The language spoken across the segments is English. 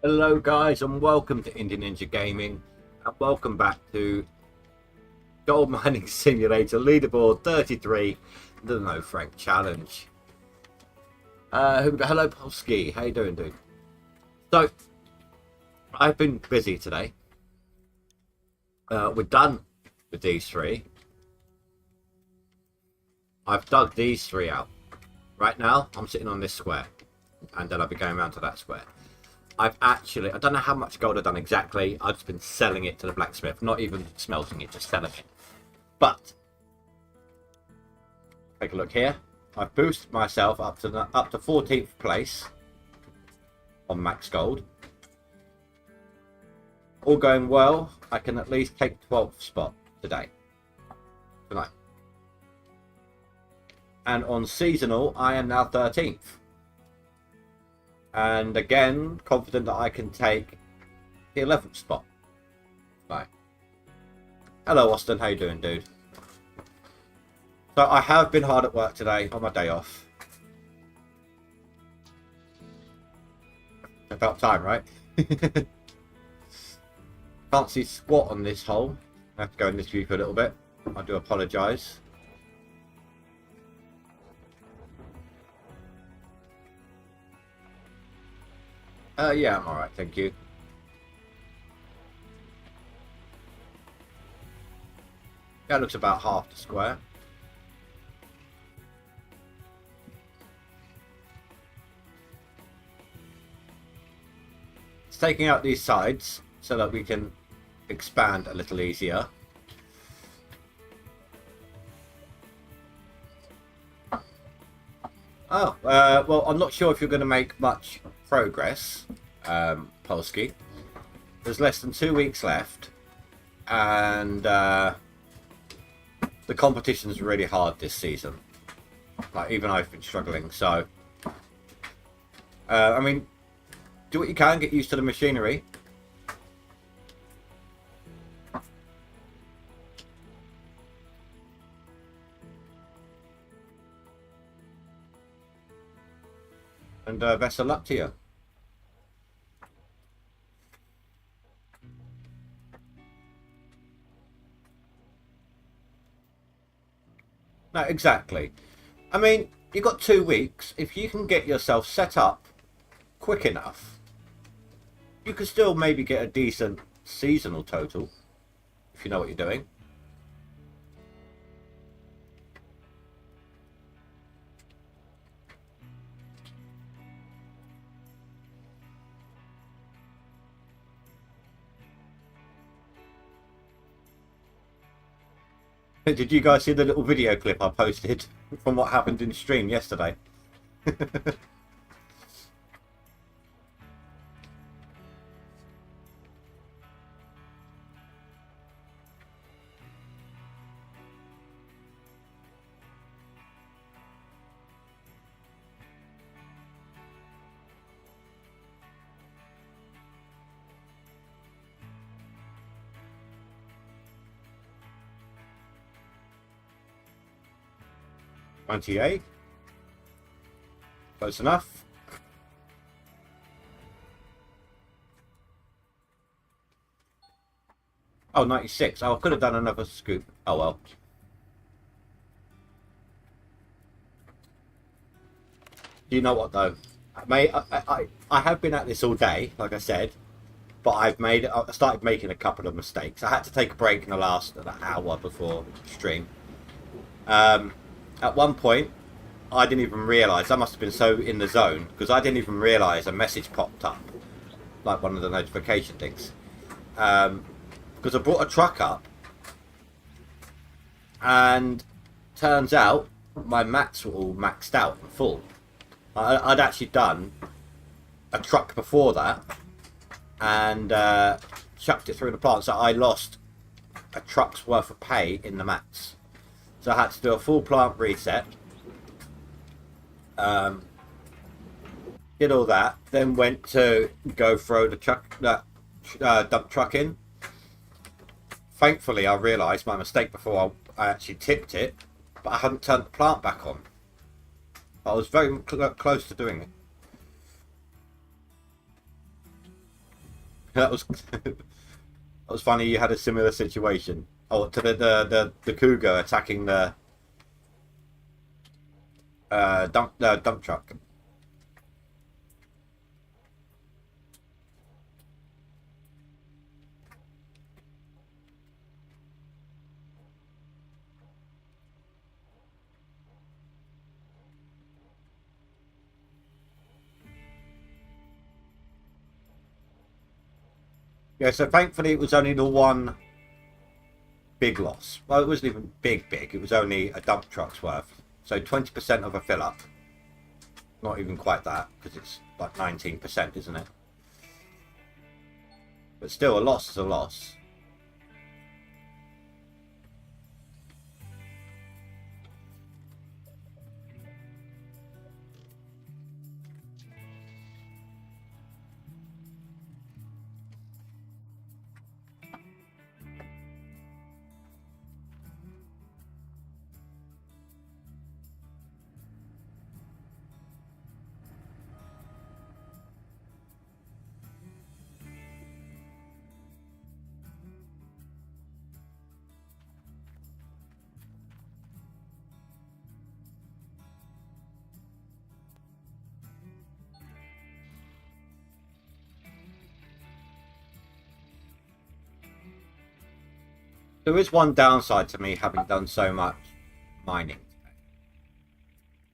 Hello guys and welcome to Indie Ninja Gaming and welcome back to Gold Mining Simulator Leaderboard 33, the No Frank Challenge. Hello Polski, how you doing dude? So, I've been busy today. We're done with these three. I've dug these three out. Right now I'm sitting on this square and then I'll be going around to that square. I don't know how much gold I've done exactly. I've just been selling it to the blacksmith, not even smelting it, just selling it. But take a look here. I've boosted myself up to 14th place on max gold. All going well. I can at least take 12th spot tonight. And on seasonal, I am now 13th. And again, confident that I can take the 11th spot. Right. Hello, Austin. How you doing, dude? So I have been hard at work today on my day off. About time, right? Can't see squat on this hole. I have to go in this view for a little bit. I do apologise. Yeah, I'm alright, thank you. That looks about half the square. It's taking out these sides so that we can expand a little easier. Oh, well, I'm not sure if you're going to make much progress, Polski. There's less than 2 weeks left, and the competition's really hard this season. Like, even I've been struggling, so... I mean, do what you can, get used to the machinery. And best of luck to you. No, exactly. I mean, you've got 2 weeks. If you can get yourself set up quick enough, you could still maybe get a decent seasonal total, if you know what you're doing. Did you guys see the little video clip I posted from what happened in stream yesterday? 28. Close enough. Oh, 96. Oh, I could have done another scoop. Oh well. You know what though? I have been at this all day, like I said, but I started making a couple of mistakes. I had to take a break in the last hour before stream. At one point, I didn't even realise. I must have been so in the zone because I didn't even realise a message popped up, like one of the notification things. Because I brought a truck up, and turns out my mats were all maxed out and full. I'd actually done a truck before that and chucked it through the plant, so I lost a truck's worth of pay in the mats. So I had to do a full plant reset. Did all that, then went to go throw the truck, dump truck in. Thankfully, I realised my mistake before I actually tipped it, but I hadn't turned the plant back on. I was very close to doing it. That was that was funny. You had a similar situation. Oh, to the cougar attacking the dump truck. Yeah, so thankfully it was only the one big loss. Well, it wasn't even big. It was only a dump truck's worth. So 20% of a fill up. Not even quite that, because it's like 19%, isn't it? But still, a loss is a loss. There is one downside to me having done so much mining today.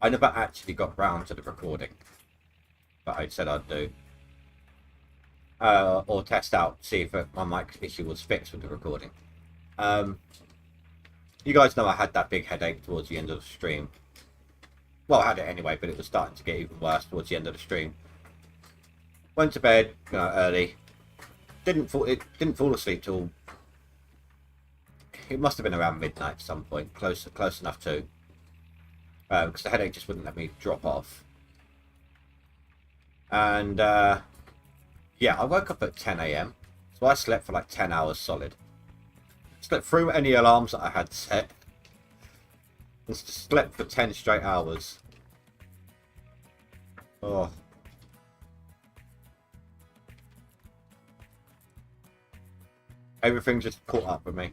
I never actually got round to the recording that I said I'd do. Or test out, see if my mic issue was fixed with the recording. You guys know I had that big headache towards the end of the stream. Well, I had it anyway, but it was starting to get even worse towards the end of the stream. Went to bed, early. Didn't fall asleep till it must have been around midnight at some point, close enough to, because the headache just wouldn't let me drop off. And yeah, I woke up at 10 a.m. so I slept for like 10 hours solid. Slept through any alarms that I had set. And slept for 10 straight hours. Oh. Everything just caught up with me.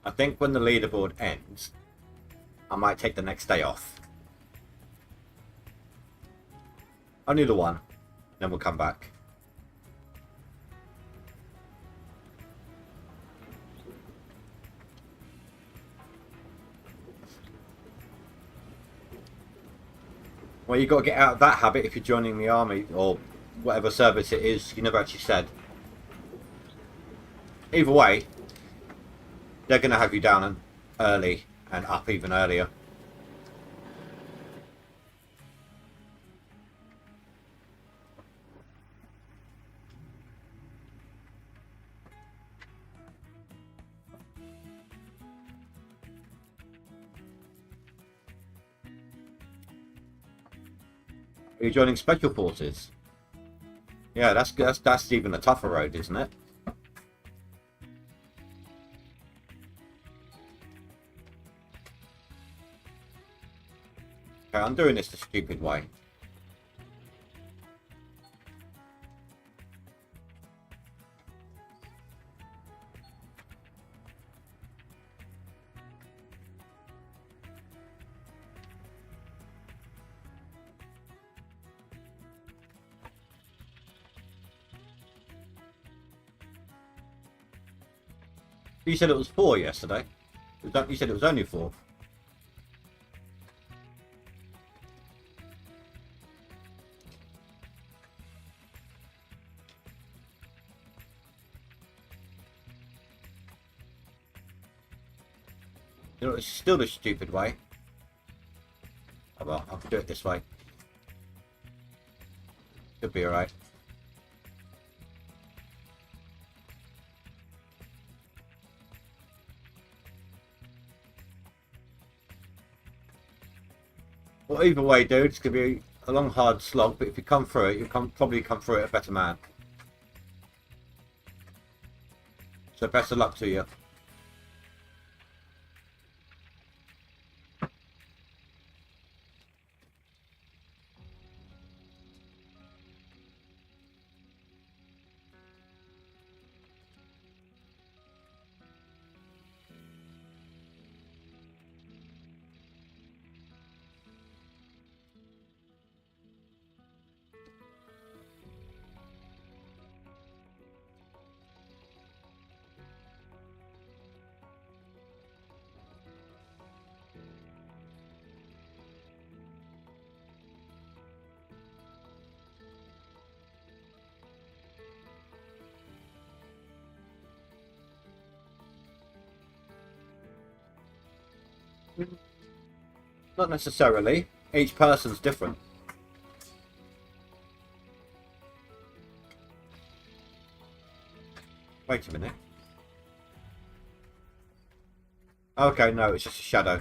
I think when the leaderboard ends, I might take the next day off. Only the one, then we'll come back. Well, you've got to get out of that habit if you're joining the army, or whatever service it is. You never actually said. Either way, they're going to have you down early and up even earlier. Are you joining Special Forces? Yeah, that's even a tougher road, isn't it? Okay, I'm doing this the stupid way. You said it was 4 yesterday. You said it was only 4. You know, it's still the stupid way. Oh well, I can do it this way. Should be alright. Well, either way, dude, it's going to be a long, hard slog, but if you come through it, you'll probably come through it a better man. So best of luck to you. Not necessarily. Each person's different. Wait a minute. Okay, no, it's just a shadow.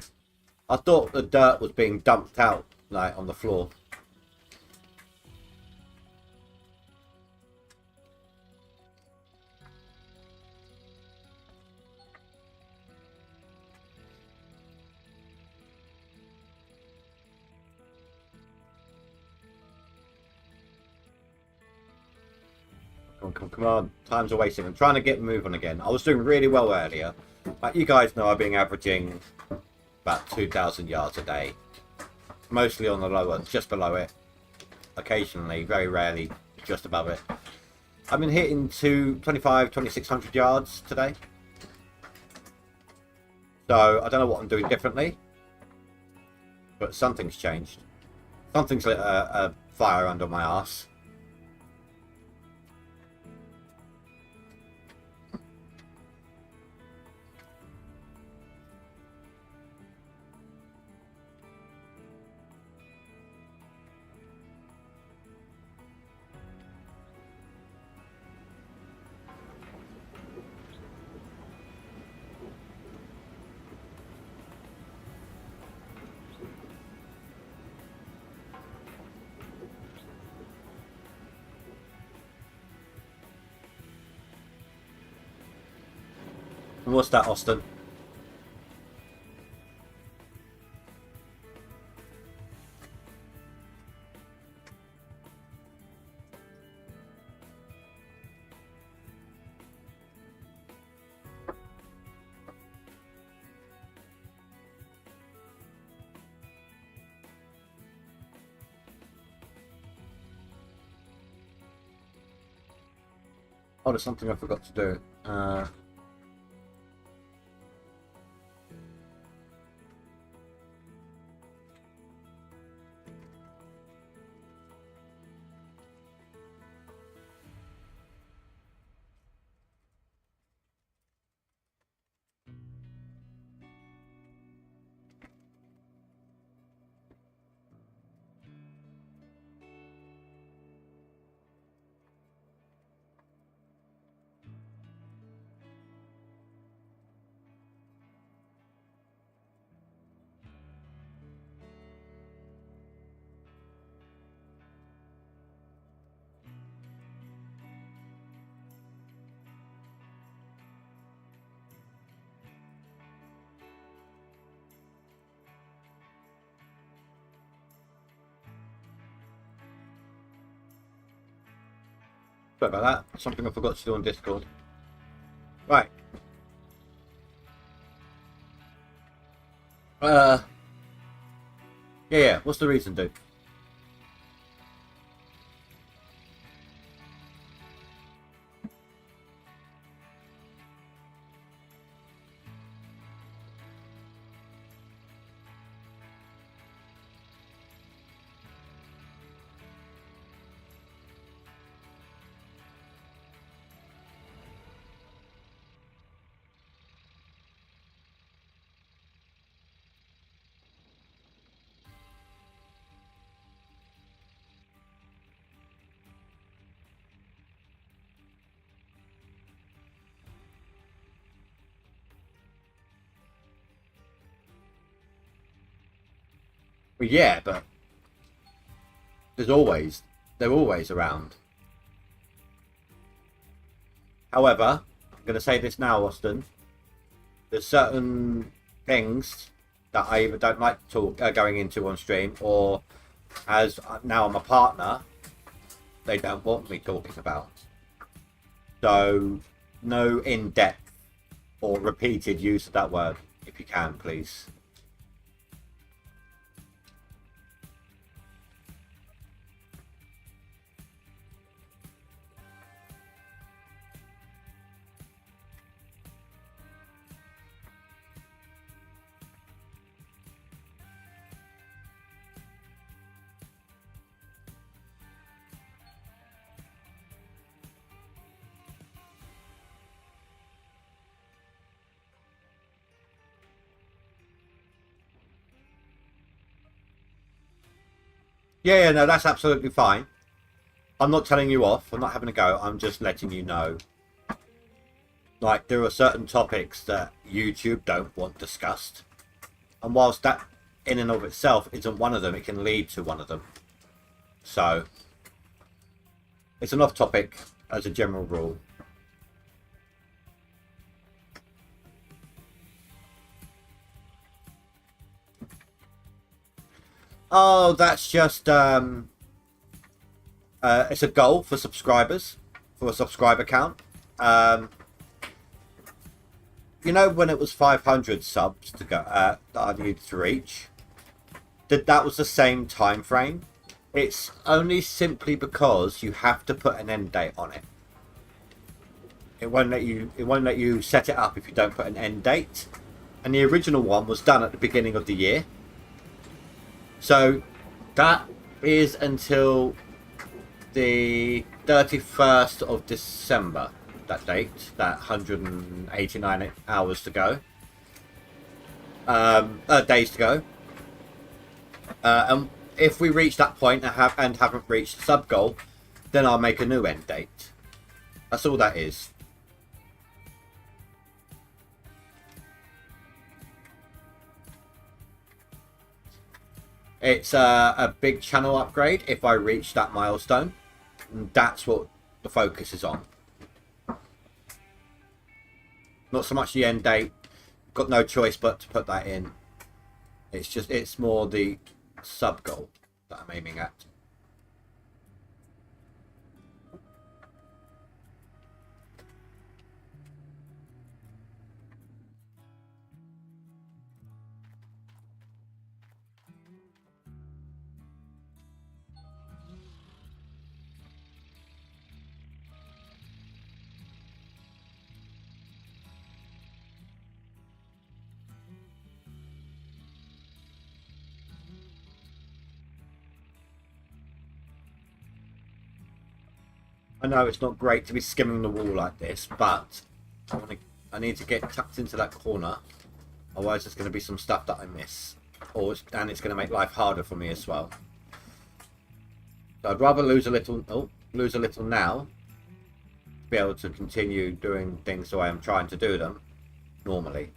I thought the dirt was being dumped out, like, on the floor. Come on. Time's a wasting. I'm trying to get moving again. I was doing really well earlier. Like you guys know, I've been averaging about 2,000 yards a day. Mostly on the lower, just below it. Occasionally, very rarely, just above it. I've been hitting 2,600 yards today. So, I don't know what I'm doing differently. But something's changed. Something's lit a fire under my arse. And what's that, Austin? Oh, there's something I forgot to do. Sorry about that. Something I forgot to do on Discord. Right. Yeah. What's the reason, dude? Well, yeah, but they're always around. However, I'm going to say this now, Austin. There's certain things that I either don't like going into on stream, or as now I'm a partner, they don't want me talking about. So, no in-depth or repeated use of that word, if you can, please. Yeah, yeah, no, that's absolutely fine. I'm not telling you off. I'm not having a go. I'm just letting you know. Like, there are certain topics that YouTube don't want discussed. And whilst that in and of itself isn't one of them, it can lead to one of them. So, it's an off topic as a general rule. Oh, that's just it's a goal for subscribers, for a subscriber count. Um, you know, when it was 500 subs to go that I needed to reach, that was the same time frame. It's only simply because you have to put an end date on it. It won't let you. It won't let you set it up if you don't put an end date. And the original one was done at the beginning of the year. So that is until the 31st of December. That date, that 189 hours to go, days to go. And if we reach that point and haven't reached the sub goal, then I'll make a new end date. That's all that is. It's a big channel upgrade if I reach that milestone. And that's what the focus is on. Not so much the end date. Got no choice but to put that in. It's more the sub goal that I'm aiming at. I know it's not great to be skimming the wall like this, but I need to get tucked into that corner. Otherwise, there's going to be some stuff that I miss, and it's going to make life harder for me as well. So I'd rather lose a little. Oh, lose a little now, to be able to continue doing things the way I'm trying to do them normally.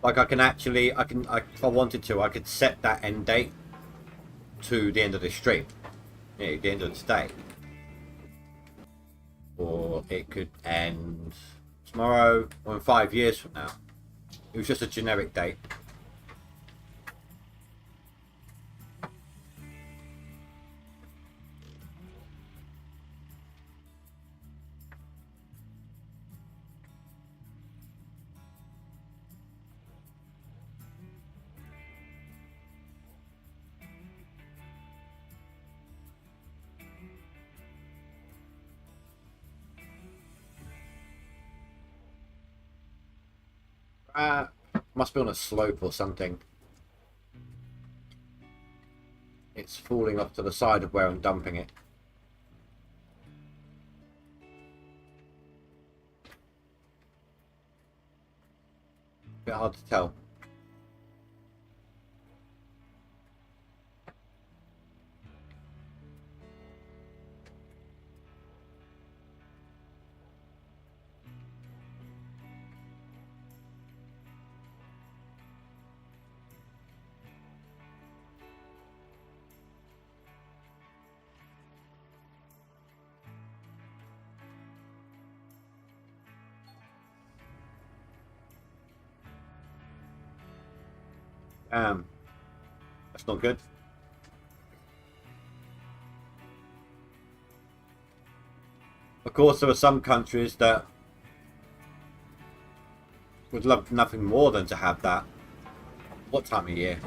Like if I wanted to, I could set that end date to the end of this stream, yeah, the end of today, or it could end tomorrow or in 5 years from now. It was just a generic date. Must be on a slope or something. It's falling off to the side of where I'm dumping it. Bit hard to tell. That's not good. Of course, there are some countries that would love nothing more than to have that. What time of year?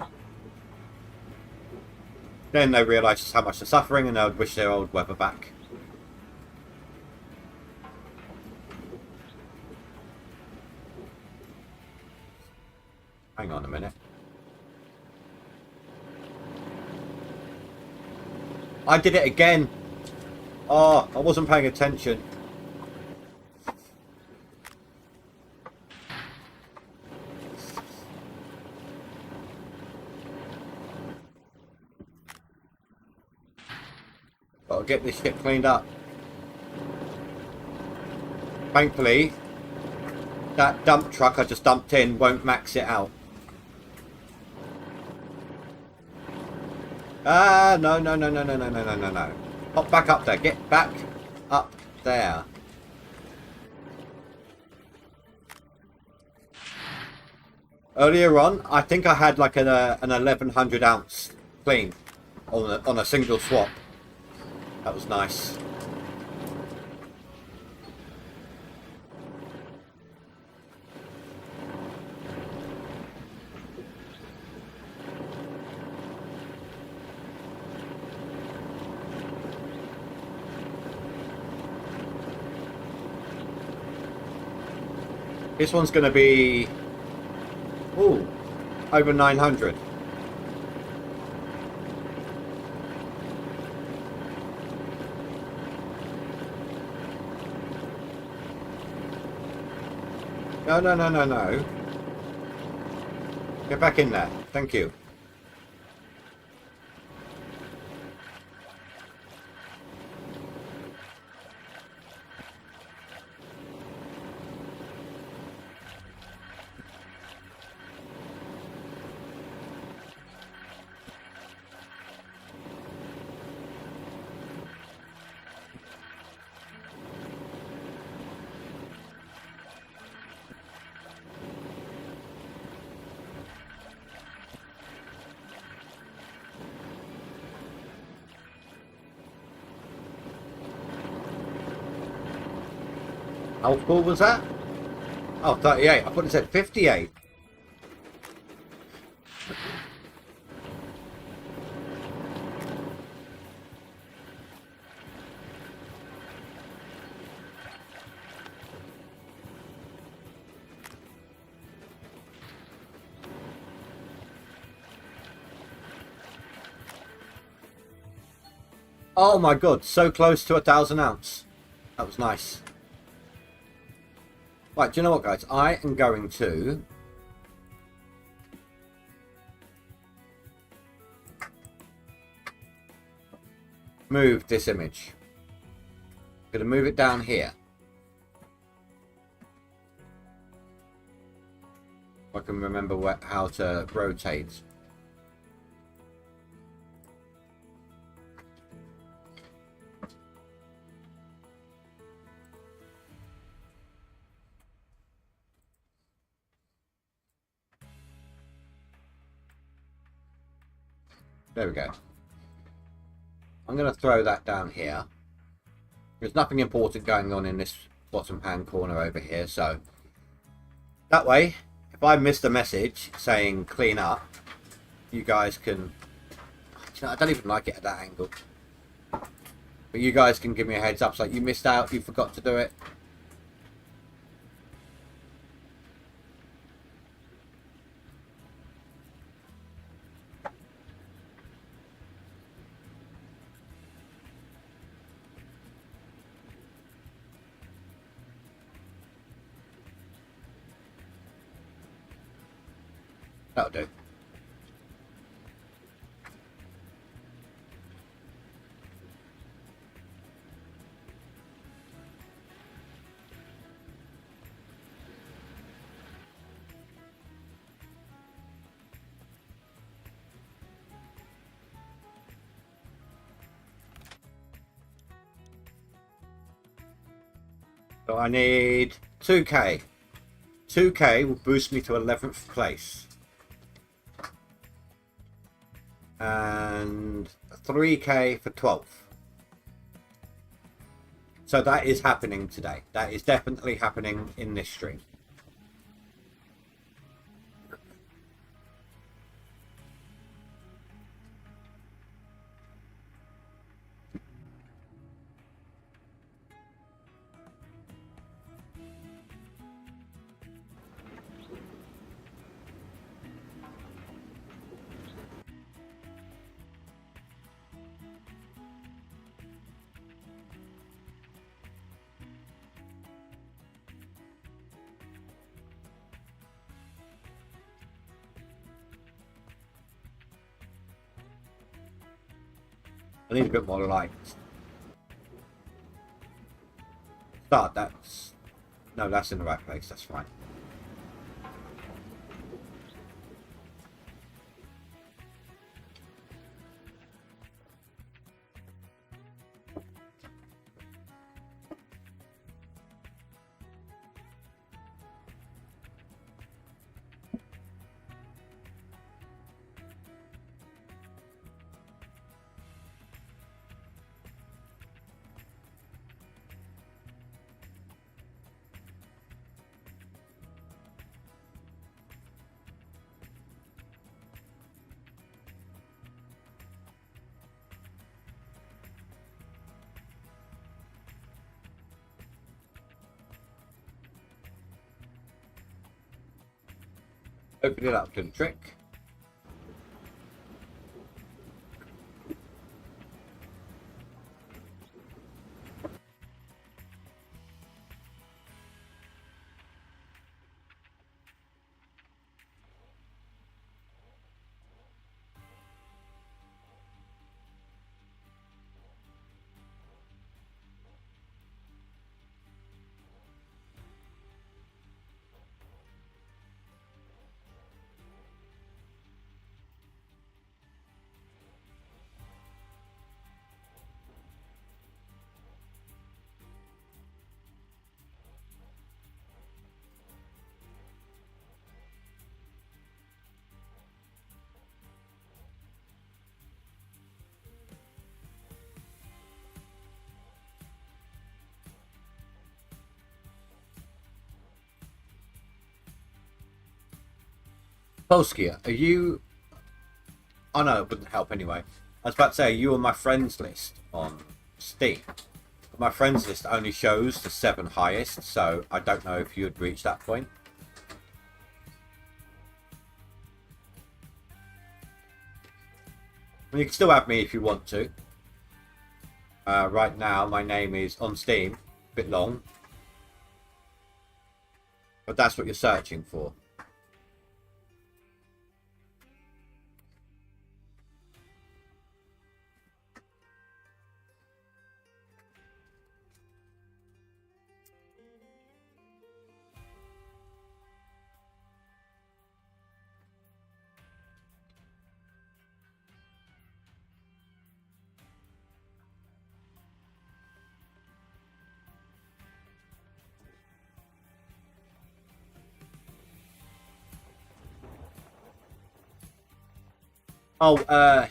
Then they realise just how much they're suffering and they would wish their old weather back. Hang on a minute. I did it again. Oh, I wasn't paying attention. Gotta get this shit cleaned up. Thankfully, that dump truck I just dumped in won't max it out. Ah, no. Hop back up there. Get back up there. Earlier on, I think I had like an 1100 ounce clean on a single swap. That was nice. This one's going to be, ooh, over 900. No. Get back in there. Thank you. How full was that? Oh, 38. I thought it said 58. Oh my god, so close to 1,000 ounce. That was nice. Right, do you know what, guys? I am going to move this image. I'm going to move it down here. If I can remember how to rotate. There we go. I'm going to throw that down here. There's nothing important going on in this bottom hand corner over here, so that way, if I missed a message saying clean up, you guys can... I don't even like it at that angle. But you guys can give me a heads up, it's like you missed out, you forgot to do it. That'll do. So I need 2k. 2k will boost me to 11th place. and 3k for 12th. So that is happening today. That is definitely happening in this stream. I need a bit more light. Start, that's... No, that's in the right place, that's fine. Open it up to the trick. Polskia, are you... Oh no, it wouldn't help anyway. I was about to say, are you on my friends list on Steam? My friends list only shows the 7 highest, so I don't know if you had reached that point. I mean, you can still have me if you want to. Right now, my name is on Steam, a bit long. But that's what you're searching for. Oh,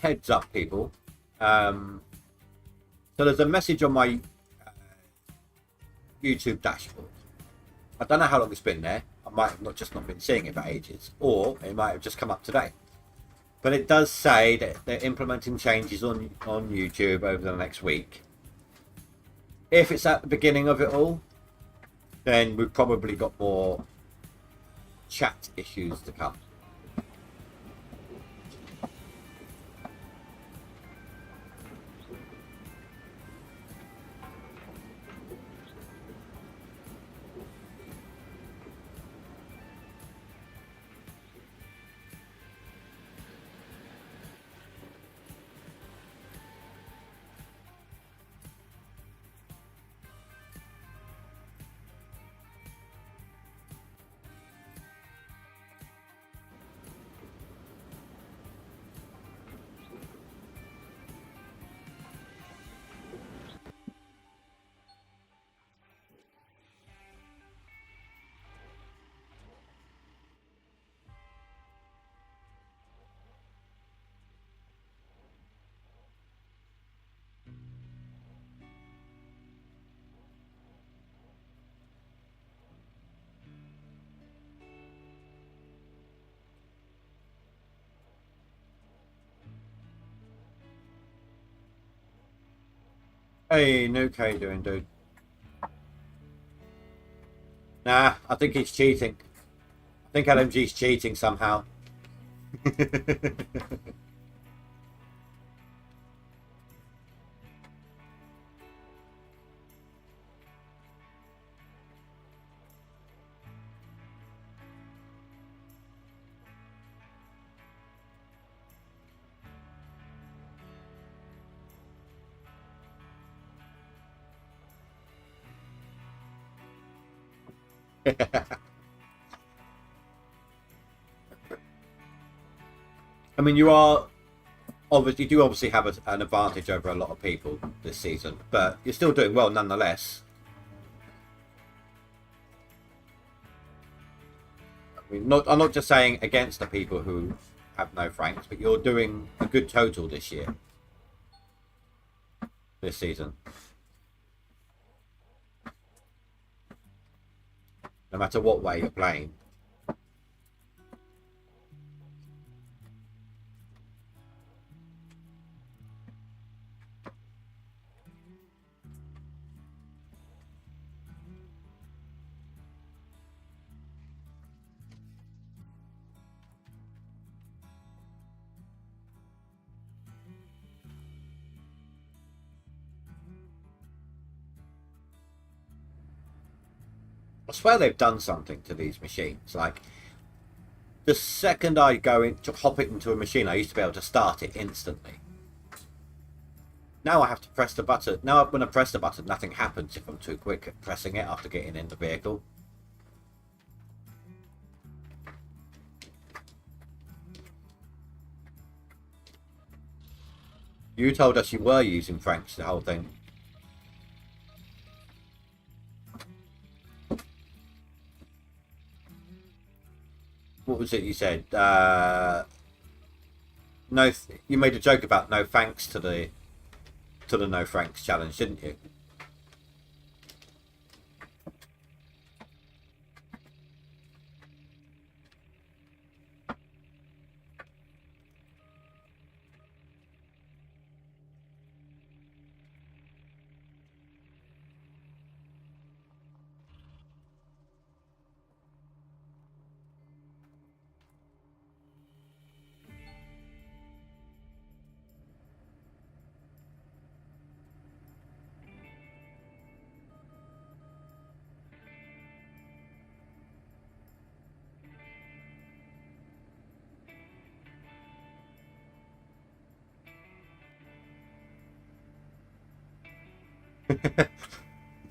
heads up, people. So there's a message on my YouTube dashboard. I don't know how long it's been there. I might have just not been seeing it for ages, or it might have just come up today. But it does say that they're implementing changes on YouTube over the next week. If it's at the beginning of it all, then we've probably got more chat issues to come. Hey, Nuke, how you doing, dude? Nah, I think he's cheating. I think LMG's cheating somehow. I mean, you are obviously, you do obviously have an advantage over a lot of people this season, but you're still doing well nonetheless. I mean, I'm not just saying against the people who have no franks, but you're doing a good total this year, this season. No matter what way you're playing. I swear they've done something to these machines. Like, the second I go in to hop it into a machine, I used to be able to start it instantly. Now I have to press the button. Now when I press the button, nothing happens if I'm too quick at pressing it after getting in the vehicle. You told us you were using Franks the whole thing. What was it you said? No, you made a joke about no thanks to the no Franks challenge, didn't you?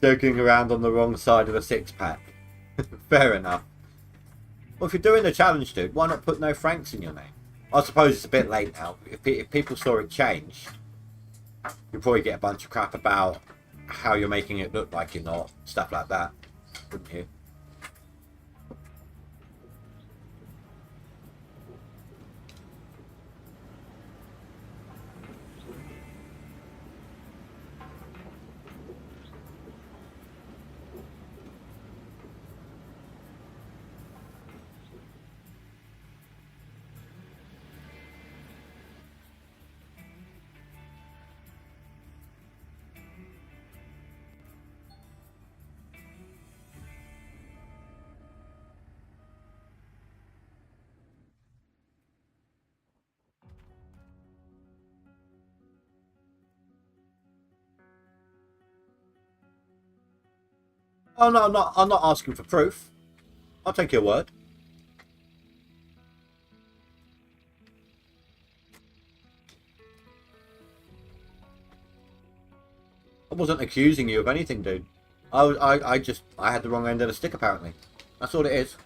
Joking around on the wrong side of a six-pack. Fair enough. Well, if you're doing the challenge, dude, why not put no Franks in your name? I suppose it's a bit late now. If people saw it change, you'll probably get a bunch of crap about how you're making it look like you're not. Stuff like that, wouldn't you? Oh no, I'm not asking for proof. I'll take your word. I wasn't accusing you of anything, dude. I had the wrong end of the stick, apparently. That's all it is.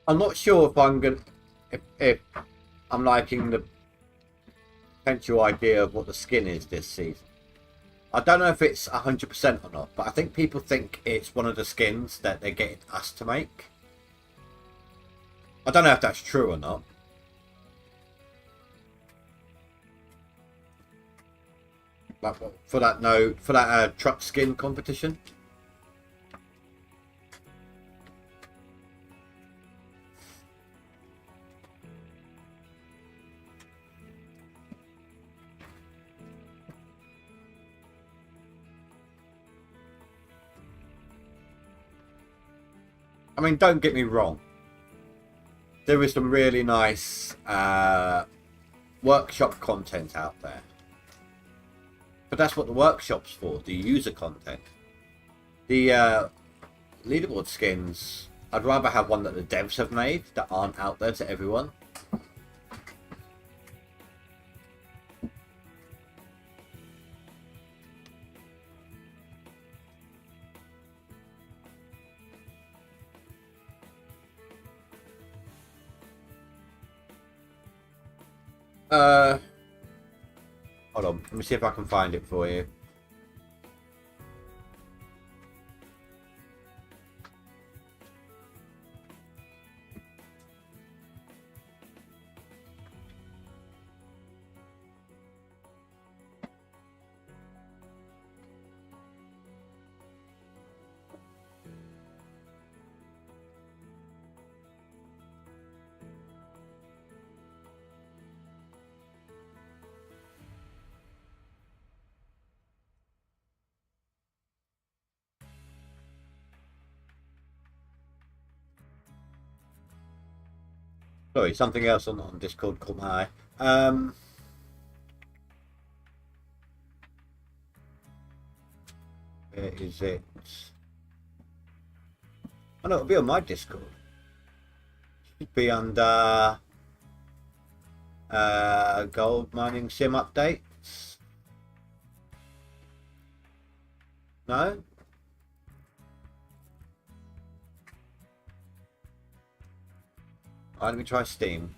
I'm not sure if I'm gonna if I'm liking the potential idea of what the skin is this season. I don't know if it's 100% or not, but I think people think it's one of the skins that they're getting us to make. I don't know if that's true or not. Like for that truck skin competition. I mean, don't get me wrong. There is some really nice workshop content out there. But that's what the workshop's for, the user content. The leaderboard skins, I'd rather have one that the devs have made that aren't out there to everyone. Hold on, let me see if I can find it for you. Sorry, something else on Discord caught my eye. Where is it? Oh no, it'll be on my Discord. Should be under gold mining sim updates. No? Alright, let me try Steam.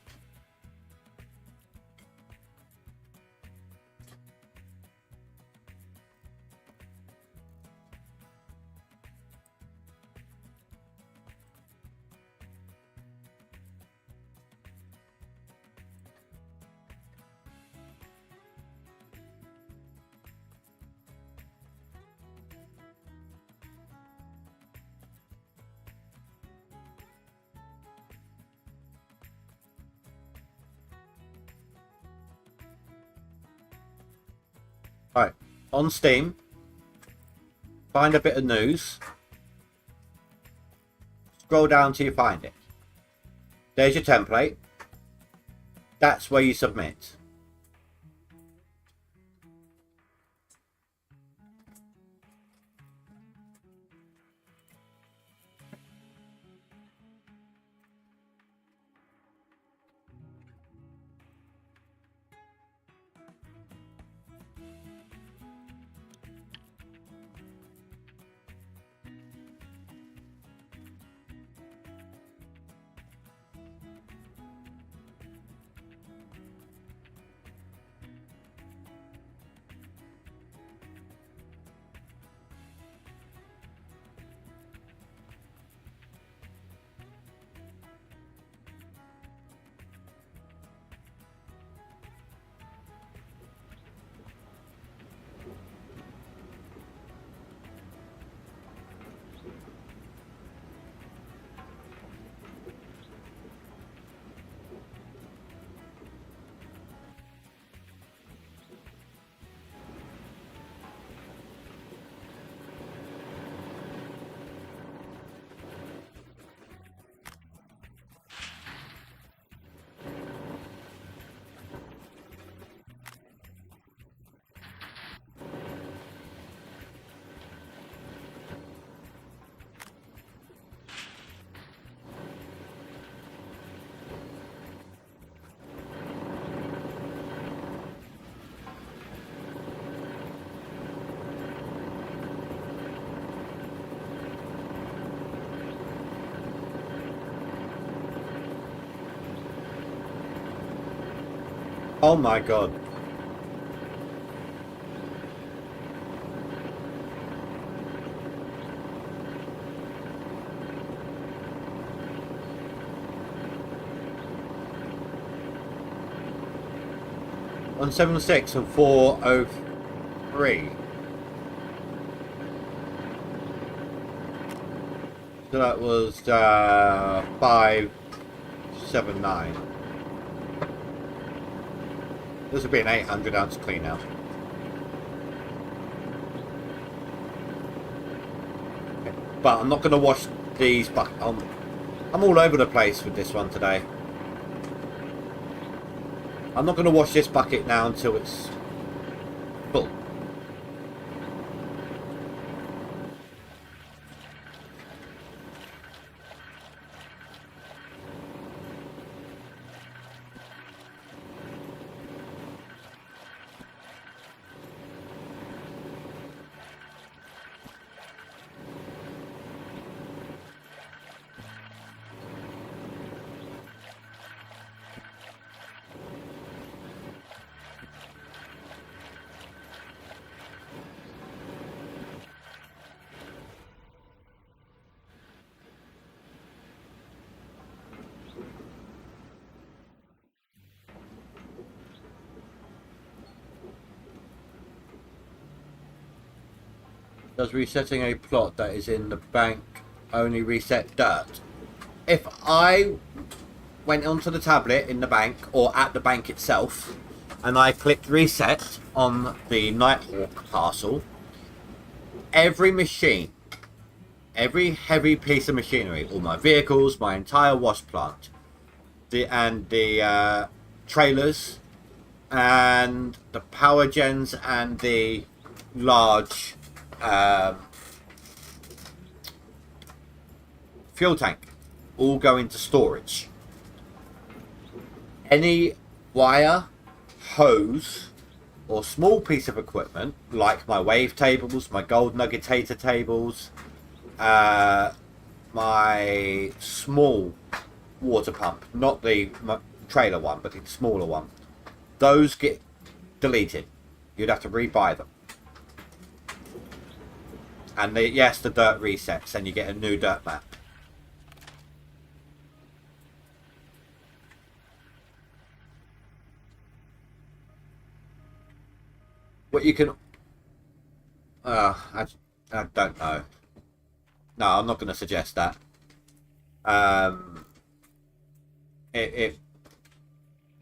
Alright, on Steam, find a bit of news, scroll down till you find it. There's your template. That's where you submit. Oh my god. On 76 and 403. So that was 579. This would be an 800 ounce clean out. Okay. But I'm not going to wash these, but I'm all over the place with this one today. I'm not going to wash this bucket now until it's full. Does resetting a plot that is in the bank only reset dirt? If I went onto the tablet in the bank or at the bank itself and I clicked reset on the Nighthawk parcel, every machine, every heavy piece of machinery, all my vehicles, my entire wash plant, the trailers and the power gens and the large fuel tank all go into storage. Any wire, hose or small piece of equipment like my wave tables, my gold nuggetator tables, my small water pump, not the trailer one but the smaller one, those get deleted. You'd have to rebuy them. And yes, the dirt resets and you get a new dirt map. What you can... I don't know. No, I'm not going to suggest that.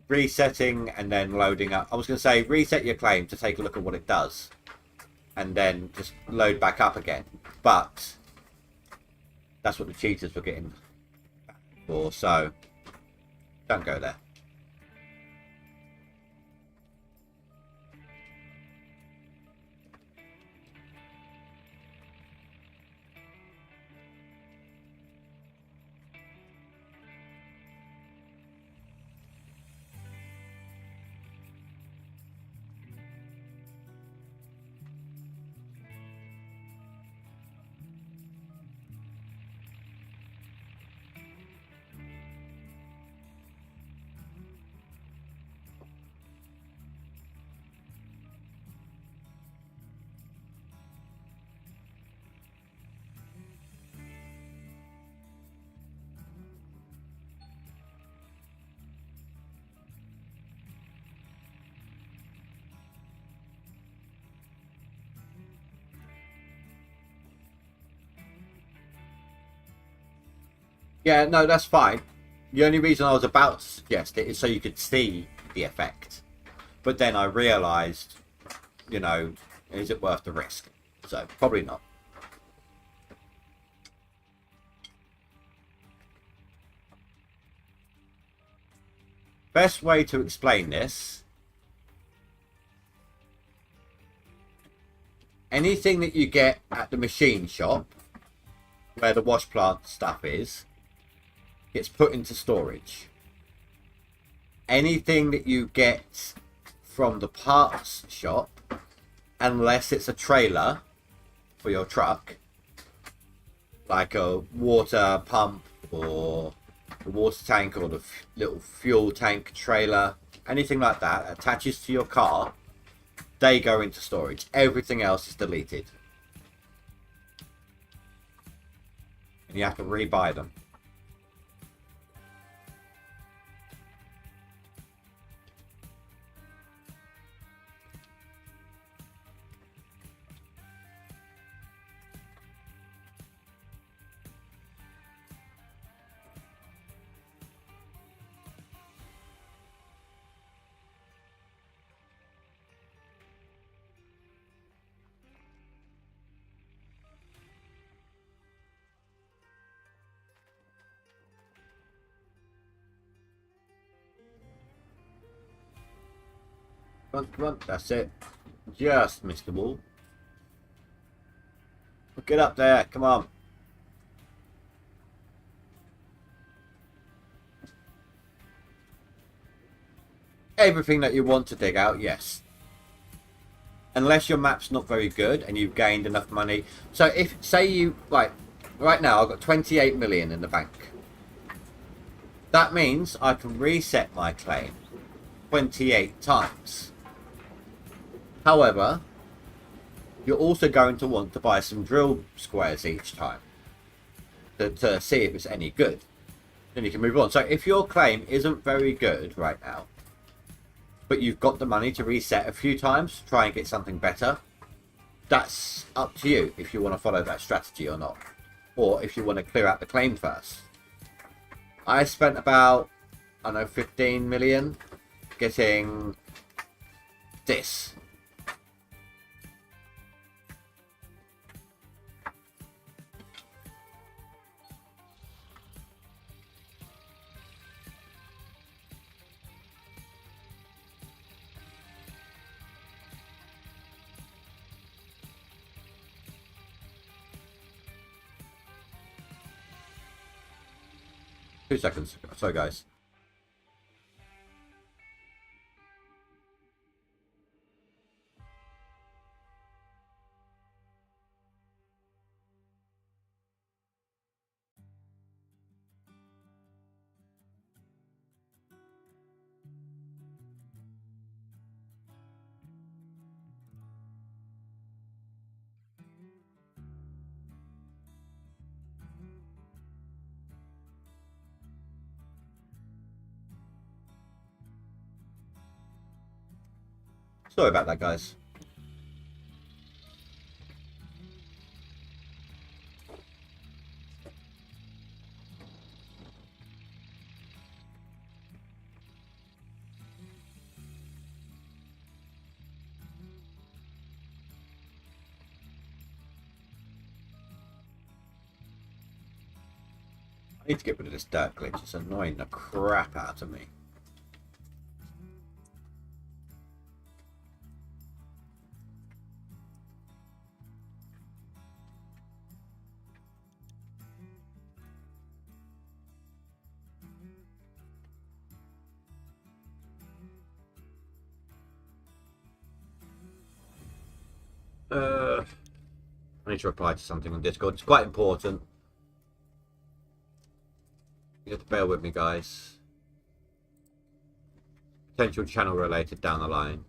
Resetting and then loading up. I was going to say reset your claim to take a look at what it does. And then just load back up again. But that's what the cheaters were getting for, so don't go there. Yeah, no, that's fine. The only reason I was about to suggest it is so you could see the effect. But then I realised, you know, is it worth the risk? So, probably not. Best way to explain this: anything that you get at the machine shop, where the wash plant stuff is, gets put into storage. Anything that you get from the parts shop, unless it's a trailer for your truck, like a water pump or the water tank or the little fuel tank trailer, anything like that attaches to your car, they go into storage. Everything else is deleted. And you have to rebuy them. Come on, that's it. Just missed the wall. Get up there, come on. Everything that you want to dig out, yes. Unless your map's not very good and you've gained enough money. So if, say you, like, right now I've got 28 million in the bank. That means I can reset my claim 28 times. However, you're also going to want to buy some drill squares each time to see if it's any good. Then you can move on. So if your claim isn't very good right now, but you've got the money to reset a few times to try and get something better, that's up to you if you want to follow that strategy or not. Or if you want to clear out the claim first. I spent about, I don't know, 15 million getting this. 2 seconds. Sorry, guys. Sorry about that, guys. I need to get rid of this dirt glitch. It's annoying the crap out of me. I need to reply to something on Discord. It's quite important. You have to bear with me, guys. Potential channel related down the line.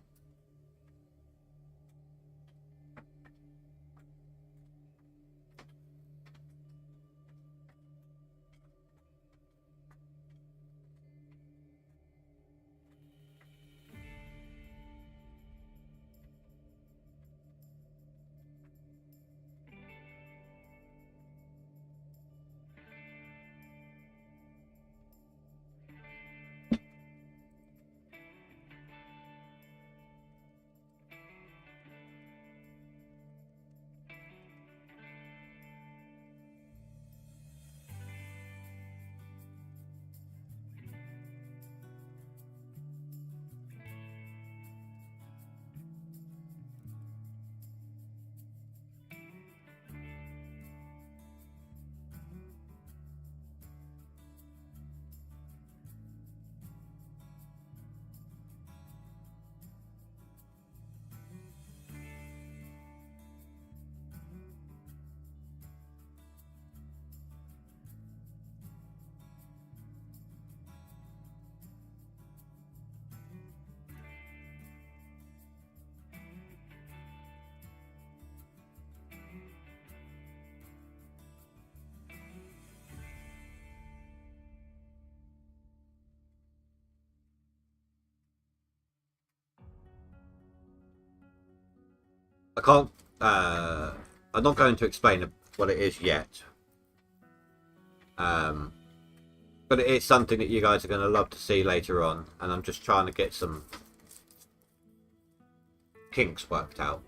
I can't. I'm not going to explain what it is yet. But it is something that you guys are going to love to see later on, and I'm just trying to get some kinks worked out.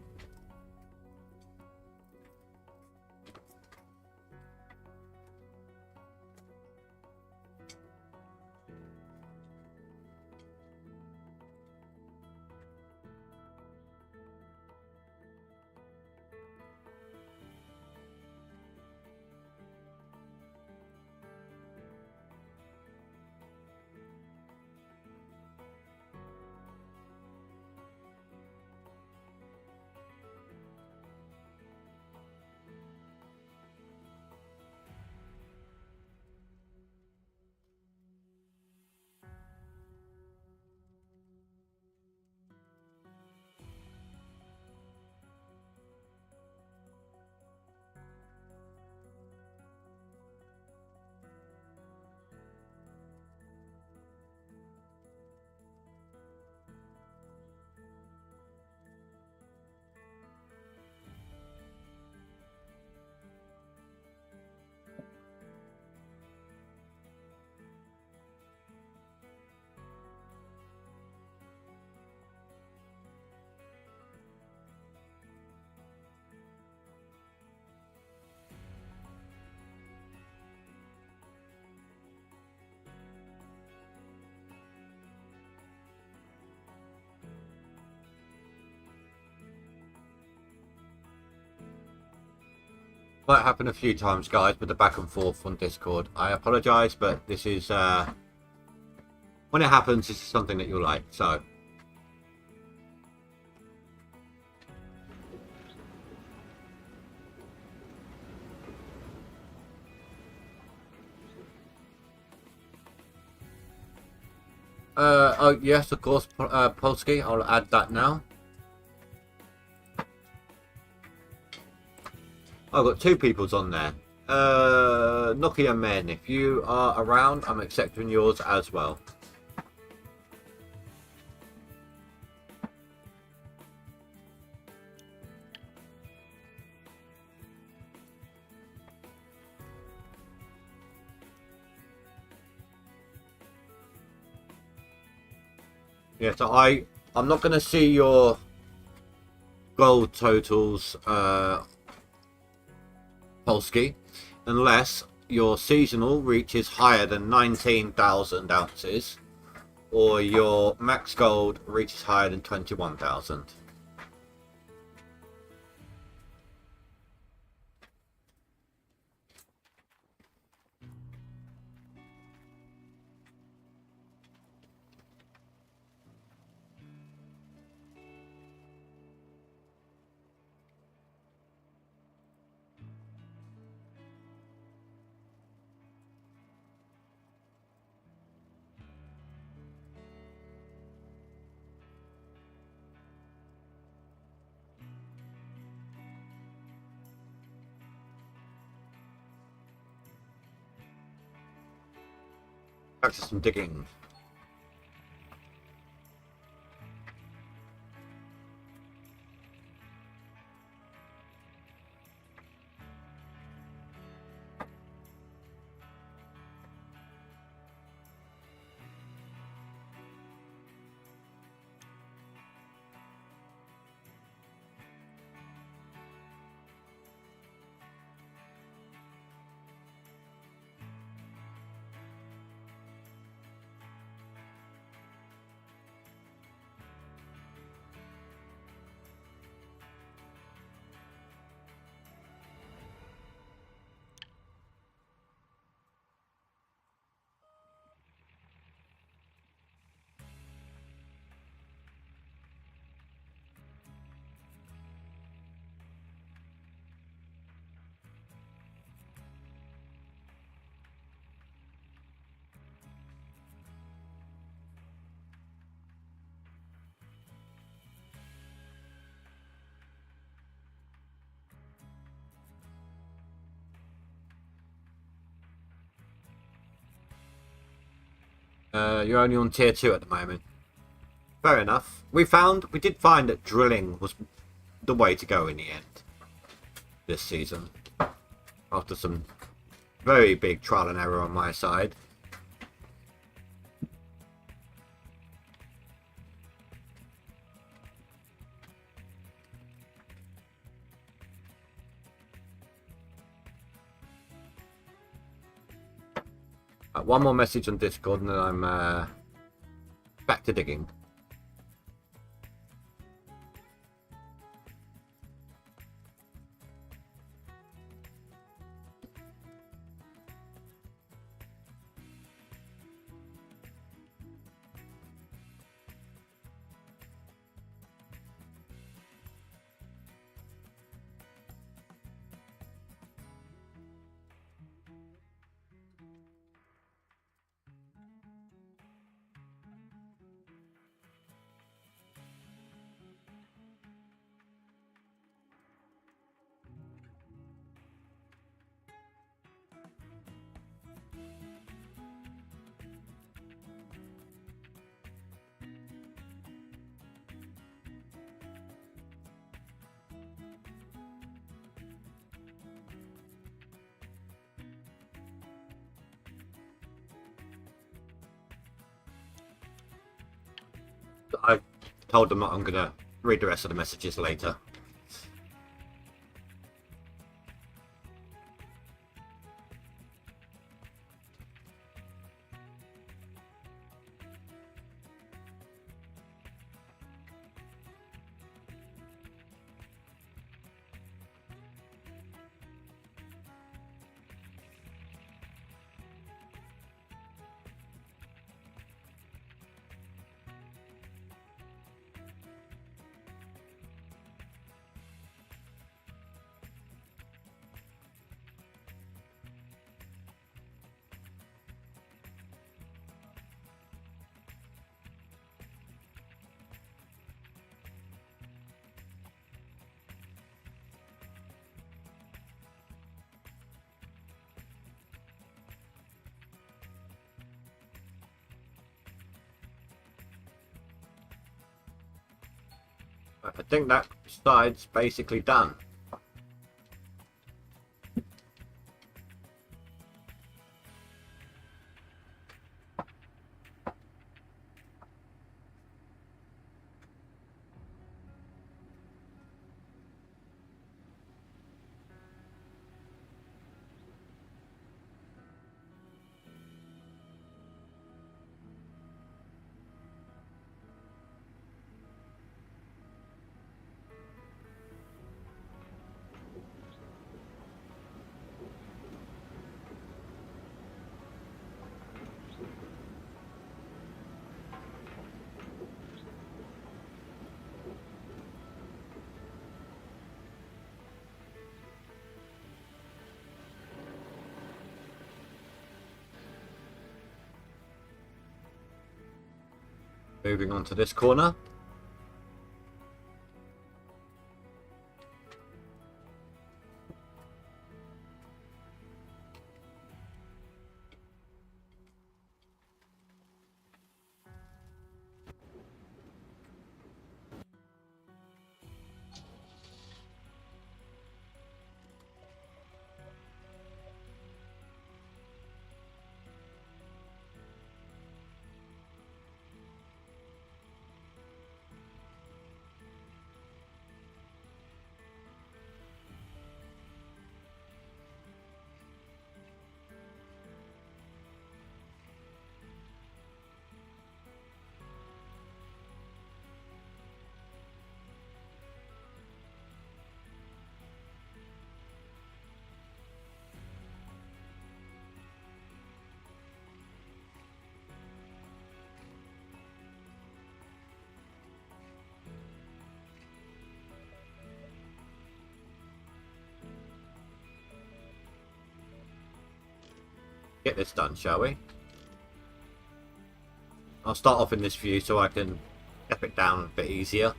Might happen a few times, guys, with the back and forth on Discord. I apologise, but this is when it happens, this is something that you'll like. So. Oh yes, of course, Polsky. I'll add that now. I've got two people's on there. Nokia Men, if you are around, I'm accepting yours as well. Yeah, so I'm not going to see your gold totals, Polsky, unless your seasonal reaches higher than 19,000 ounces or your max gold reaches higher than 21,000. Back to some digging. You're only on tier 2 at the moment. Fair enough. We did find that drilling was the way to go in the end this season. After some very big trial and error on my side. One more message on Discord and then I'm back to digging. I told them that I'm going to read the rest of the messages later. I think that side's basically done. Moving on to this corner. Get this done, shall we? I'll start off in this view so I can step it down a bit easier.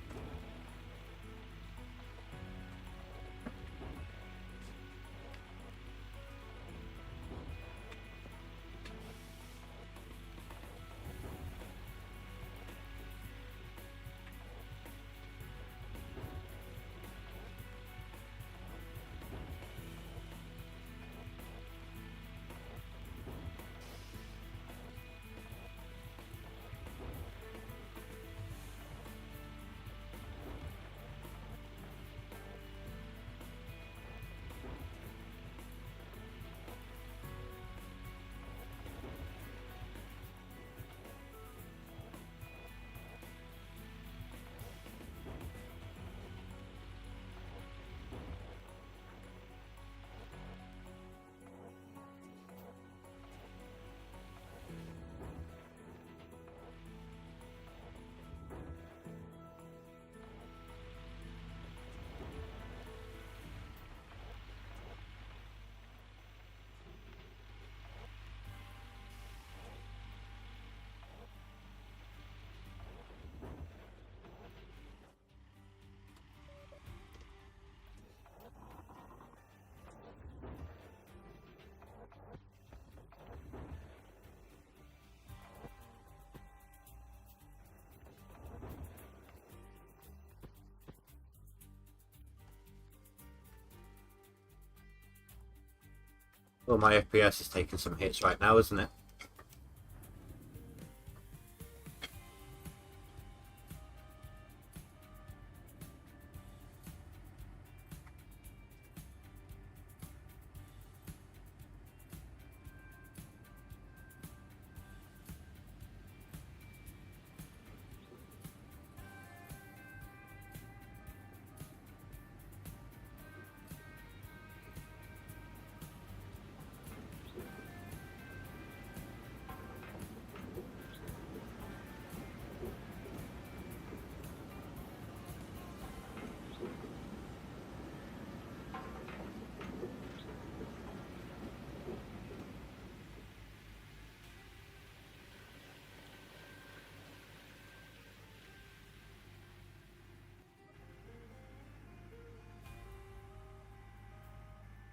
Well, my FPS is taking some hits right now, isn't it?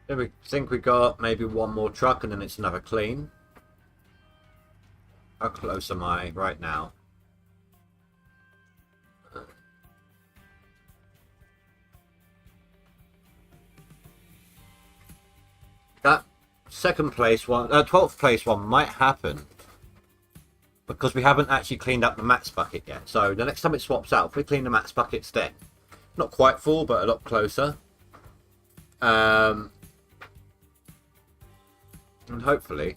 Yeah, we think we got maybe one more truck and then it's another clean. How close am I right now? That second place one, 12th place one might happen because we haven't actually cleaned up the mats bucket yet. So the next time it swaps out, if we clean the mats buckets then, not quite full, but a lot closer. And hopefully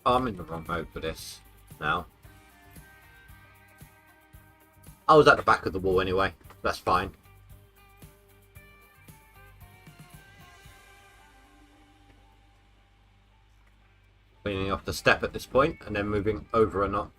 I'm in the wrong mode for this now. I was at the back of the wall anyway. That's fine. Cleaning off the step at this point and then moving over a knot.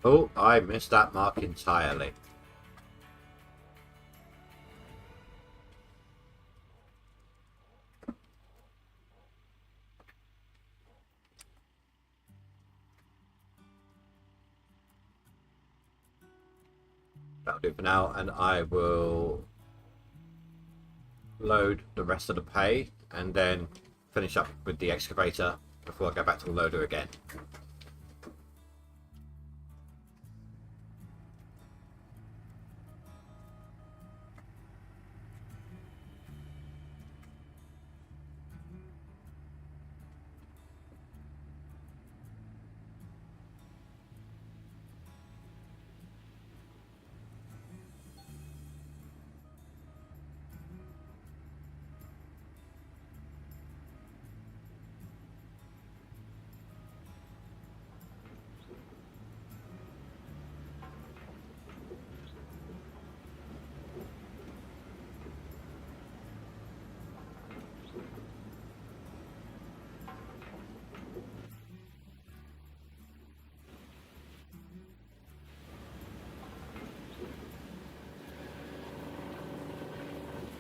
Oh, I missed that mark entirely. That'll do for now, and I will load the rest of the pay and then finish up with the excavator before I go back to the loader again.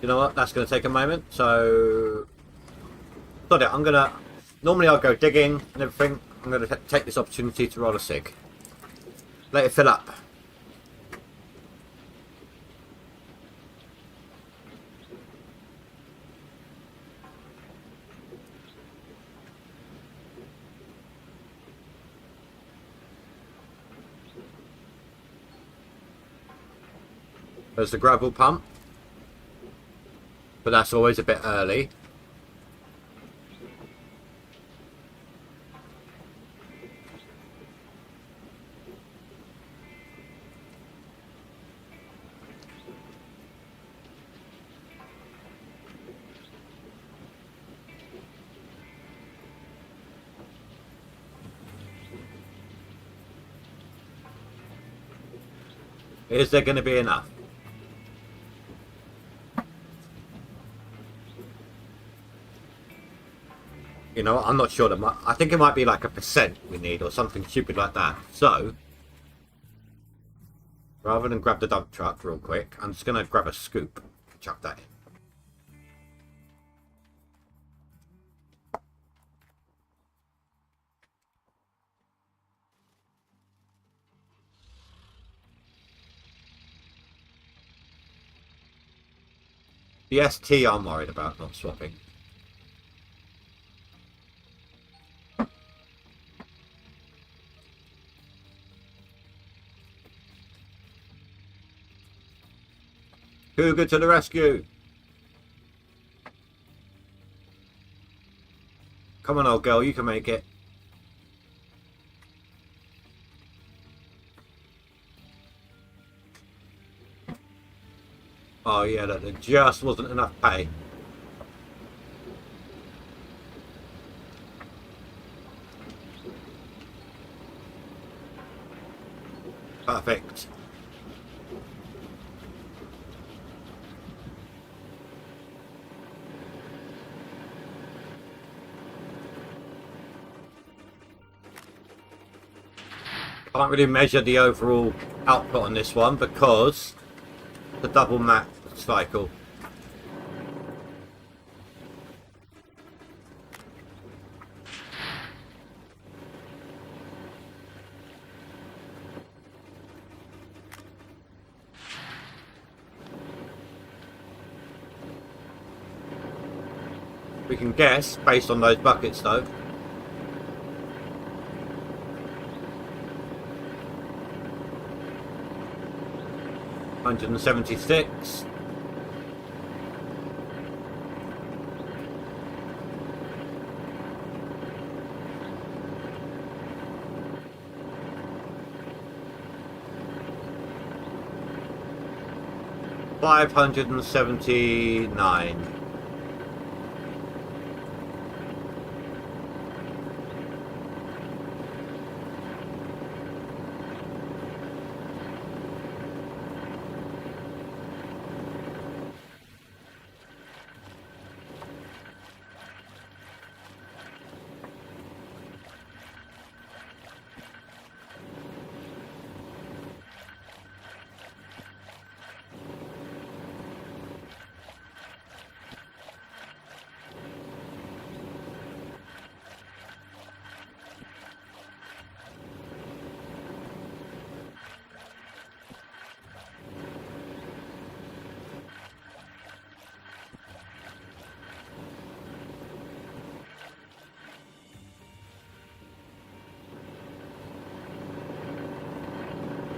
You know what? That's going to take a moment. So, got it. I'm going to. Normally, I'll go digging and everything. I'm going to take this opportunity to roll a cig. Let it fill up. There's the gravel pump. But that's always a bit early. Is there going to be enough? You know, I'm not sure. I think it might be like 1% we need or something stupid like that. So, rather than grab the dump truck real quick, I'm just going to grab a scoop and chuck that in. The ST I'm worried about not swapping. Cougar to the rescue! Come on, old girl, you can make it. Oh yeah, look, there just wasn't enough pay. Perfect. Can't really measure the overall output on this one because the double mat cycle. We can guess based on those buckets though. $176. $579.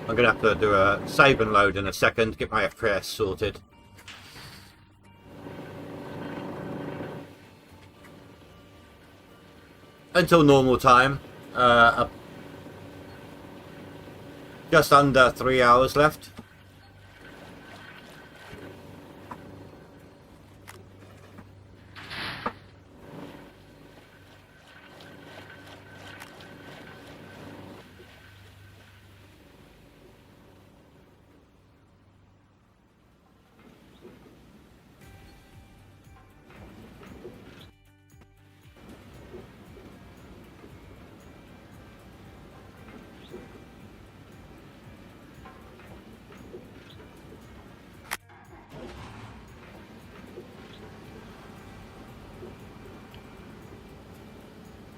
I'm going to have to do a save and load in a second, get my FPS sorted. Until normal time, just under 3 hours left.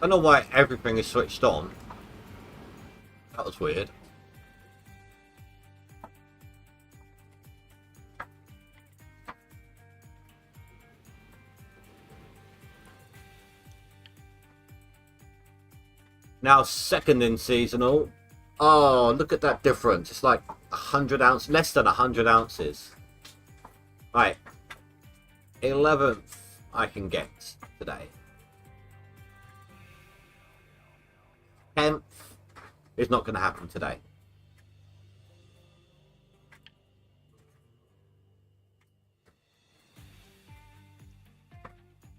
I don't know why everything is switched on. That was weird. Now second in seasonal. Oh, look at that difference. It's like 100 ounces, less than 100 ounces. Right. 11th I can get today. 10th is not going to happen today.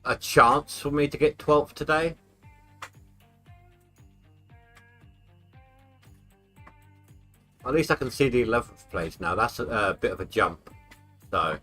A chance for me to get 12th today. At least I can see the 11th place now. That's a bit of a jump. So.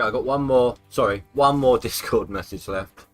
I got one more, sorry, one more Discord message left.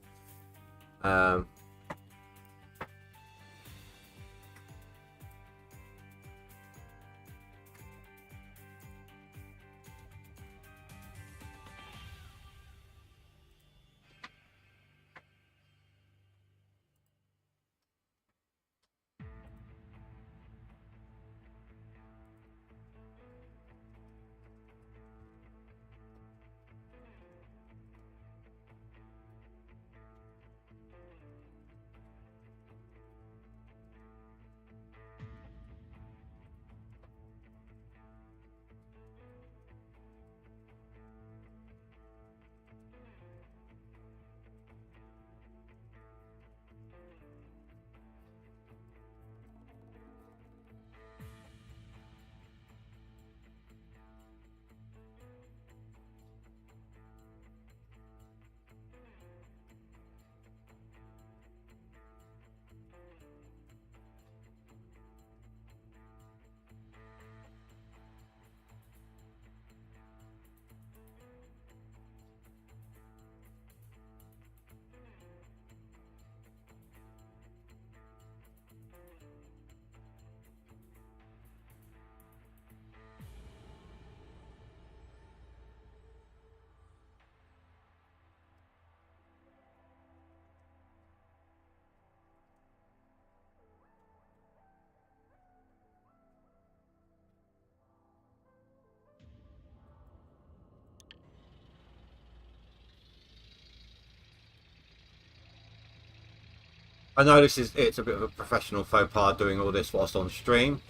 I know it's a bit of a professional faux pas doing all this whilst on stream,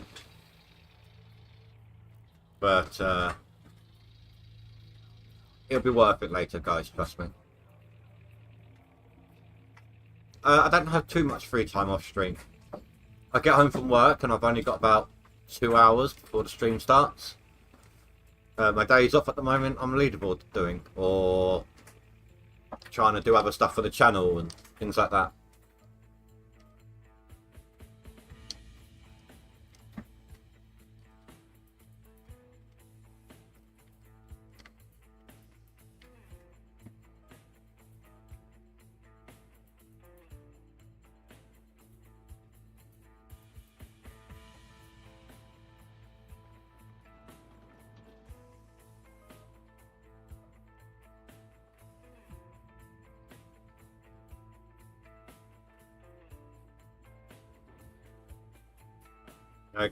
but it'll be worth it later, guys, trust me. I don't have too much free time off stream. I get home from work and I've only got about 2 hours before the stream starts. My days off at the moment I'm leaderboard doing, or trying to do other stuff for the channel and things like that.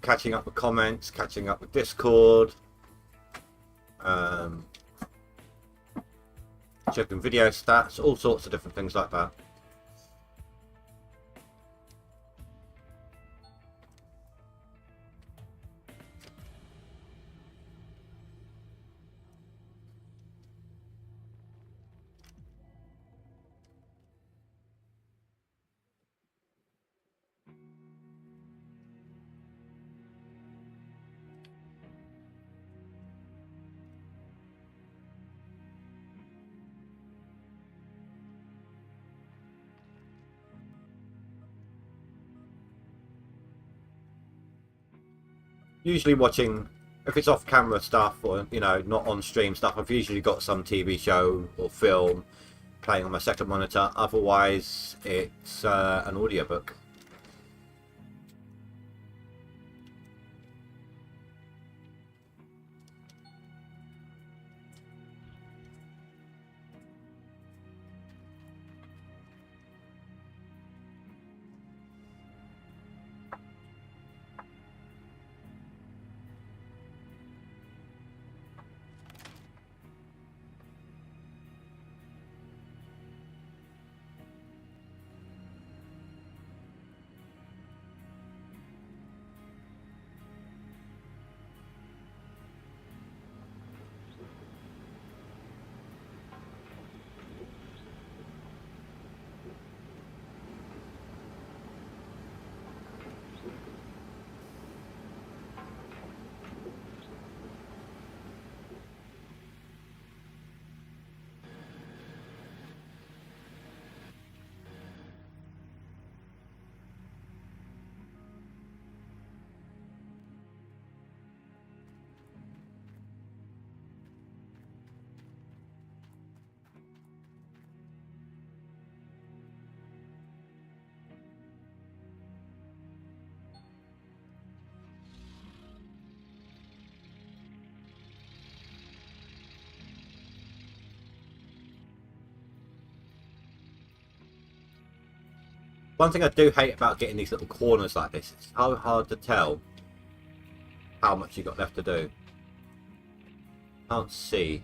catching up with comments, catching up with Discord, um, checking video stats, all sorts of different things like that. Usually watching, if it's off camera stuff or, you know, not on stream stuff, I've usually got some TV show or film playing on my second monitor. Otherwise, it's an audiobook. One thing I do hate about getting these little corners like this, it's so hard to tell how much you got left to do. Can't see.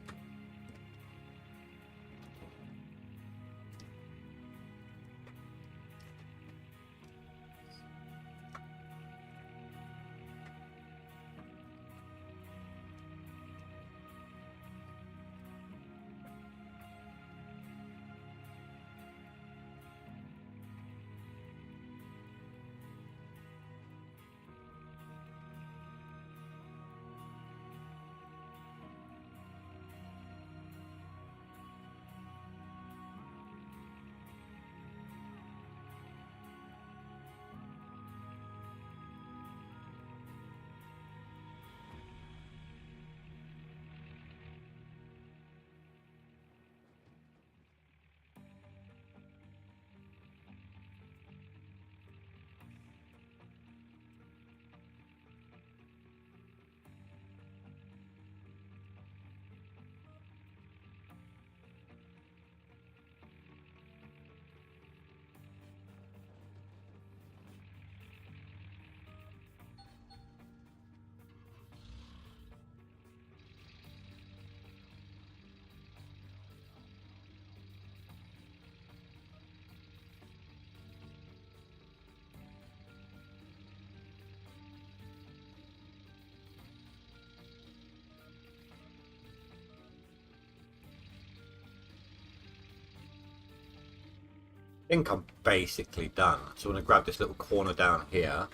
I think I'm basically done. So I'm going to grab this little corner down here.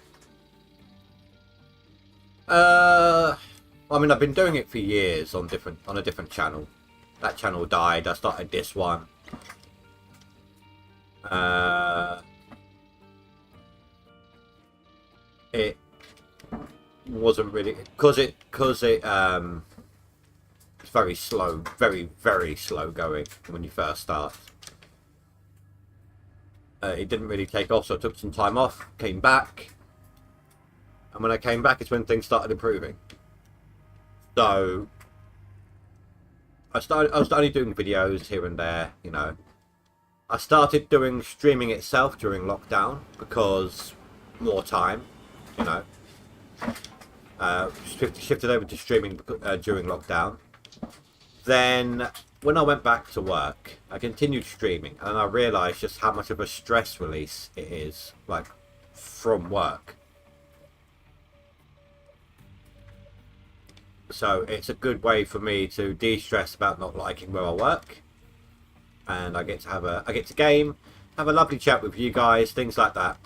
I mean, I've been doing it for years on a different channel. That channel died. I started this one. It wasn't really because it's very slow, very slow going when you first start. It didn't really take off, so I took some time off, came back, and when I came back, it's when things started improving. So I was only doing videos here and there, you know. I started doing streaming itself during lockdown because more time, you know. Shifted over to streaming during lockdown. Then when I went back to work, I continued streaming, and I realised just how much of a stress release it is, like, from work. So it's a good way for me to de-stress about not liking where I work, and I get to game, have a lovely chat with you guys, things like that.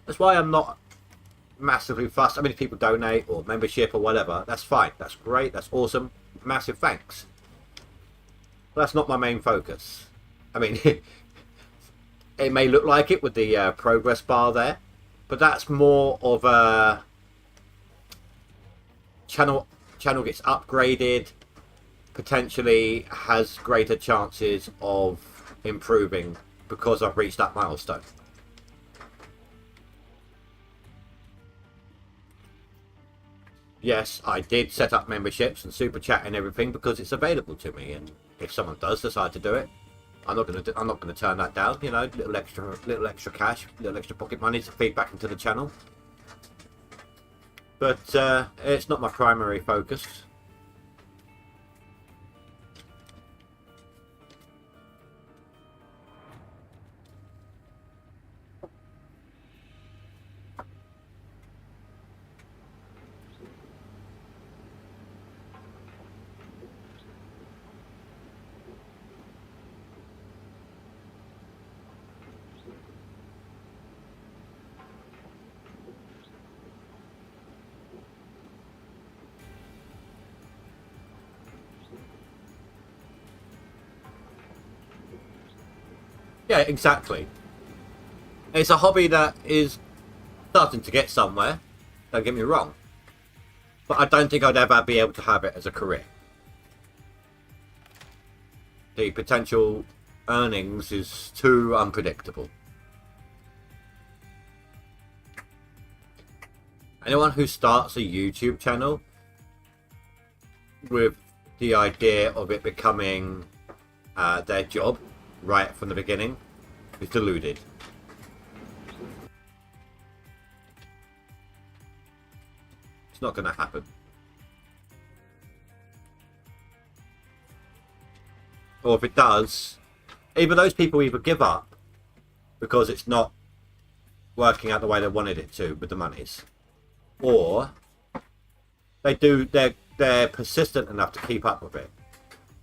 That's why I'm not massively fussed. I mean, if people donate or membership or whatever, that's fine. That's great. That's awesome. Massive thanks. But that's not my main focus. I mean, it may look like it with the progress bar there, but that's more of a channel gets upgraded, potentially has greater chances of improving because I've reached that milestone. Yes, I did set up memberships and super chat and everything because it's available to me, and if someone does decide to do it, I'm not gonna turn that down. You know, little extra cash, little extra pocket money to feed back into the channel. But it's not my primary focus. Yeah, exactly. It's a hobby that is starting to get somewhere, don't get me wrong. But I don't think I'd ever be able to have it as a career. The potential earnings is too unpredictable. Anyone who starts a YouTube channel with the idea of it becoming their job right from the beginning is deluded. It's not going to happen. Or if it does, either those people either give up because it's not working out the way they wanted it to with the monies, or they're persistent enough to keep up with it,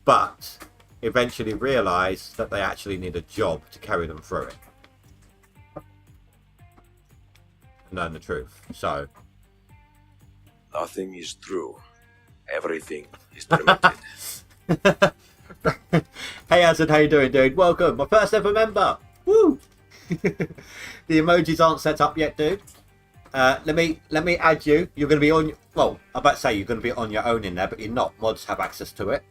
but eventually realise that they actually need a job to carry them through it and learn the truth. So nothing is true. Everything is permitted. Hey Hazard, how you doing, dude? Welcome, my first ever member. Woo! The emojis aren't set up yet, dude. Let me add you. You're going to be on. Well, I'm about to say you're going to be on your own in there, but you're not. Mods have access to it.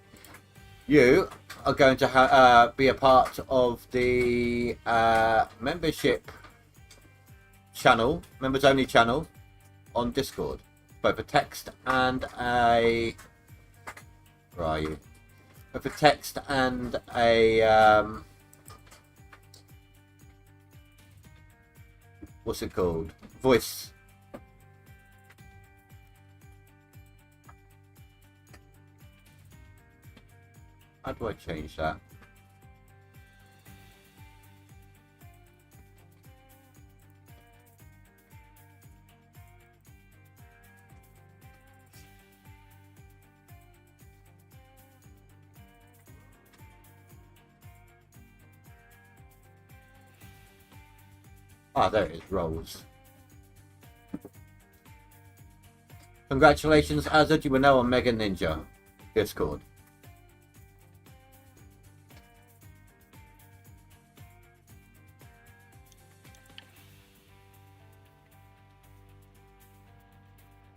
You are going to be a part of the membership channel, members only channel on Discord, both a text and a. Where are you? Both a text and a. What's it called? Voice. How do I change that? Ah, there it is, rolls. Congratulations, Azad, you are now on Mega Ninja Discord.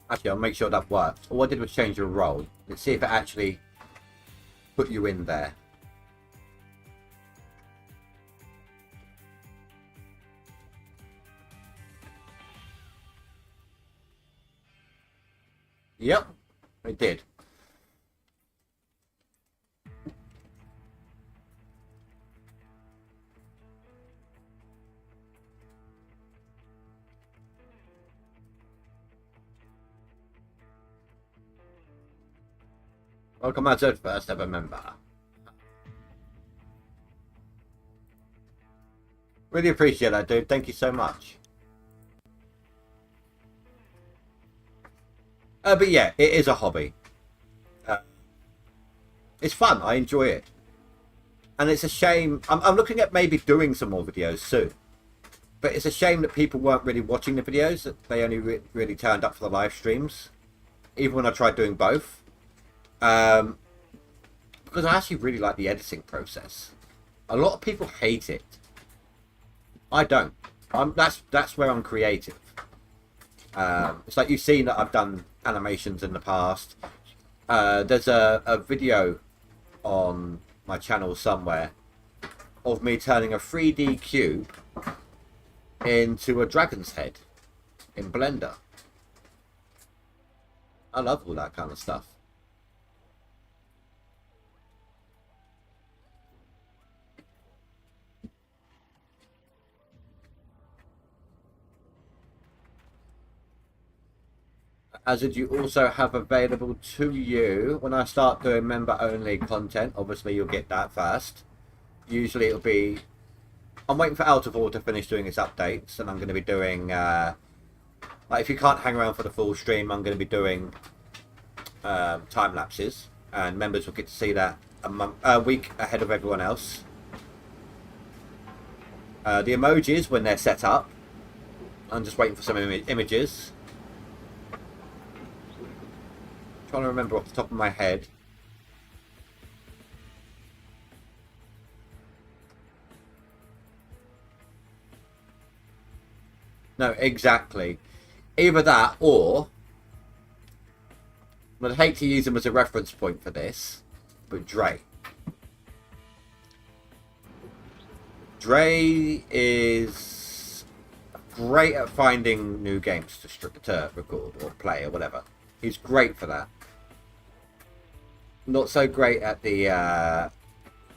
Actually, I'll make sure that works. All I did was change your role. Let's see if it actually put you in there. Yep, it did. Welcome as our first ever member. Really appreciate that, dude. Thank you so much. But yeah, it is a hobby. It's fun. I enjoy it. And it's a shame. I'm looking at maybe doing some more videos soon. But it's a shame that people weren't really watching the videos. That they only really turned up for the live streams. Even when I tried doing both. Because I actually really like the editing process. A lot of people hate it. I don't. That's where I'm creative. It's like you've seen that I've done animations in the past. There's a video on my channel somewhere of me turning a 3D cube into a dragon's head in Blender. I love all that kind of stuff. As did you also have available to you when I start doing member only content. Obviously you'll get that first. Usually it'll be, I'm waiting for Out of Order to finish doing its updates, and I'm going to be doing like, if you can't hang around for the full stream, I'm going to be doing time lapses, and members will get to see that a week ahead of everyone else. The emojis, when they're set up, I'm just waiting for some images. Trying to remember off the top of my head. No, exactly. Either that or I'd hate to use him as a reference point for this, but Dre. Dre is great at finding new games to record or play or whatever. He's great for that. Not so great at the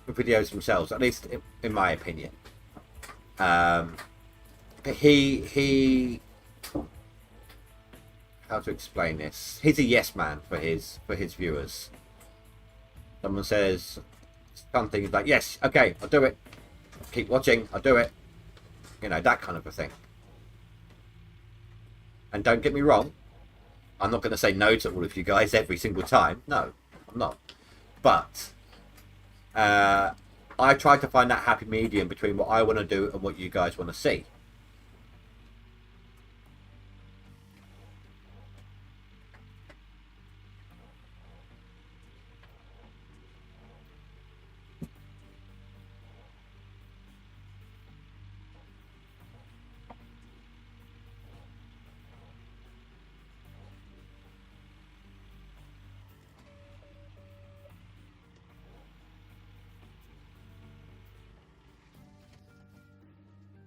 videos themselves, at least in my opinion. But he how to explain this? He's a yes man for his viewers. Someone says something, he's like, yes, okay, I'll do it. Keep watching, I'll do it. You know, that kind of a thing. And don't get me wrong, I'm not going to say no to all of you guys every single time. No, I'm not. But I try to find that happy medium between what I want to do and what you guys want to see.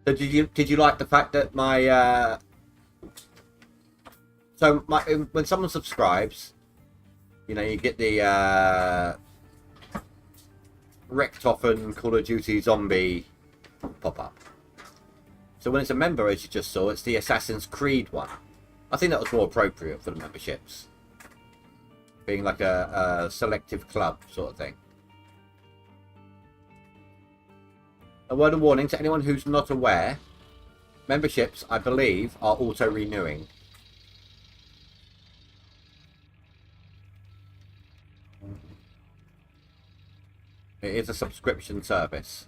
So did you like the fact that my when someone subscribes, you know, you get the Richtofen Call of Duty Zombie pop up. So when it's a member, as you just saw, it's the Assassin's Creed one. I think that was more appropriate for the memberships, being like a selective club sort of thing. A word of warning to anyone who's not aware, memberships, I believe, are auto-renewing. It is a subscription service.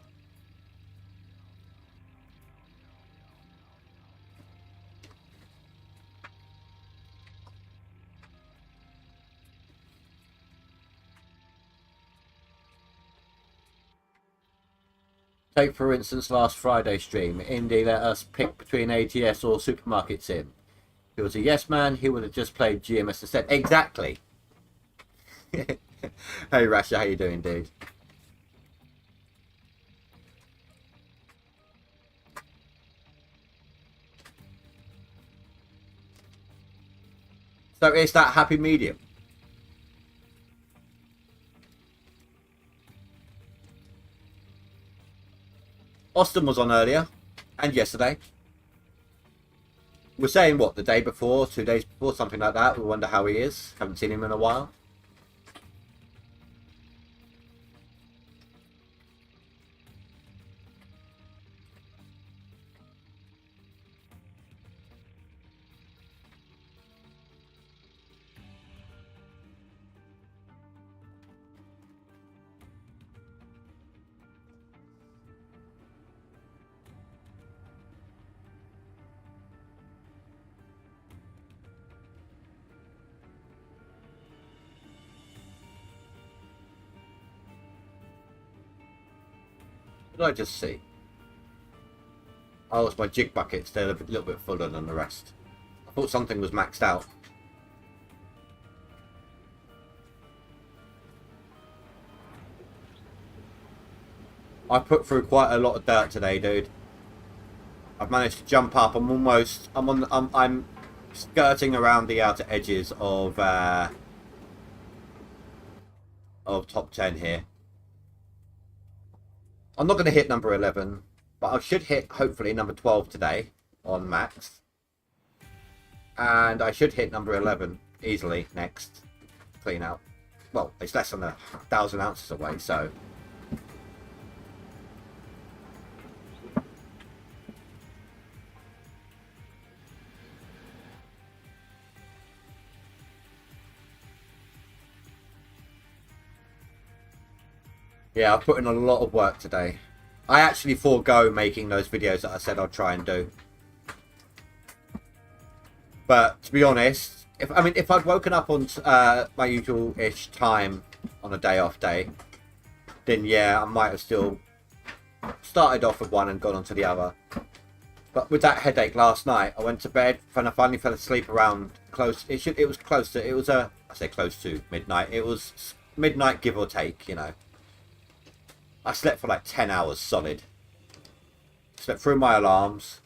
Take, for instance, last Friday stream. Indy let us pick between ATS or Supermarket Sim. If he was a yes man, he would have just played GMS instead. Exactly. Hey, Rasha, how you doing, dude? So it's that happy medium. Austin was on earlier and yesterday. We're saying what, the day before, 2 days before, something like that. We wonder how he is. Haven't seen him in a while. Did I just see? Oh, it's my jig buckets. They're a little bit fuller than the rest. I thought something was maxed out. I put through quite a lot of dirt today, dude. I've managed to jump up. I'm skirting around the outer edges of top 10 here. I'm not going to hit number 11, but I should hit hopefully number 12 today on max. And I should hit number 11 easily next clean out. Well, it's less than 1,000 ounces away, so. Yeah, I've put in a lot of work today. I actually forego making those videos that I said I'd try and do. But to be honest, if I'd woken up on my usual-ish time on a day-off day, then yeah, I might have still started off with one and gone on to the other. But with that headache last night, I went to bed and I finally fell asleep around close. It was close to. It was I say close to midnight. It was midnight, give or take. You know. I slept for like 10 hours solid. Slept through my alarms.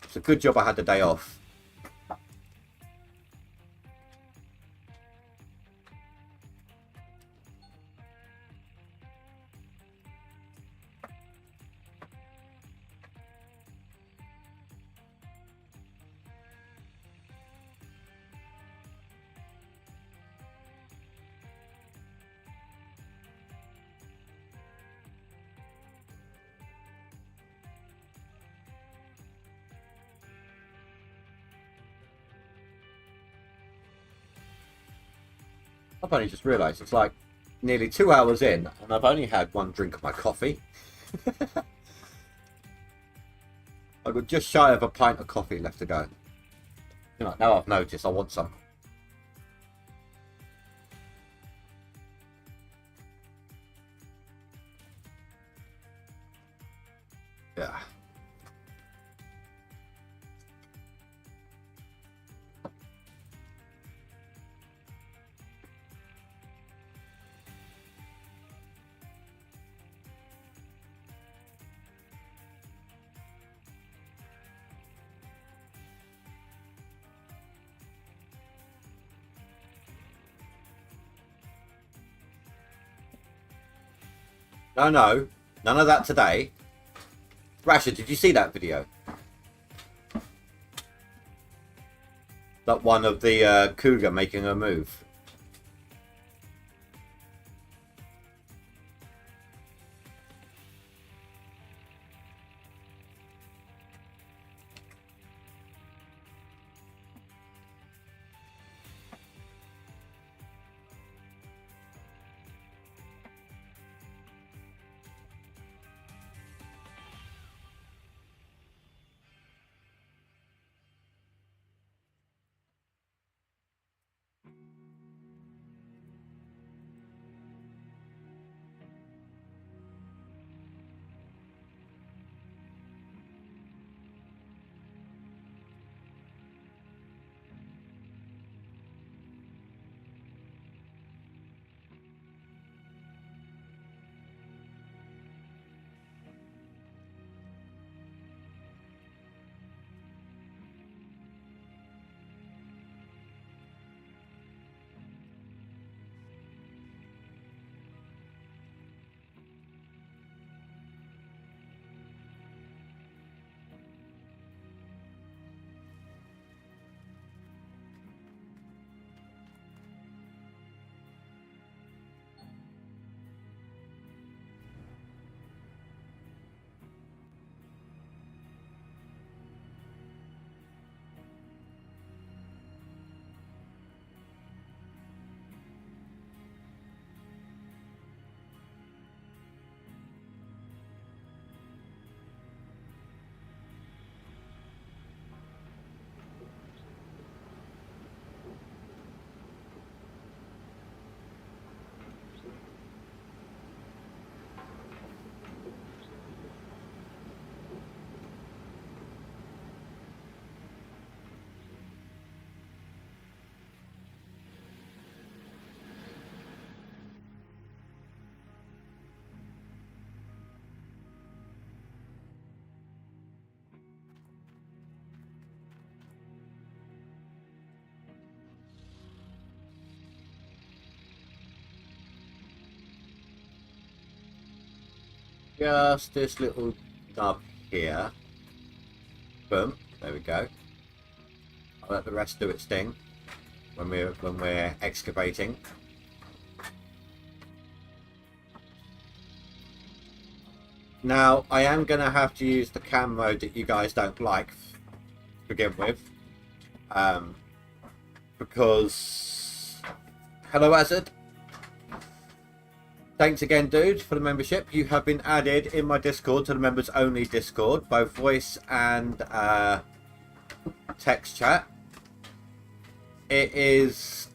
It's a good job I had the day off. I've only just realised it's like nearly 2 hours in and I've only had one drink of my coffee. I've got just shy of a pint of coffee left to go. You know, now I've noticed I want some. Yeah. No, none of that today. Rashid, did you see that video? That one of the cougar making a move. just this little nub here. Boom. There we go. I'll let the rest do its thing when we're excavating. Now I am going to have to use the cam mode that you guys don't like to begin with, because hello Azad. Thanks again, dude, for the membership. You have been added in my Discord to the members only Discord, both voice and text chat. It is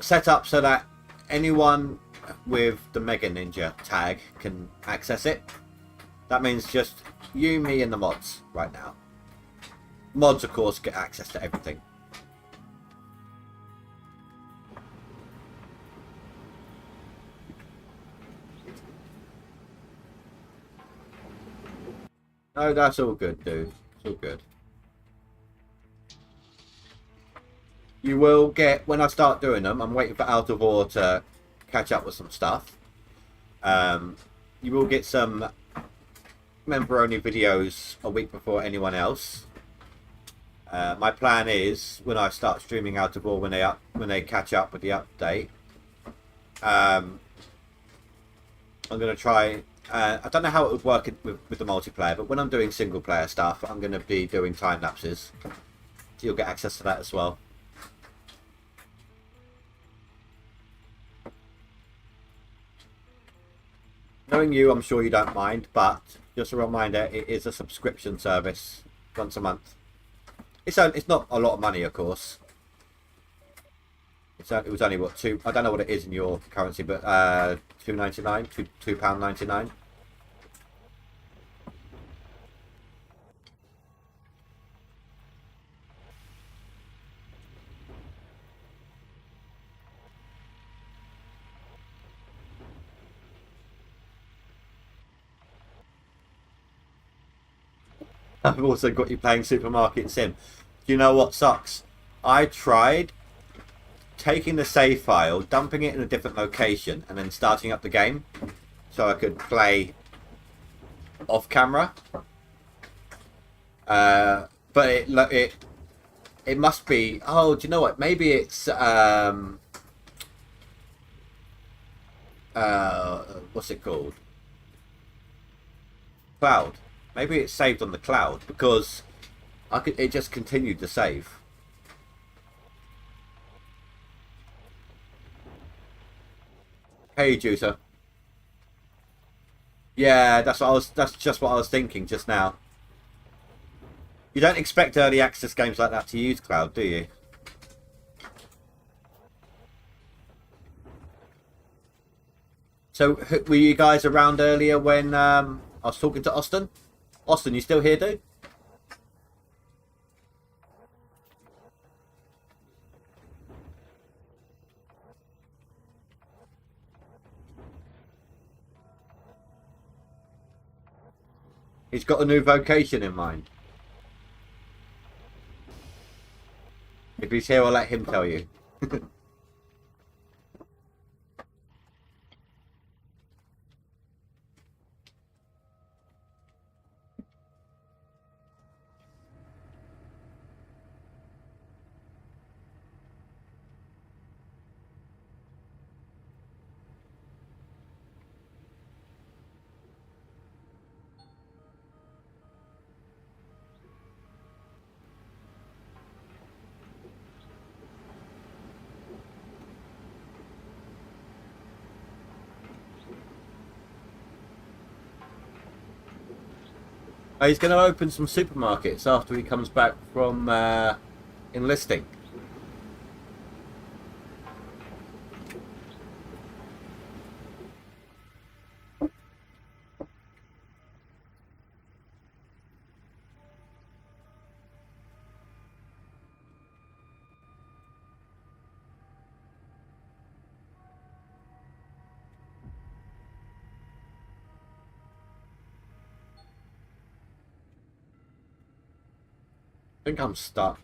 set up so that anyone with the Mega Ninja tag can access it. That means just you, me, and the mods right now. Mods, of course, get access to everything. No, that's all good, dude. It's all good. You will get, when I start doing them, I'm waiting for Out of War to catch up with some stuff. You will get some member-only videos a week before anyone else. My plan is, when I start streaming Out of War, when they catch up with the update, I'm going to try... I don't know how it would work with the multiplayer, but when I'm doing single player stuff, I'm going to be doing time lapses. So you'll get access to that as well. Knowing you, I'm sure you don't mind, but just a reminder, it is a subscription service once a month. It's not a lot of money, of course. It was only what, two? I don't know what it is in your currency, but £2.99, £2.99. I've also got you playing Supermarket Sim. Do you know what sucks? I tried taking the save file, dumping it in a different location, and then starting up the game so I could play off camera. But it must be. Oh, do you know what? Maybe it's what's it called? Cloud. Maybe it's saved on the cloud, because it just continued to save. Hey, Juicer. Yeah, that's just what I was thinking just now. You don't expect early access games like that to use cloud, do you? So, were you guys around earlier when I was talking to Austin? Austin, you still here, dude? He's got a new vocation in mind. If he's here, I'll let him tell you. He's going to open some supermarkets after he comes back from enlisting. I think I'm stuck.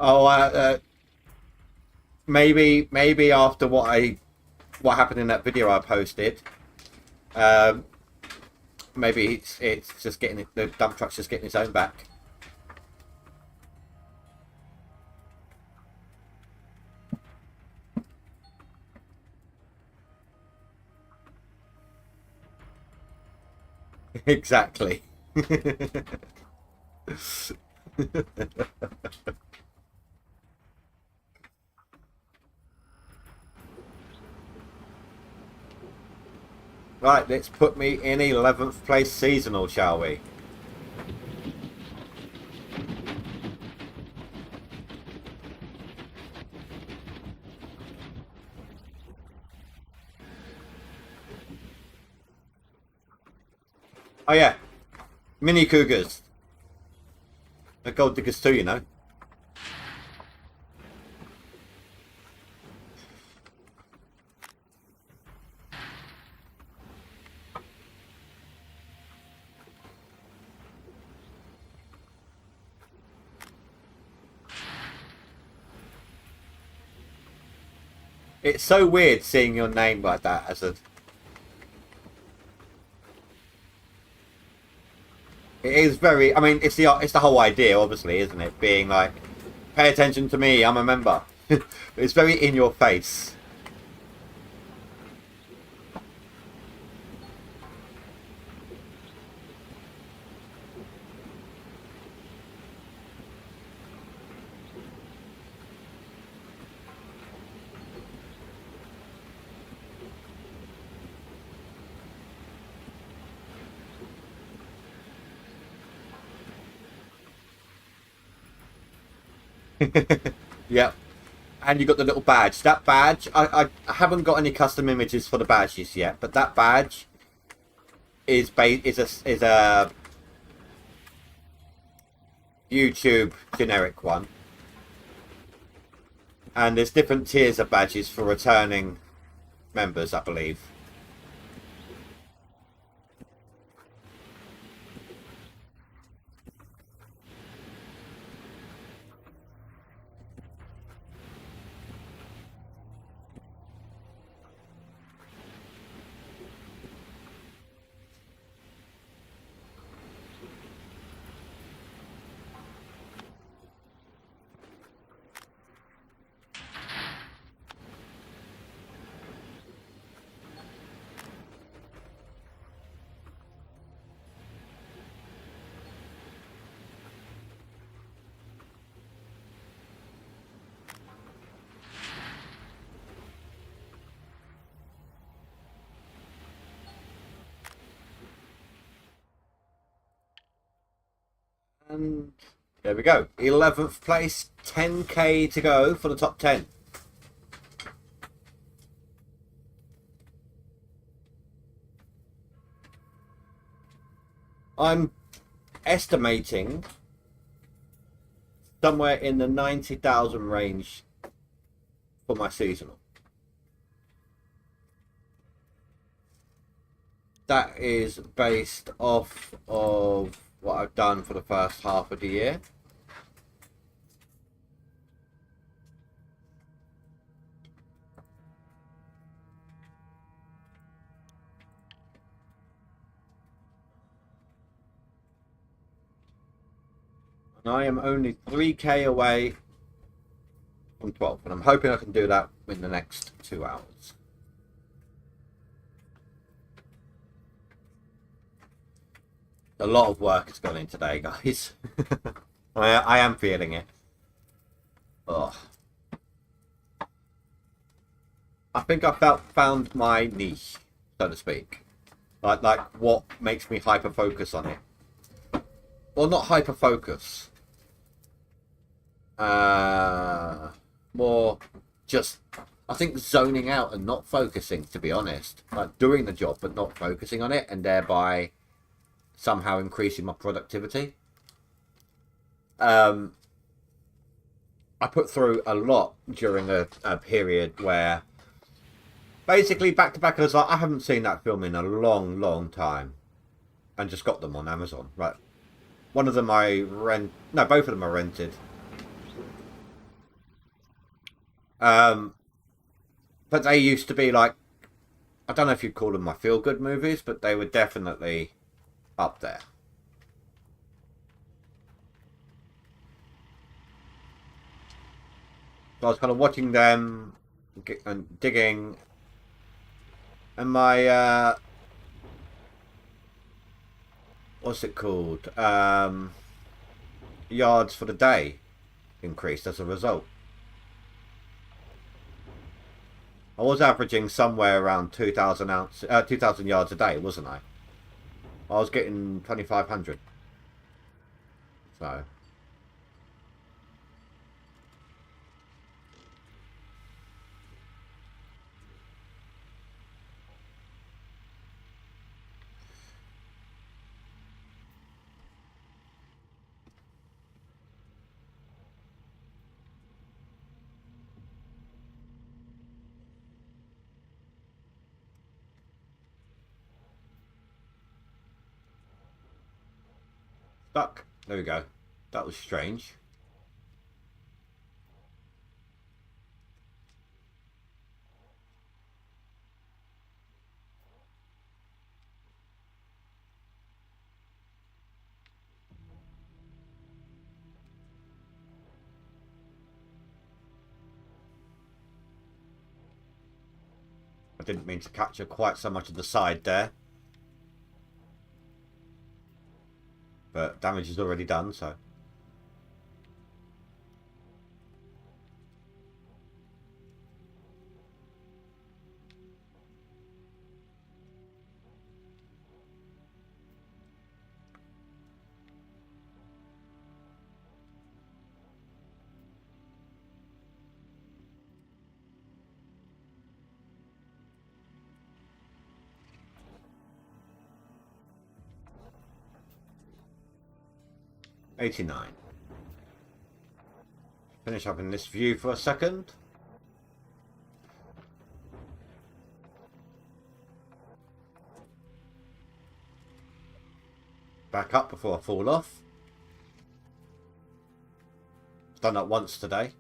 Oh, maybe after what happened in that video I posted, um, maybe it's just getting the dump truck's just getting its own back. Exactly. Right, let's put me in 11th place seasonal, shall we? Oh yeah, Mini Cougars. The Gold Diggers too, you know. It's so weird seeing your name like that as a... It is very... I mean, it's the whole idea, obviously, isn't it? Being like, pay attention to me, I'm a member. It's very in your face. Yep. And you got the little badge. That badge, I haven't got any custom images for the badges yet, but that badge is a YouTube generic one. And there's different tiers of badges for returning members, I believe. And there we go. 11th place, 10k to go for the top 10. I'm estimating somewhere in the 90,000 range for my seasonal. That is based off of what I've done for the first half of the year. And I am only 3k away from 12, and I'm hoping I can do that in the next 2 hours. A lot of work has gone in today, guys. I am feeling it. Ugh. I think I found my niche, so to speak. Like what makes me hyper focus on it. Well, not hyper focus. More just, I think, zoning out and not focusing, to be honest. Like doing the job but not focusing on it, and thereby somehow increasing my productivity. I put through a lot during a period where basically back to back I was like, I haven't seen that film in a long time, and just got them on Amazon. Right, one of them I both of them are rented. But they used to be like, I don't know if you'd call them my feel good movies, but they were definitely up there. So I was kind of watching them and digging, and my what's it called? Yards for the day increased as a result. I was averaging somewhere around 2,000 yards a day, wasn't I? I was getting 2,500. So. Stuck. There we go. That was strange. I didn't mean to capture quite so much of the side there. But damage is already done, so. $89. Finish up in this view for a second. Back up before I fall off. Done that once today.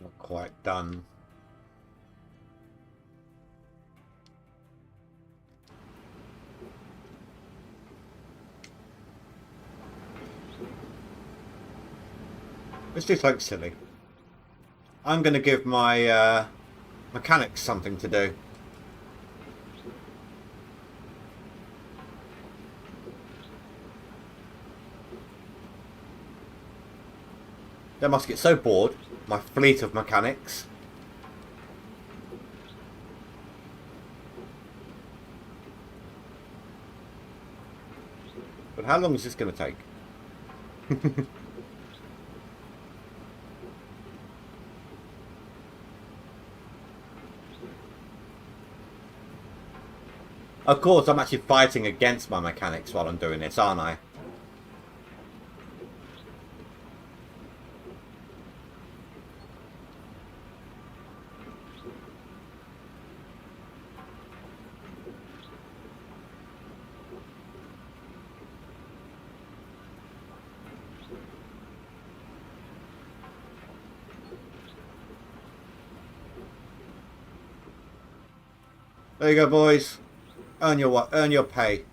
Not quite done. Let's do something silly. I'm going to give my mechanics something to do. They must get so bored, my fleet of mechanics. But how long is this going to take? Of course, I'm actually fighting against my mechanics while I'm doing this, aren't I? There you go, boys. Earn your what? Earn your pay.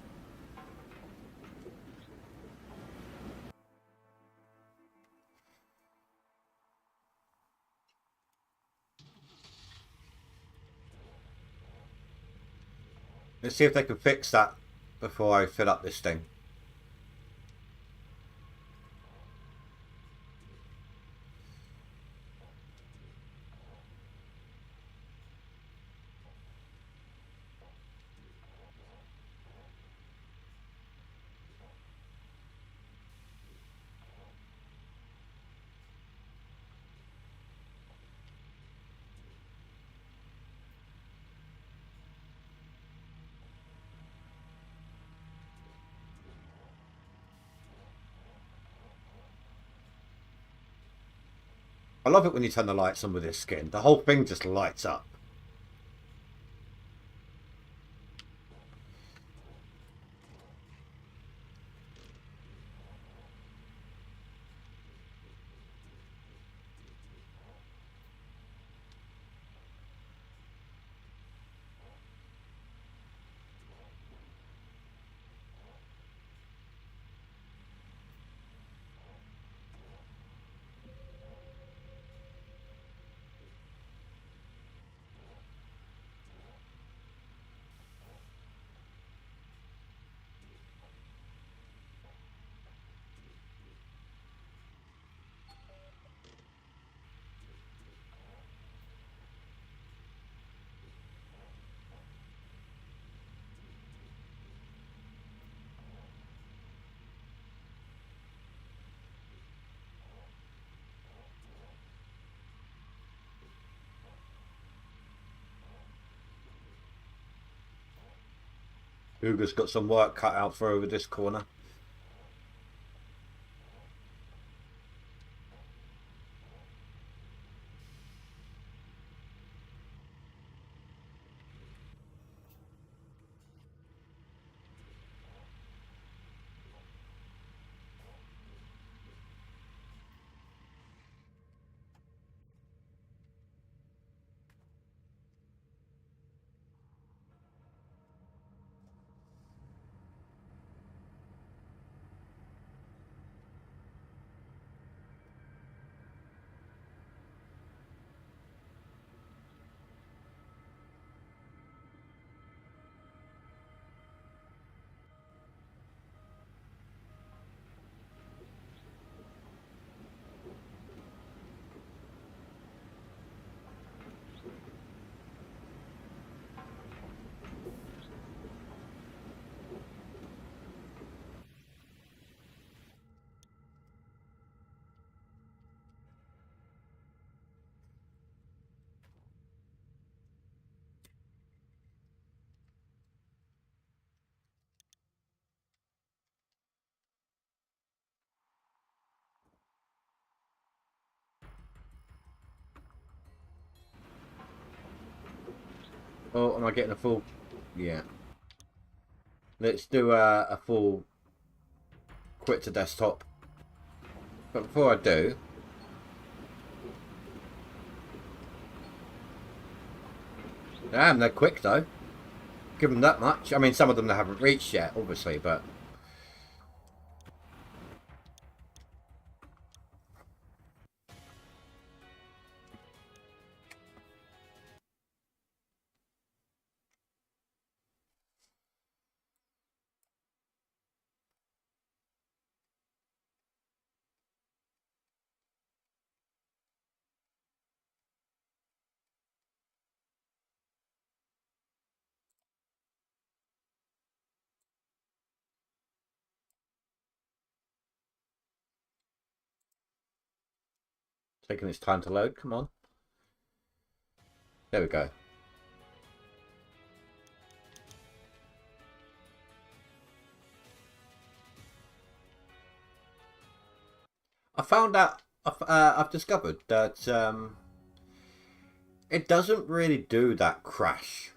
Let's see if they can fix that before I fill up this thing. I love it when you turn the lights on with this skin. The whole thing just lights up. Hugo's got some work cut out for over this corner. Oh, am I getting a full? Yeah. Let's do a full quit to desktop. But before I do, damn, they're quick though. Give them that much. I mean, some of them they haven't reached yet, obviously, but taking its time to load. Come on. There we go. I found out. I've discovered that it doesn't really do that crash.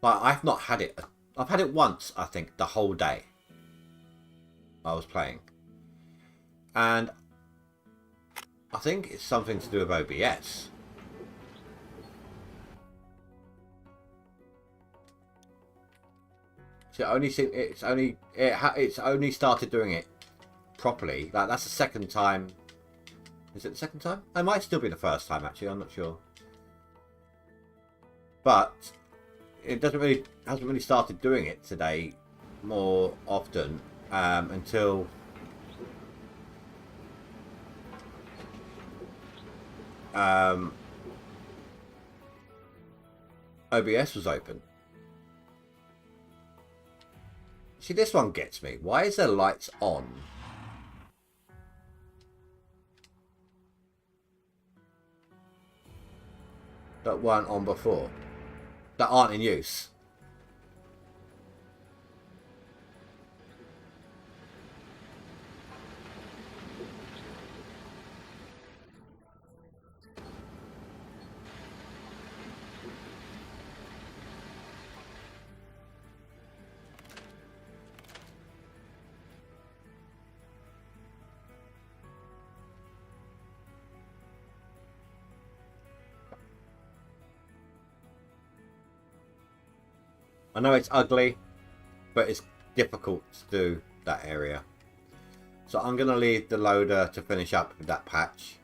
Like, I've not had it. I've had it once, I think, the whole day I was playing. And I think it's something to do with OBS. So it's only started doing it properly. Like, that's the second time. Is it the second time? It might still be the first time, actually. I'm not sure. But it hasn't really started doing it today more often until OBS was open. See, this one gets me. Why is there lights on? That weren't on before. That aren't in use. I know it's ugly, but it's difficult to do that area. So I'm going to leave the loader to finish up with that patch.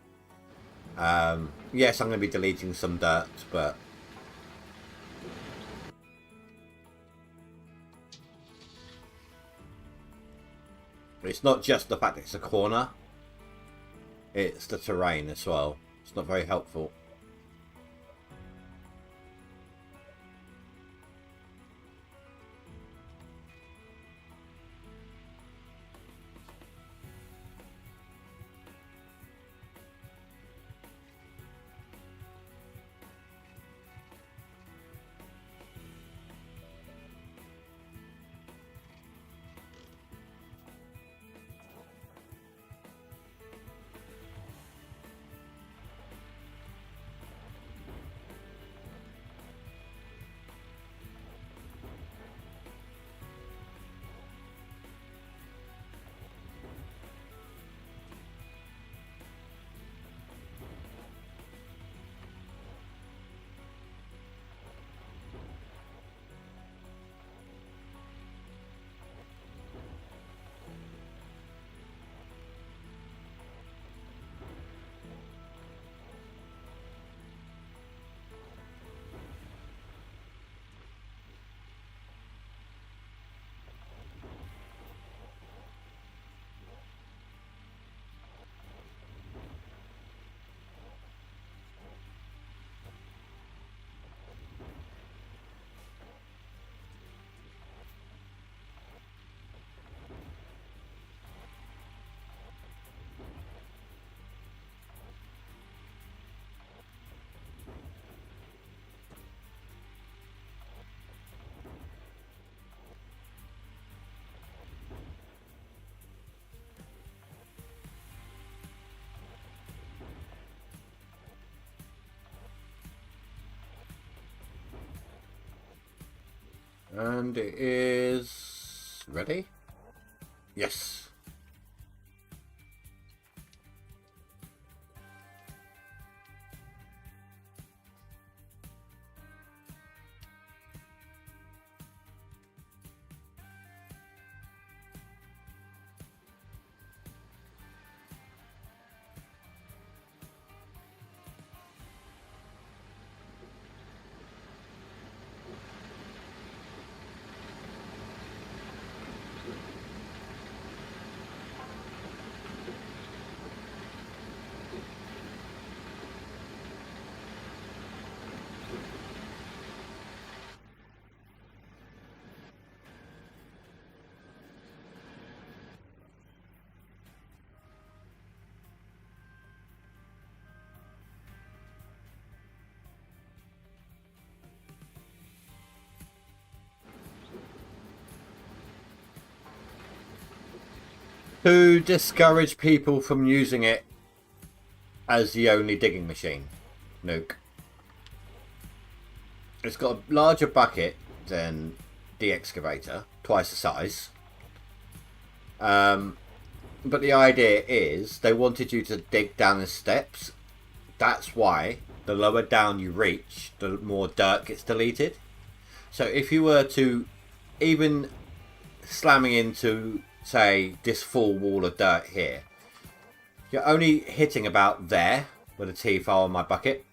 Yes, I'm going to be deleting some dirt, but it's not just the fact that it's a corner. It's the terrain as well. It's not very helpful. And it is ready? Yes. To discourage people from using it as the only digging machine, Nuke. It's got a larger bucket than the excavator, twice the size. But the idea is they wanted you to dig down the steps. That's why the lower down you reach, the more dirt gets deleted. So if you were to even slamming into, say, this full wall of dirt here, you're only hitting about there with a T-file on my bucket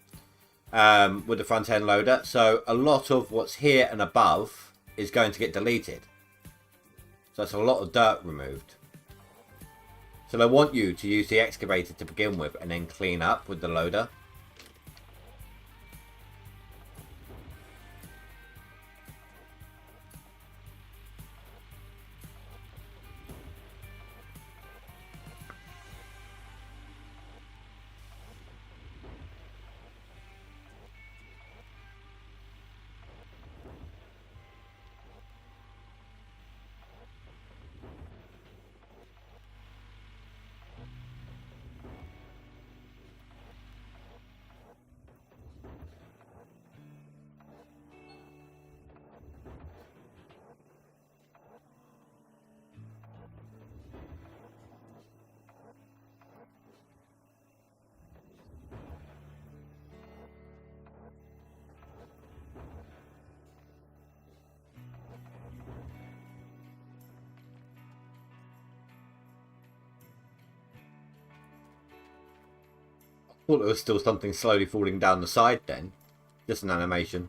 with the front end loader. So a lot of what's here and above is going to get deleted. So that's a lot of dirt removed. So they want you to use the excavator to begin with and then clean up with the loader. Thought there was still something slowly falling down the side then. Just an animation.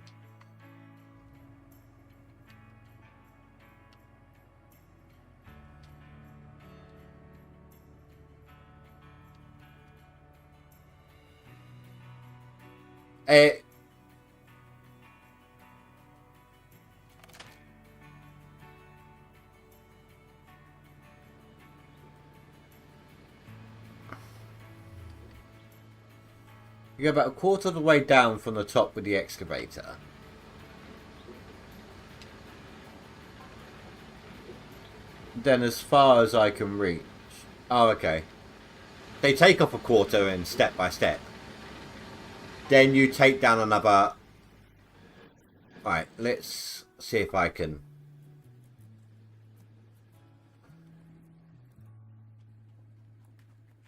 Eh. You go about a quarter of the way down from the top with the excavator. Then as far as I can reach. Oh, okay. They take off a quarter in step by step. Then you take down another... Alright, let's see if I can...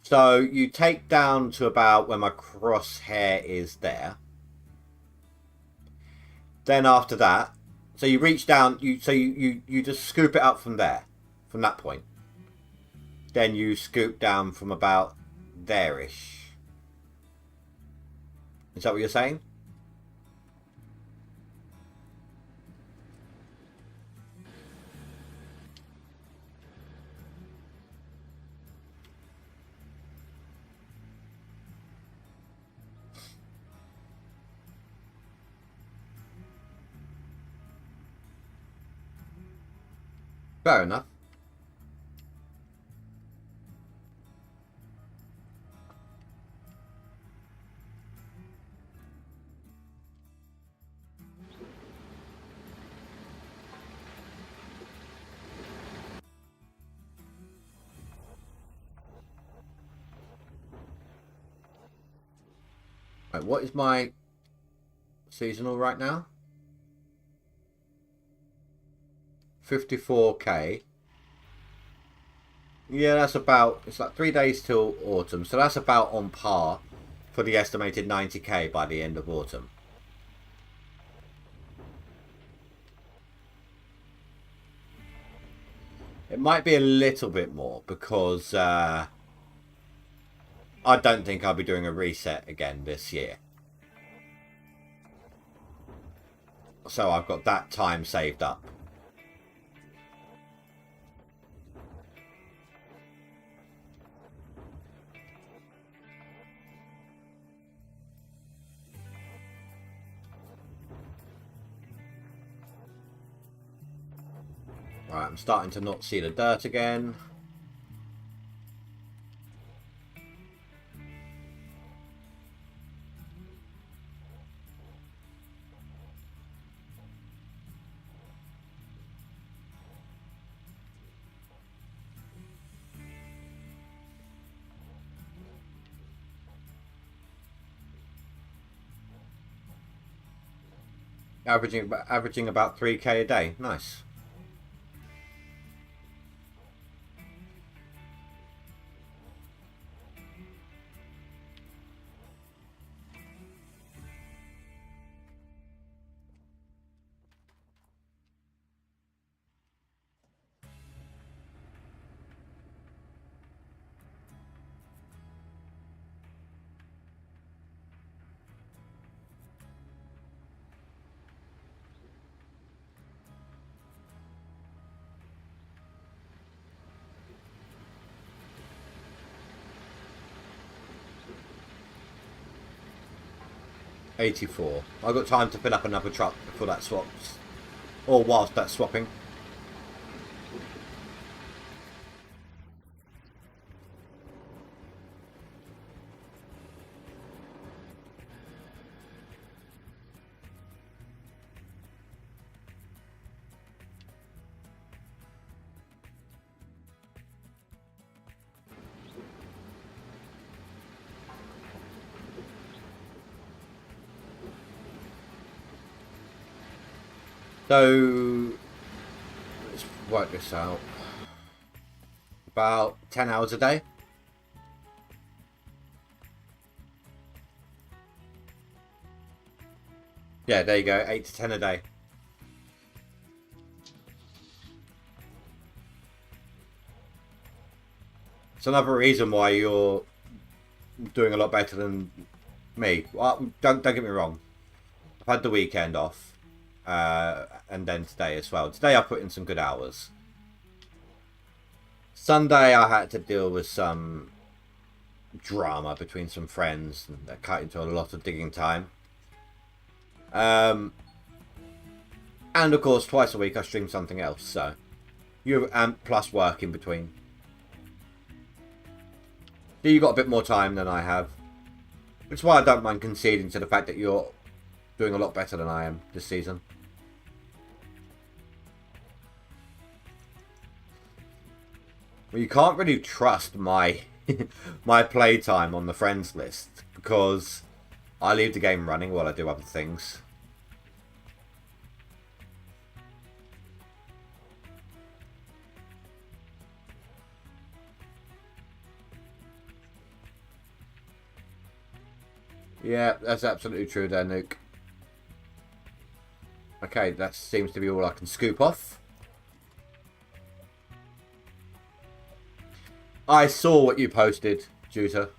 So you take down to about where my crosshair is there. Then after that, so you reach down, you just scoop it up from there, from that point. Then you scoop down from about there-ish. Is that what you're saying? Fair enough. Right, what is my seasonal right now? 54k. Yeah, that's about... It's like 3 days till autumn. So that's about on par for the estimated 90k by the end of autumn. It might be a little bit more because I don't think I'll be doing a reset again this year. So I've got that time saved up. Right, I'm starting to not see the dirt again. Averaging about 3k a day. Nice. $84. I've got time to fill up another truck before that swaps. Or whilst that's swapping. So, let's work this out. About 10 hours a day. Yeah, there you go. 8 to 10 a day. It's another reason why you're doing a lot better than me. Well, don't get me wrong. I've had the weekend off, and then today as well. Today I put in some good hours. Sunday I had to deal with some drama between some friends, and that cut into a lot of digging time. And of course, twice a week I stream something else. So you and plus work in between. So you got a bit more time than I have, which is why I don't mind conceding to the fact that you're doing a lot better than I am this season. Well, you can't really trust my my playtime on the friends list because I leave the game running while I do other things. Yeah, that's absolutely true there, Nuke. Okay, that seems to be all I can scoop off. I saw what you posted, Juta.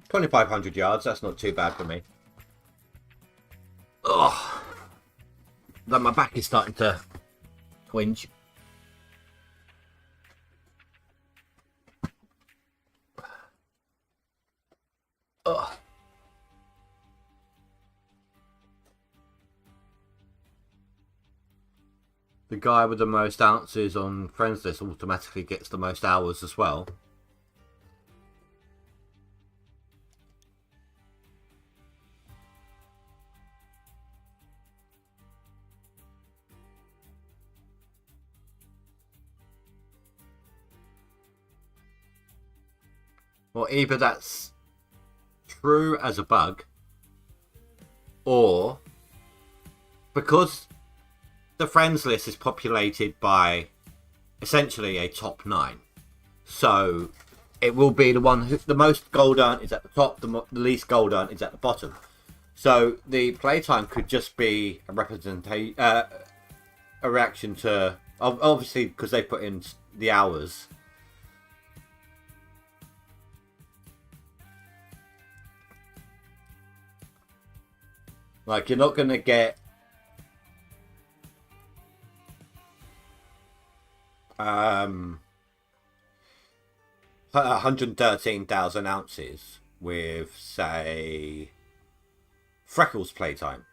$2,500 yards, that's not too bad for me. Ugh. Though my back is starting to twinge. Ugh. The guy with the most ounces on friends list automatically gets the most hours as well. Well, either that's true as a bug, or because the friends list is populated by essentially a top 9, so it will be the one who the most gold earned is at the top, the least gold earned is at the bottom. So the playtime could just be a representation, a reaction to obviously because they put in the hours. Like, you're not going to get 113,000 ounces with, say, Freckles playtime.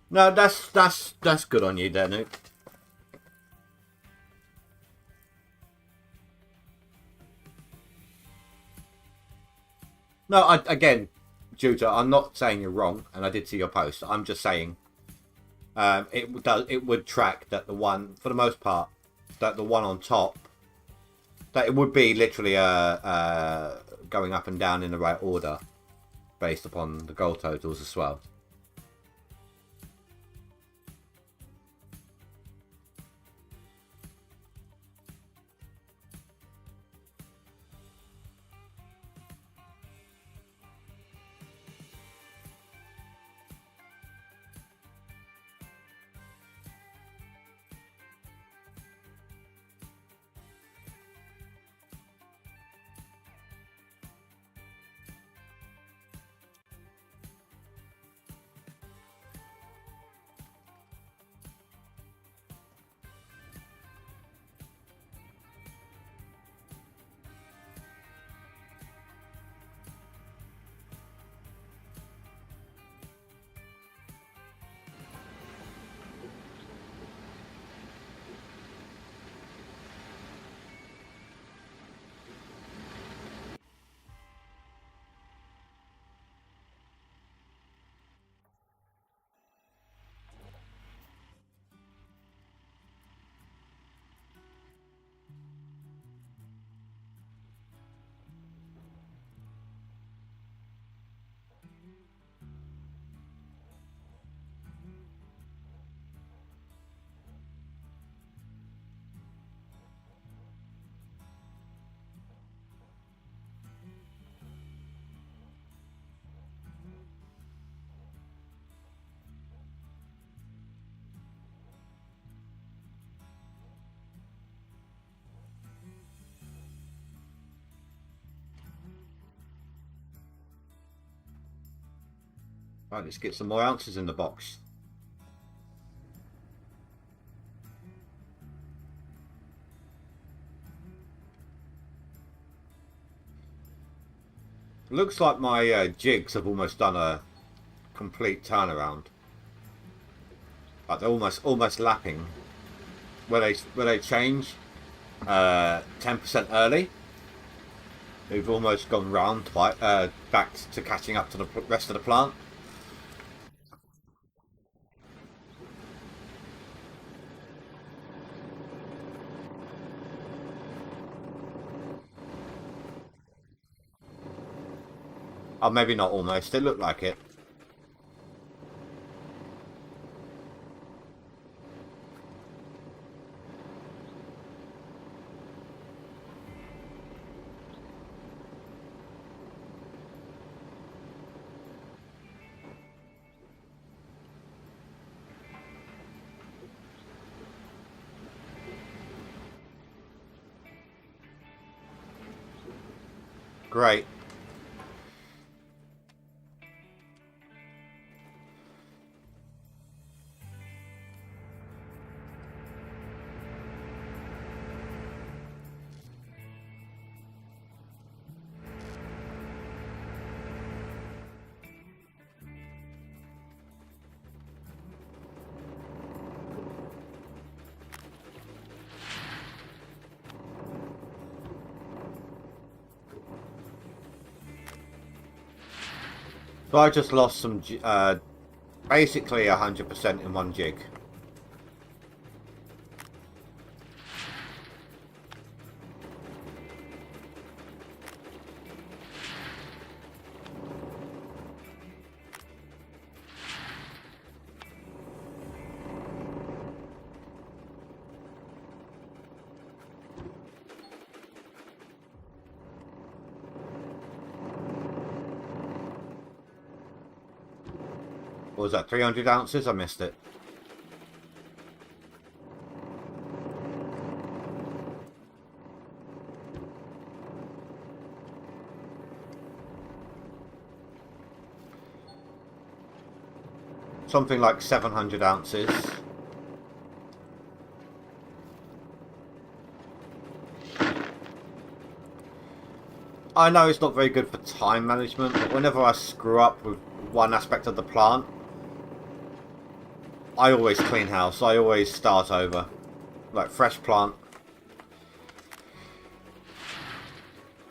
No, that's good on you there, Nuke. No, again, Juta, I'm not saying you're wrong, and I did see your post. I'm just saying it would track that the one, for the most part, that the one on top, that it would be literally going up and down in the right order based upon the goal totals as well. Right, let's get some more ounces in the box. Looks like my jigs have almost done a complete turnaround. Like they're almost lapping. Where they change 10% early. We've almost gone round back to catching up to the rest of the plant. Oh, maybe not almost. It looked like it. Great. So I just lost some, basically 100% in one jig. What was that, 300 ounces? I missed it. Something like 700 ounces. I know it's not very good for time management, but whenever I screw up with one aspect of the plant, I always clean house. I always start over. Like fresh plant.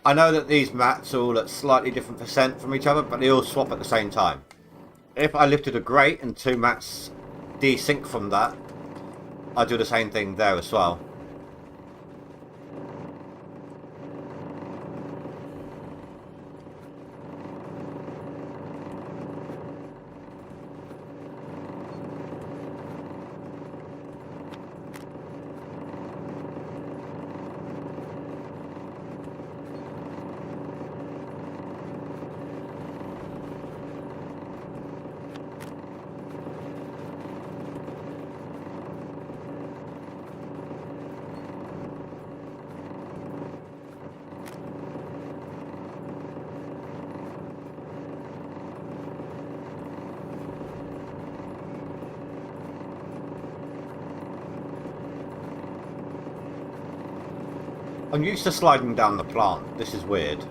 I know that these mats are all at slightly different percent from each other, but they all swap at the same time. If I lifted a grate and two mats desync from that, I'd do the same thing there as well. I'm used to sliding down the plant. This is weird.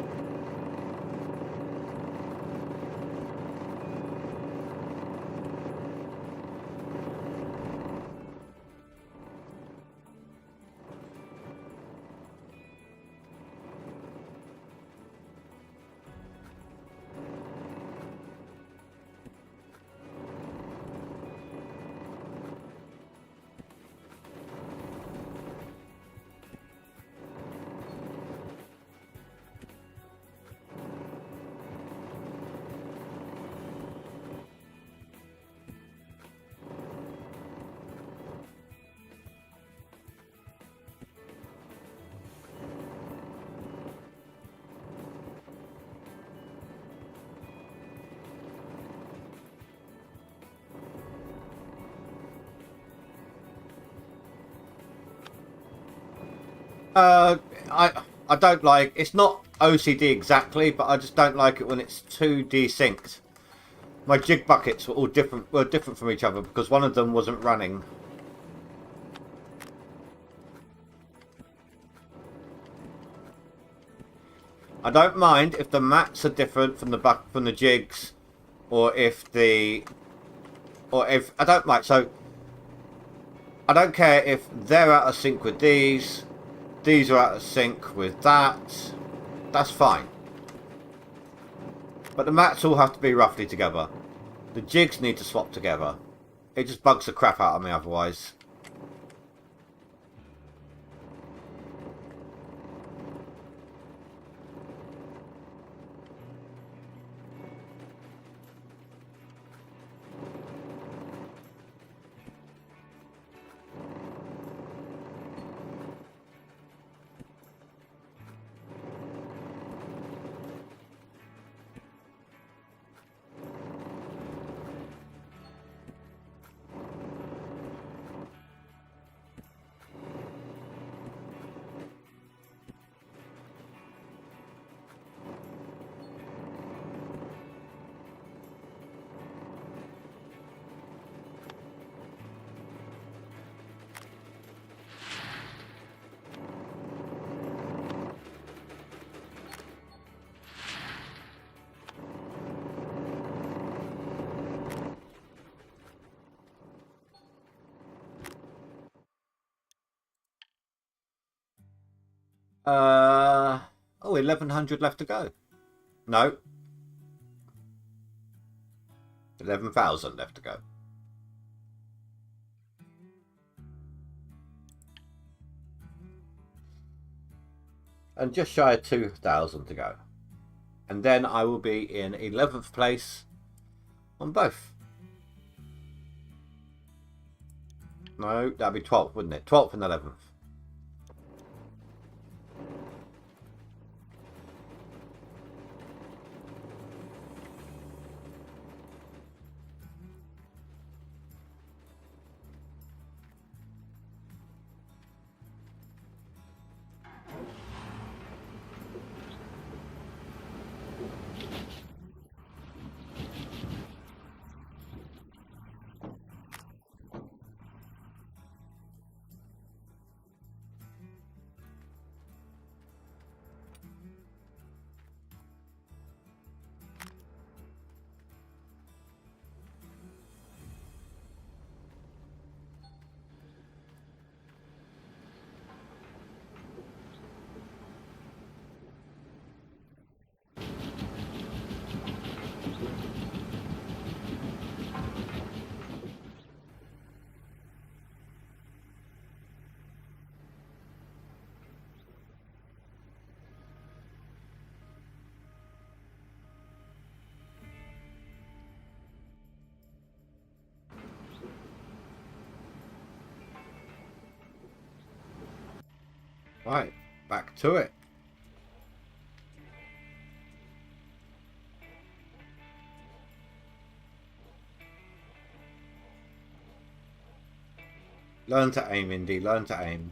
I don't like, it's not OCD exactly, but I just don't like it when it's too desynced. My jig buckets were all different from each other because one of them wasn't running. I don't mind if the mats are different from the jigs, or if I don't like. So I don't care if they're out of sync with these are out of sync with that. That's fine. But the mats all have to be roughly together. The jigs need to swap together. It just bugs the crap out of me otherwise. Oh, 1100 left to go. No. 11,000 left to go. And just shy of 2,000 to go. And then I will be in 11th place on both. No, that'd be 12th, wouldn't it? 12th and 11th. Right, back to it. Learn to aim, Indy. Learn to aim.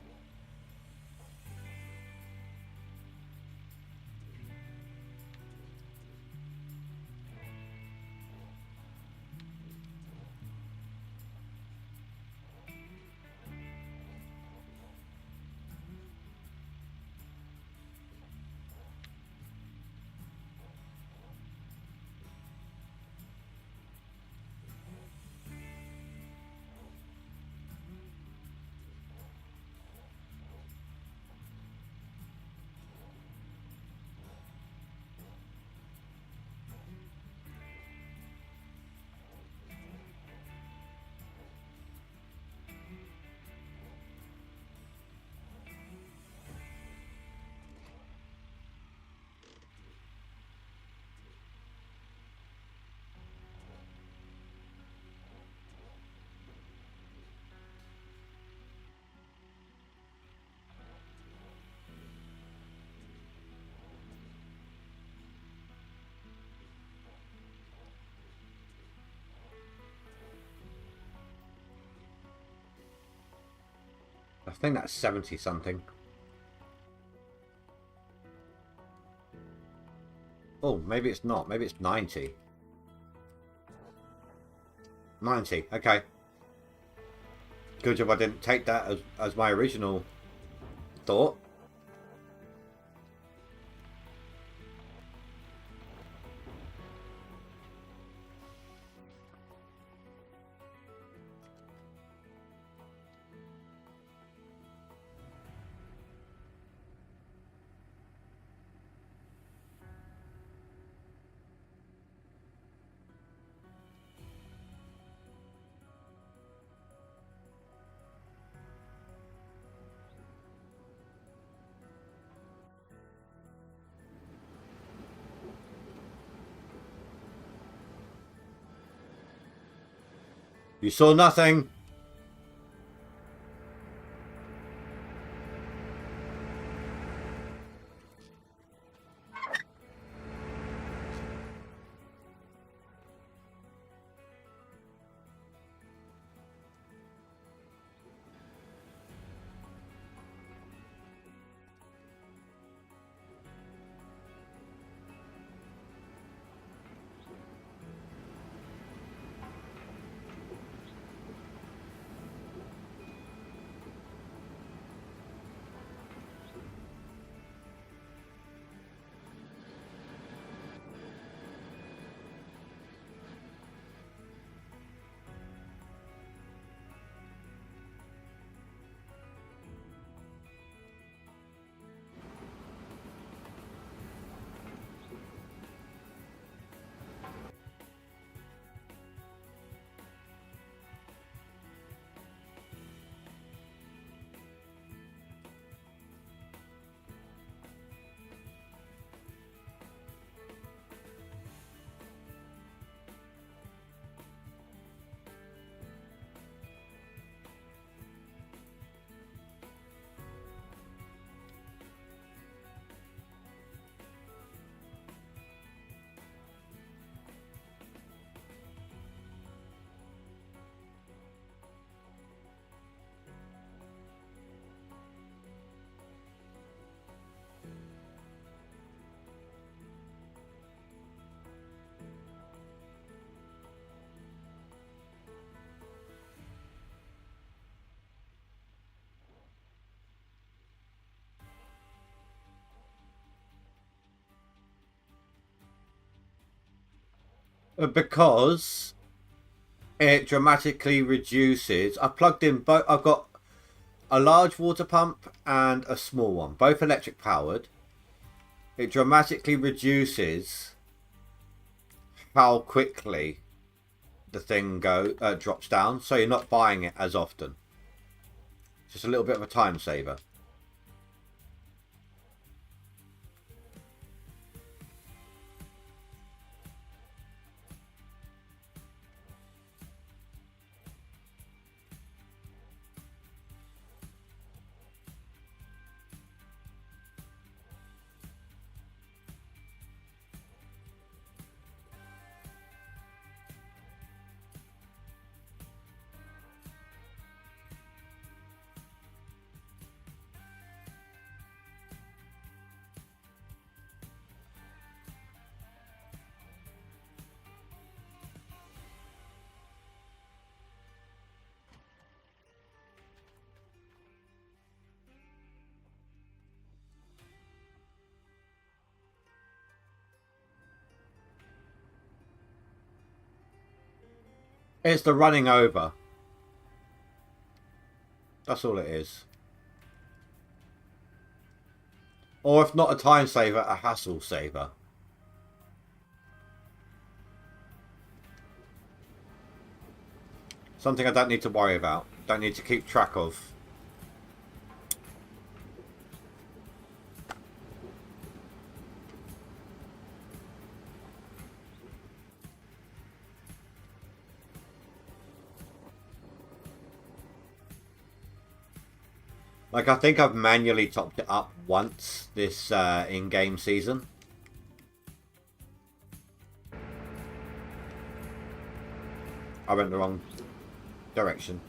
I think that's 70 something. Oh, maybe it's not. Maybe it's 90. 90. Okay. Good job I didn't take that as my original thought. You saw nothing. Because it dramatically reduces. I plugged in both. I've got a large water pump and a small one, both electric powered. It dramatically reduces how quickly the thing drops down, so you're not buying it as often. Just a little bit of a time saver. It's the running over. That's all it is. Or if not a time saver, a hassle saver. Something I don't need to worry about. Don't need to keep track of. Like, I think I've manually topped it up once this in-game season. I went the wrong direction.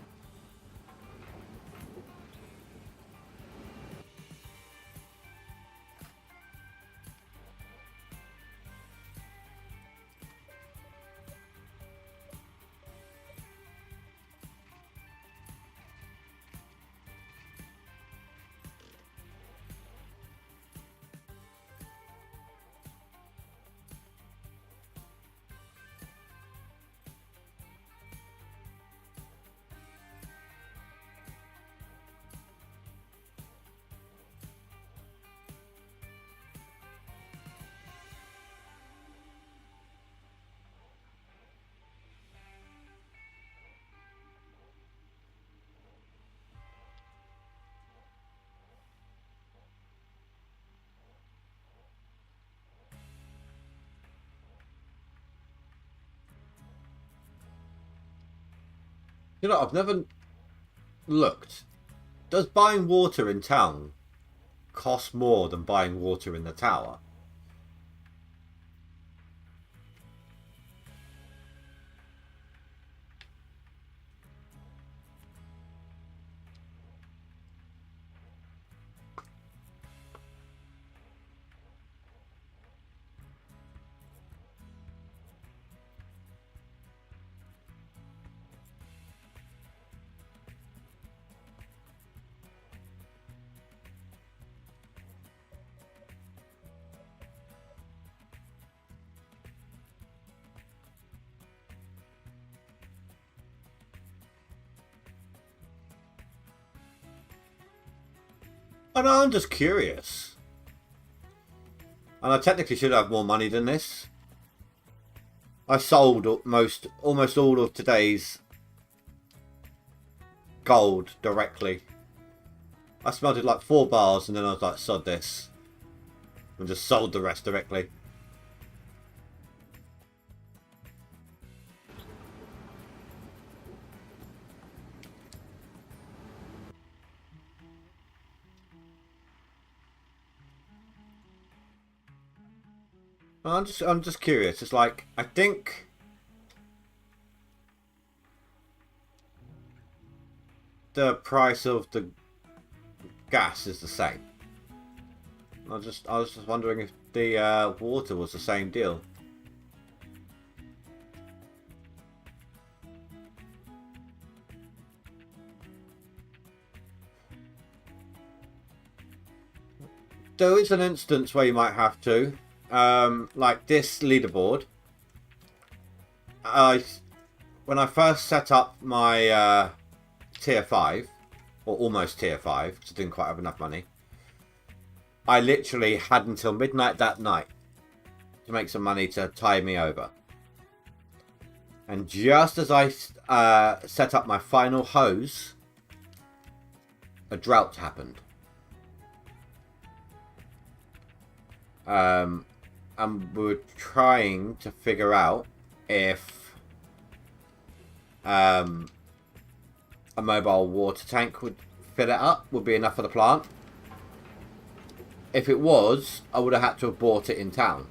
You know, I've never looked. Does buying water in town cost more than buying water in the tower? And I'm just curious. And I technically should have more money than this. I sold almost all of today's gold directly. I smelted like 4 bars and then I was like, sod this. And just sold the rest directly. I'm just curious. It's like, I think the price of the gas is the same. I was just wondering if the water was the same deal. There is an instance where you might have to. Like this leaderboard, when I first set up my tier 5, or almost tier 5, because I didn't quite have enough money, I literally had until midnight that night to make some money to tie me over. And just as I set up my final hose, a drought happened. And we were trying to figure out if a mobile water tank would fill it up, would be enough for the plant. If it was, I would have had to have bought it in town.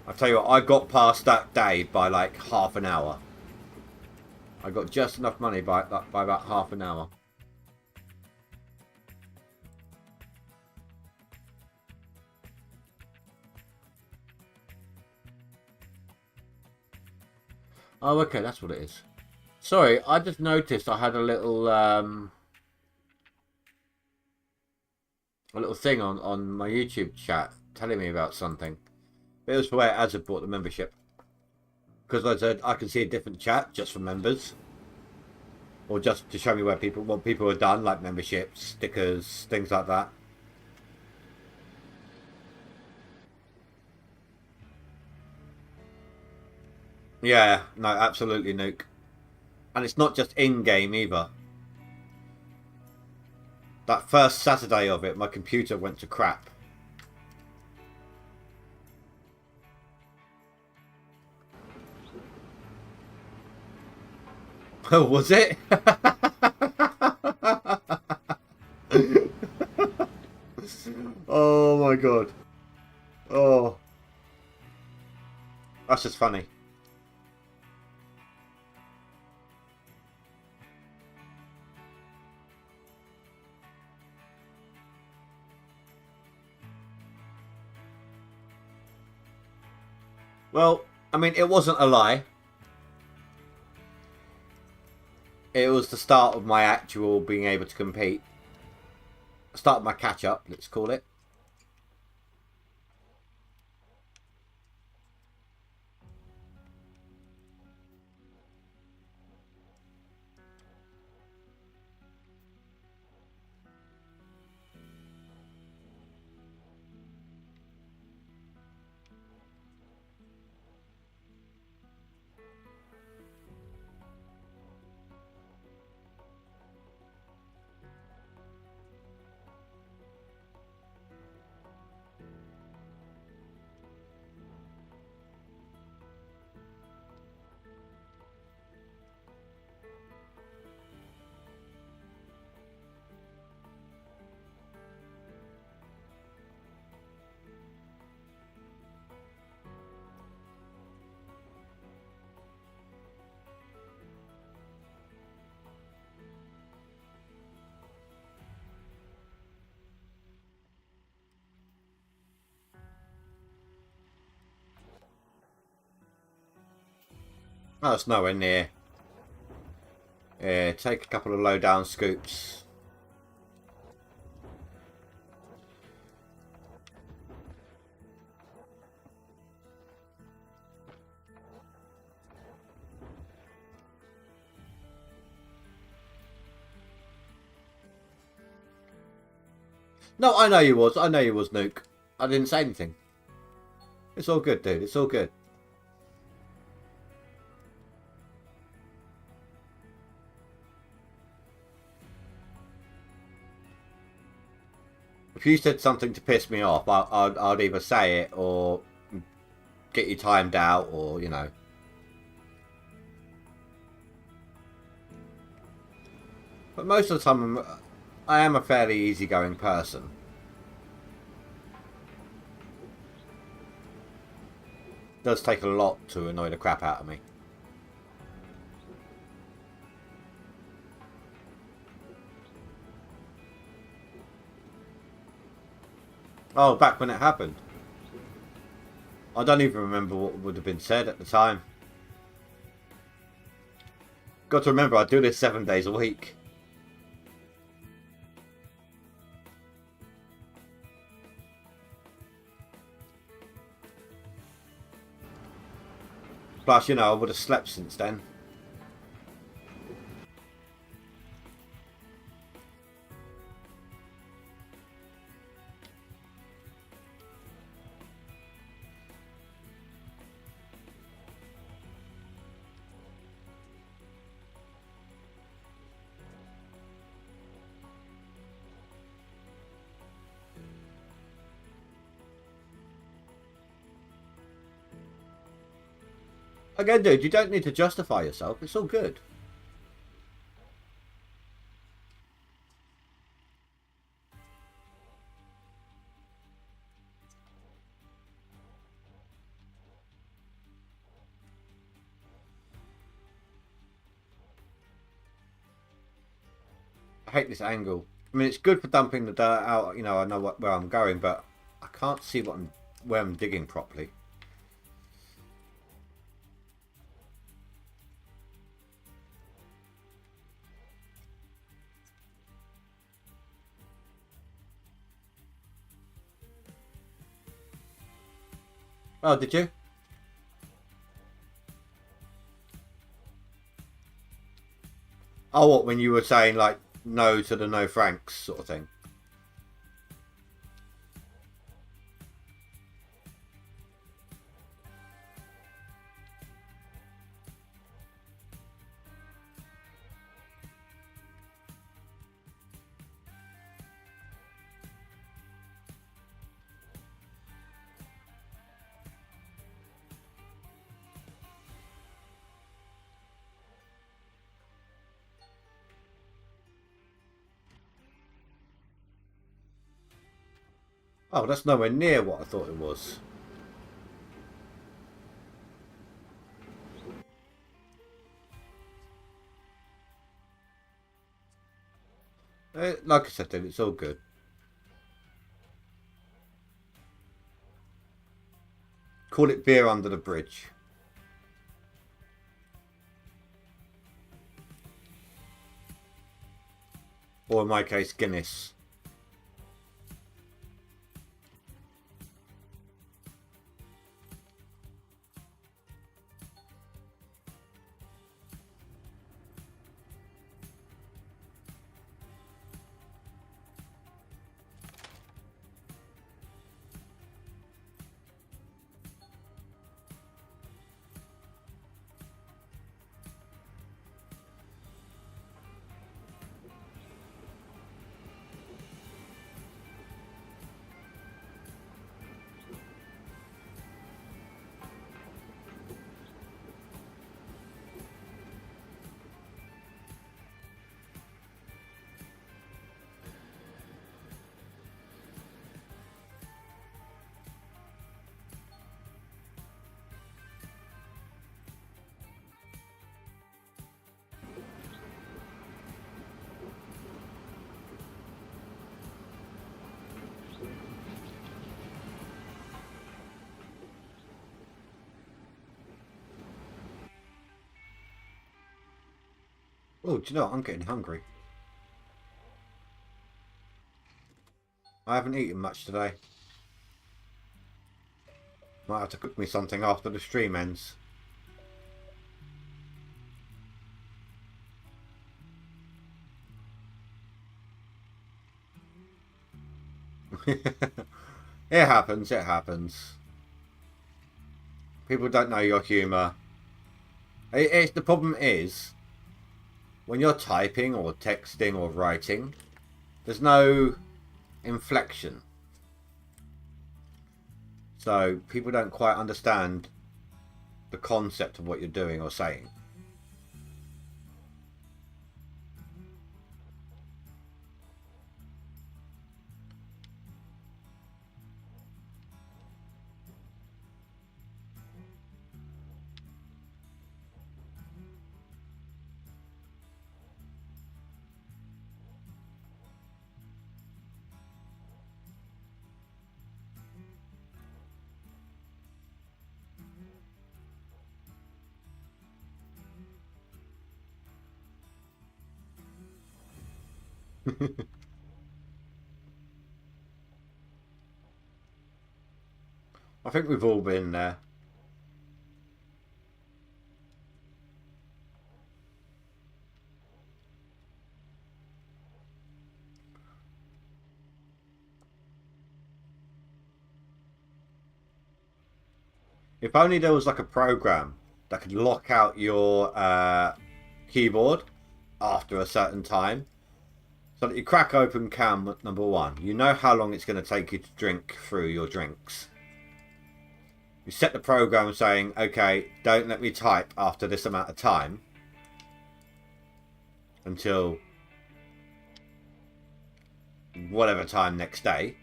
I tell you what, I got past that day by like half an hour. I got just enough money by about half an hour. Oh, okay, that's what it is. Sorry, I just noticed I had a little thing on my YouTube chat telling me about something. It was for where Azad bought the membership. Because I said I can see a different chat just for members. Or just to show me where what people have done, like memberships, stickers, things like that. Yeah, no, absolutely, Nuke. And it's not just in-game either. That first Saturday of it, my computer went to crap. Oh, was it? Oh my god. Oh. That's just funny. Well, I mean, it wasn't a lie. It was the start of my actual being able to compete. Start of my catch-up, let's call it. Oh, it's nowhere near. Yeah, take a couple of low down scoops. No, I know you was. I know you was, Nuke. I didn't say anything. It's all good, dude. It's all good. If you said something to piss me off, I'd either say it or get you timed out, or, you know. But most of the time, I am a fairly easygoing person. It does take a lot to annoy the crap out of me. Oh, back when it happened. I don't even remember what would have been said at the time. Got to remember, I do this 7 days a week. Plus, you know, I would have slept since then. Again, dude, you don't need to justify yourself. It's all good. I hate this angle. I mean, it's good for dumping the dirt out. You know, I know where I'm going, but I can't see where I'm digging properly. Oh, did you? Oh, what, when you were saying, like, no to the no Franks sort of thing? Oh, that's nowhere near what I thought it was. Like I said, dude, it's all good. Call it beer under the bridge. Or in my case, Guinness. Oh, do you know what? I'm getting hungry. I haven't eaten much today. Might have to cook me something after the stream ends. It happens, it happens. People don't know your humour. The problem is, when you're typing or texting or writing, there's no inflection. So people don't quite understand the concept of what you're doing or saying. I think we've all been there. If only there was like a program that could lock out your keyboard after a certain time. So that you crack open can number one. You know how long it's going to take you to drink through your drinks. You set the program saying, okay, don't let me type after this amount of time. Until whatever time next day.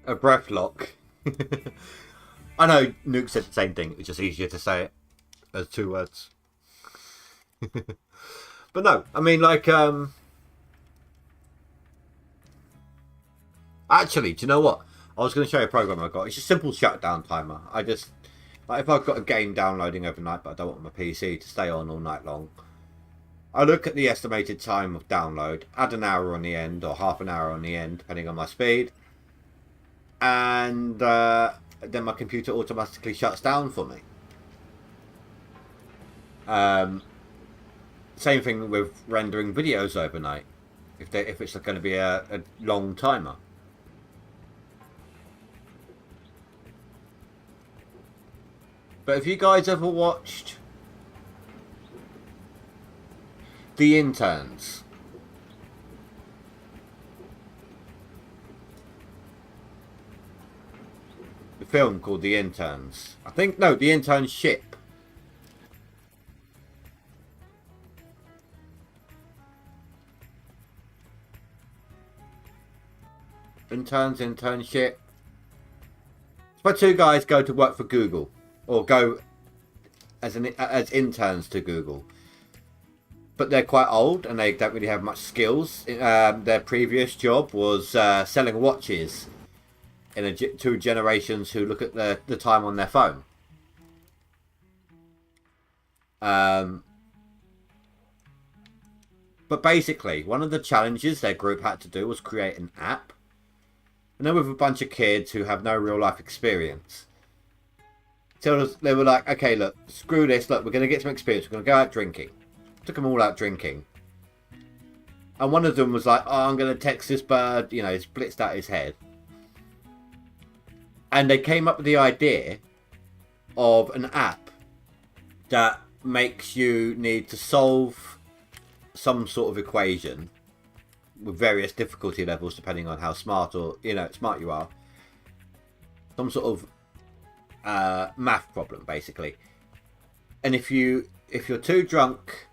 A breath lock. I know Nuke said the same thing. It's just easier to say it as two words. But no, I mean, like, actually, do you know what? I was going to show you a program I got. It's a simple shutdown timer. I just, like, if I've got a game downloading overnight, but I don't want my PC to stay on all night long, I look at the estimated time of download, add an hour on the end or half an hour on the end, depending on my speed. And then my computer automatically shuts down for me. Same thing with rendering videos overnight, if it's going to be a long timer. But have you guys ever watched The Interns? Film called The Interns. I think, no, The Internship. Internship. It's where two guys go to work for Google, or go as interns to Google. But they're quite old and they don't really have much skills. Their previous job was selling watches in two generations who look at the time on their phone. But basically, one of the challenges their group had to do was create an app. And then with a bunch of kids who have no real life experience. So they were like, okay, look, screw this. Look, we're going to get some experience. We're going to go out drinking. Took them all out drinking. And one of them was like, oh, I'm going to text this bird. You know, he's blitzed out his head. And they came up with the idea of an app that makes you need to solve some sort of equation with various difficulty levels depending on how smart or smart you are. Some sort of math problem, basically. And if you're too drunk,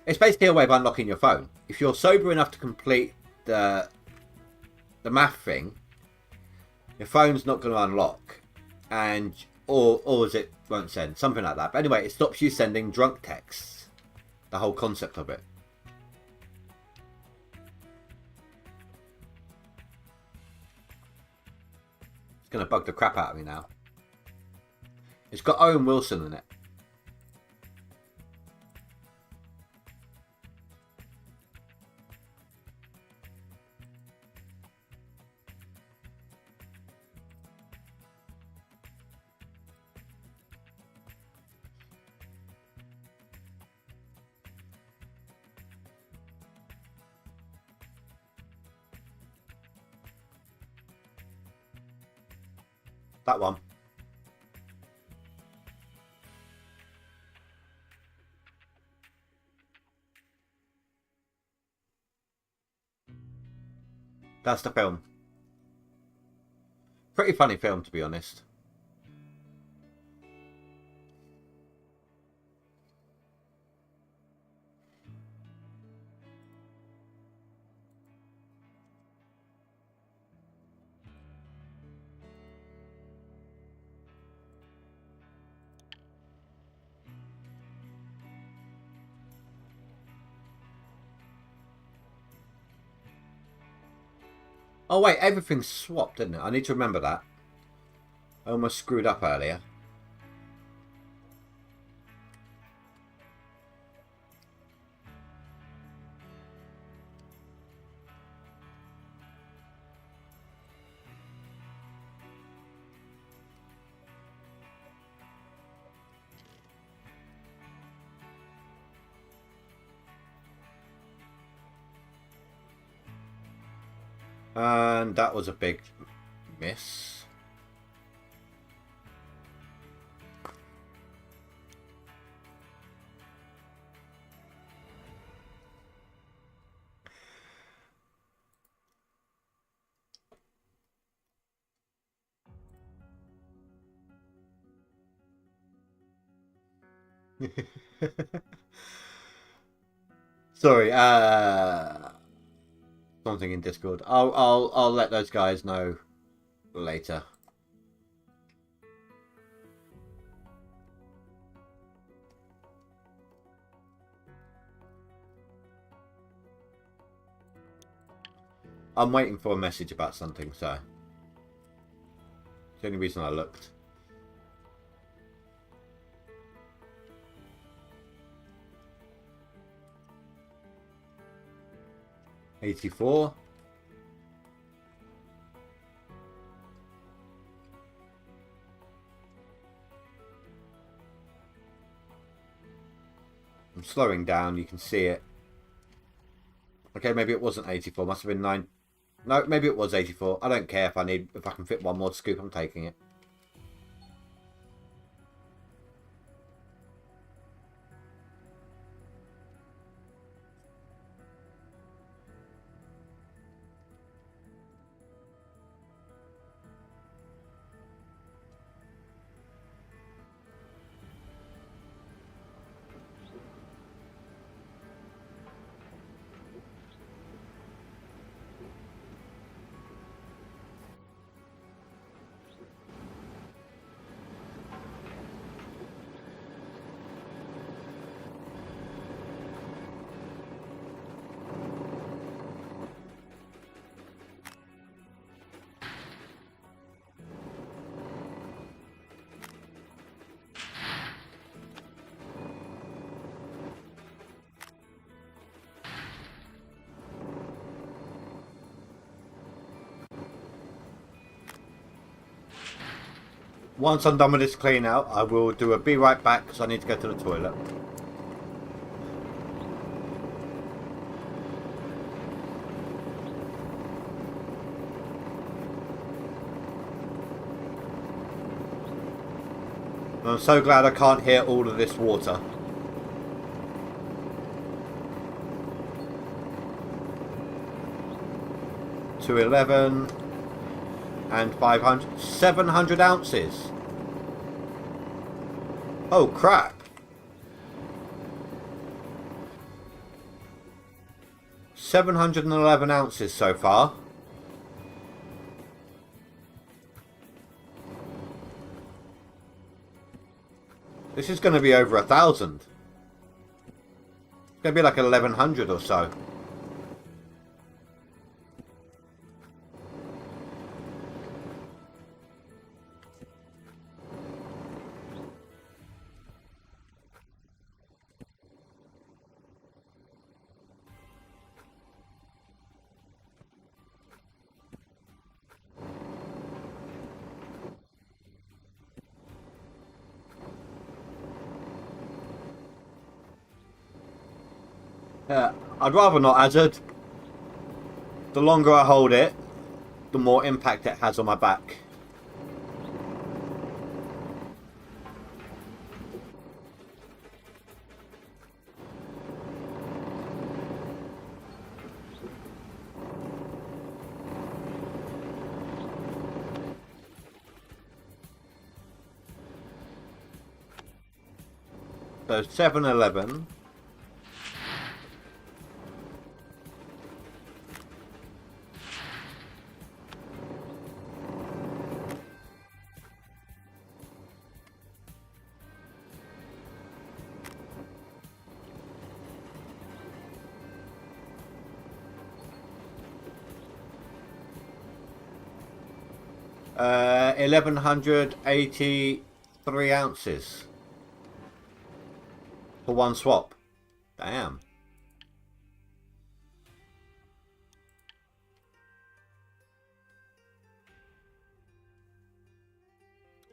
it's basically a way of unlocking your phone. If you're sober enough to complete the math thing, your phone's not going to unlock, and or it won't send, something like that. But anyway, it stops you sending drunk texts. The whole concept of it. It's going to bug the crap out of me now. It's got Owen Wilson in it. That one. That's the film. Pretty funny film, to be honest. Oh wait, everything's swapped, didn't it? I need to remember that. I almost screwed up earlier. And that was a big miss. Sorry, something in Discord. I'll let those guys know later. I'm waiting for a message about something, so it's the only reason I looked. $84. I'm slowing down, you can see it. Okay, maybe it wasn't 84, must have been 9. No, maybe it was 84. I don't care if I can fit one more scoop, I'm taking it. Once I'm done with this clean out, I will do a be right back because I need to go to the toilet. I'm so glad I can't hear all of this water. 211 and 500, 700 ounces. Oh crap. 711 ounces so far. This is going to be over 1,000. It's going to be like 1,100 or so. I'd rather not hazard. The longer I hold it, the more impact it has on my back. So 711. Uh, 1,183 ounces for one swap. Damn.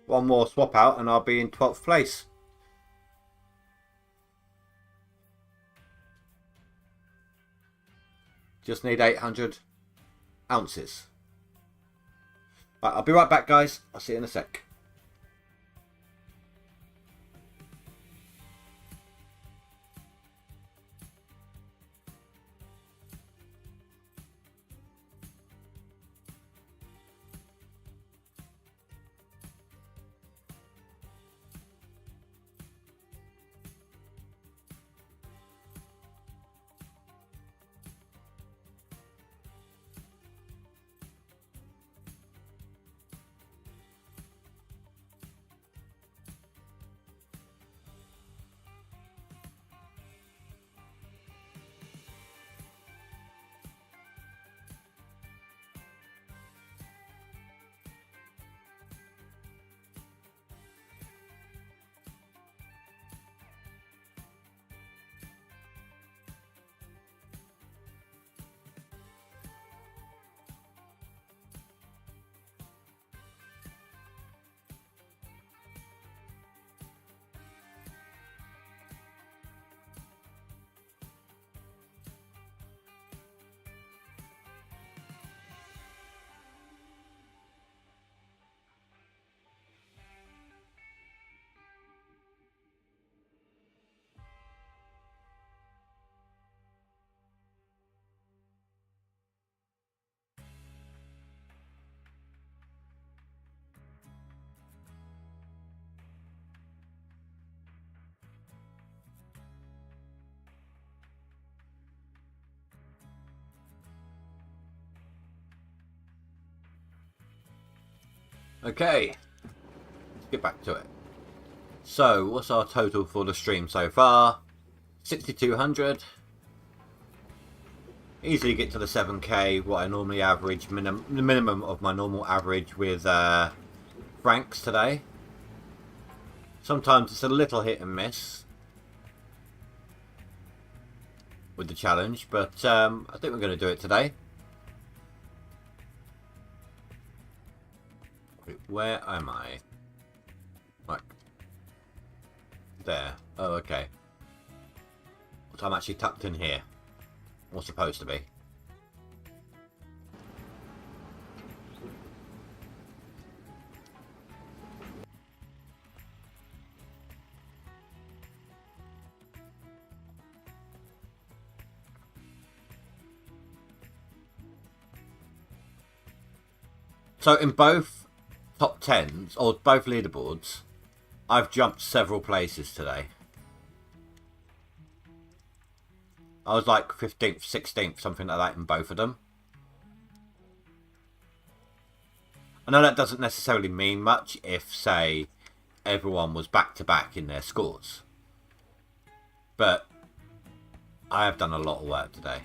One more swap out and I'll be in 12th place. Just need 800 ounces. Right, I'll be right back, guys. I'll see you in a sec. Okay, let's get back to it. So, what's our total for the stream so far? 6,200. Easily get to the 7k, what I normally average, the minimum of my normal average with Franks today. Sometimes it's a little hit and miss with the challenge, but I think we're going to do it today. Where am I? Right. There. Oh, okay. So I'm actually tucked in here. Or supposed to be. So in both top tens or both leaderboards, I've jumped several places today. I was like 15th, 16th, something like that in both of them. I know that doesn't necessarily mean much if, say, everyone was back-to-back in their scores. But I have done a lot of work today.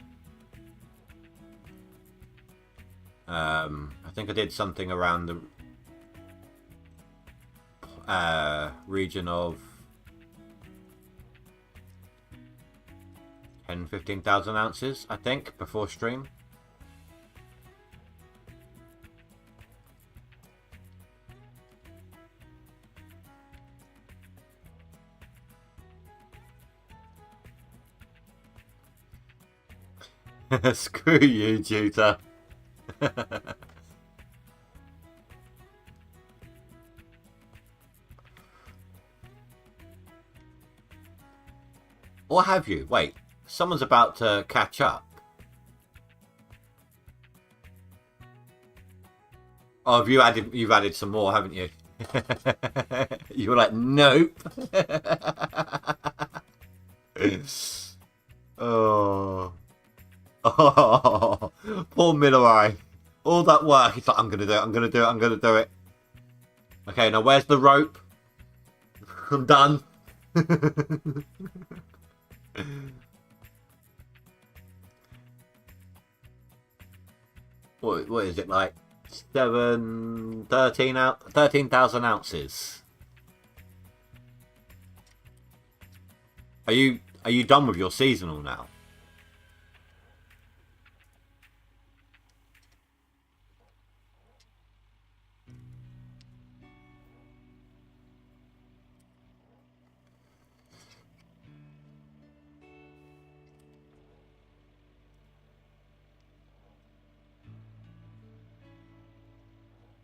I think I did something around the region of 10,000-15,000 ounces, I think, before stream. Screw you, Juta. Or have you? Wait, someone's about to catch up. Oh, have you added? You've added some more, haven't you? You were like, nope. Oh. Oh, poor Middleye. All that work, he's like, I'm gonna do it, I'm gonna do it, I'm gonna do it. Okay, now where's the rope? I'm done. What is it like? 13,000 ounces. Are you done with your seasonal now?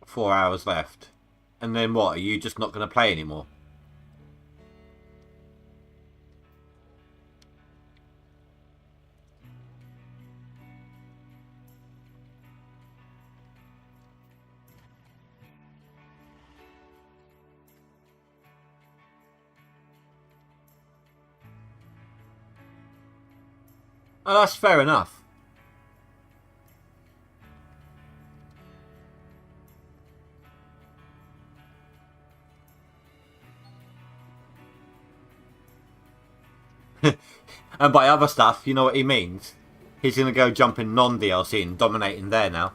Four hours left. And then what? Are you just not going to play anymore? Oh, that's fair enough. And by other stuff, you know what he means? He's going to go jumping non-DLC and dominating there now.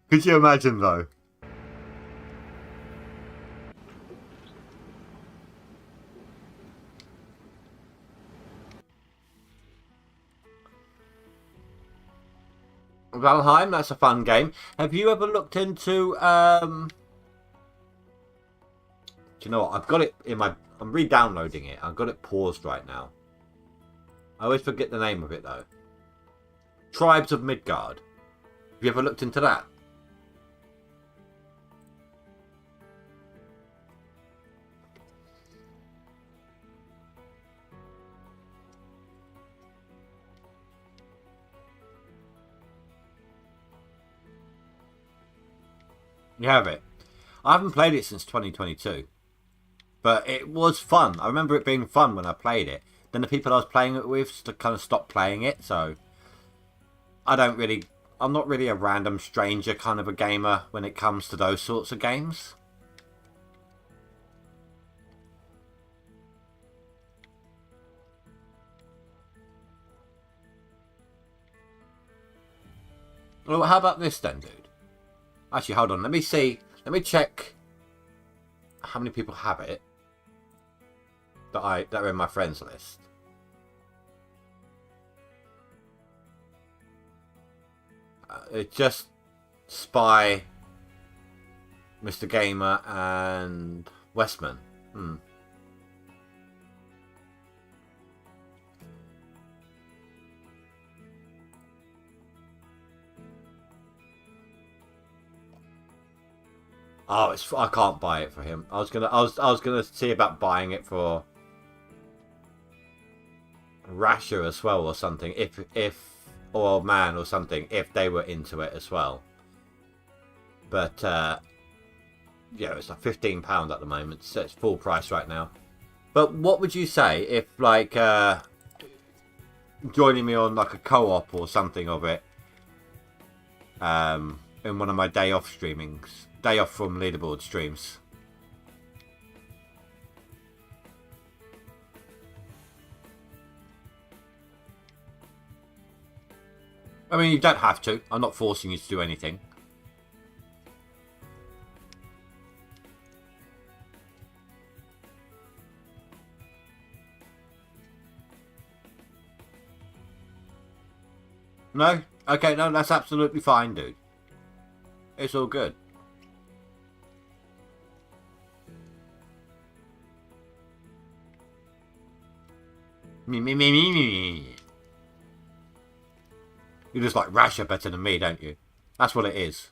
Could you imagine though? Valheim, that's a fun game. Have you ever looked into do you know what? I've got it in my I'm re-downloading it. I've got it paused right now. I always forget the name of it though. Tribes of Midgard. Have you ever looked into that? You have it. I haven't played it since 2022. But it was fun. I remember it being fun when I played it. Then the people I was playing it with kind of stopped playing it, so I'm not really a random stranger kind of a gamer when it comes to those sorts of games. Well, how about this then, dude? Actually, hold on. Let me see. Let me check how many people have it that are in my friends list. It's just Spy Mr. Gamer and Westman. Oh, I can't buy it for him. I was gonna see about buying it for Rasher as well or something. Or Man or something if they were into it as well. But yeah, it's like £15 at the moment, so it's full price right now. But what would you say if like joining me on like a co-op or something of it in one of my day off from leaderboard streams? I mean, you don't have to. I'm not forcing you to do anything. No? Okay, no, that's absolutely fine, dude. It's all good. Me. You just like Rasher better than me, don't you? That's what it is.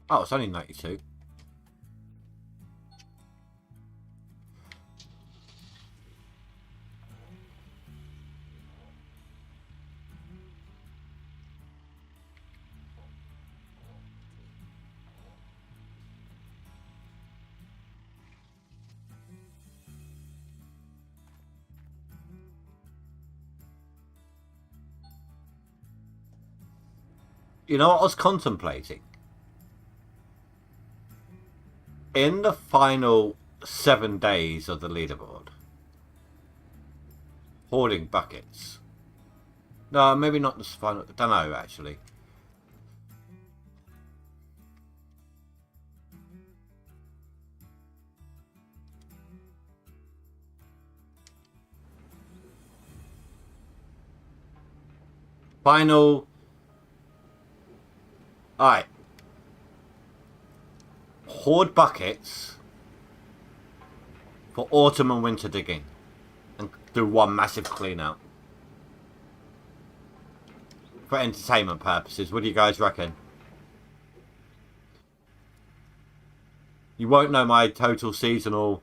Oh, it's only 92. You know what I was contemplating? In the final 7 days of the leaderboard, hoarding buckets. No, maybe not the final. I don't know, actually. Final. Alright. Hoard buckets for autumn and winter digging. And do one massive clean out. For entertainment purposes. What do you guys reckon? You won't know my total seasonal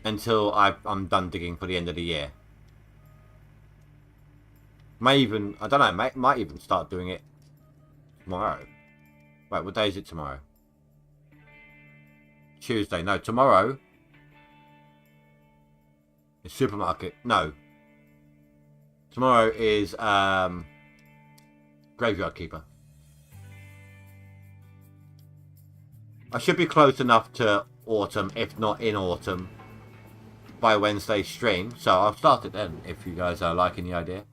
until I'm done digging for the end of the year. May even, I don't know, might even start doing it tomorrow. Wait, what day is it tomorrow? Tuesday. No, tomorrow is supermarket. No. Tomorrow is graveyard keeper. I should be close enough to autumn, if not in autumn, by Wednesday's stream. So I'll start it then, if you guys are liking the idea.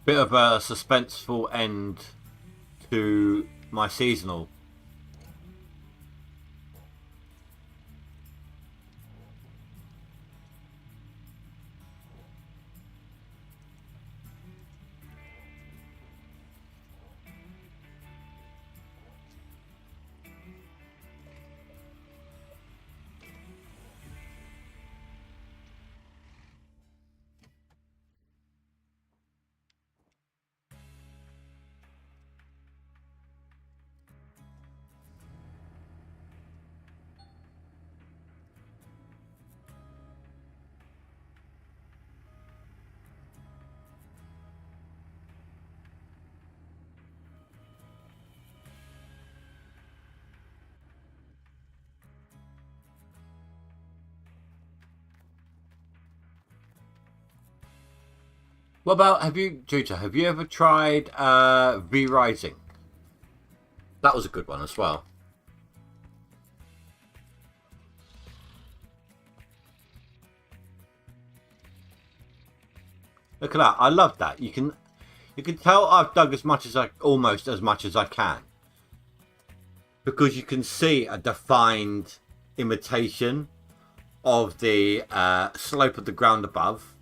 Bit of a suspenseful end to my seasonal. What about, Juta, have you ever tried V-Rising? That was a good one as well. Look at that. I love that. You can tell I've dug almost as much as I can. Because you can see a defined imitation of the slope of the ground above.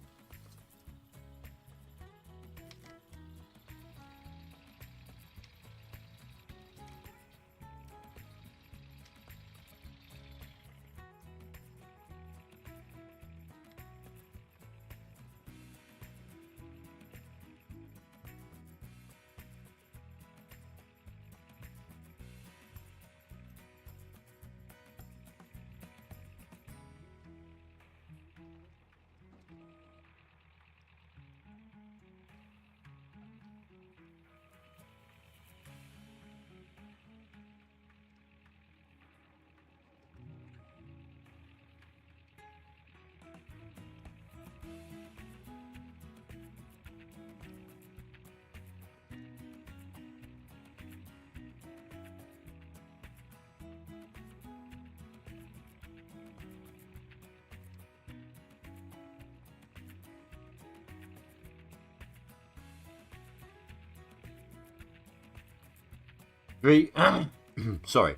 Sorry.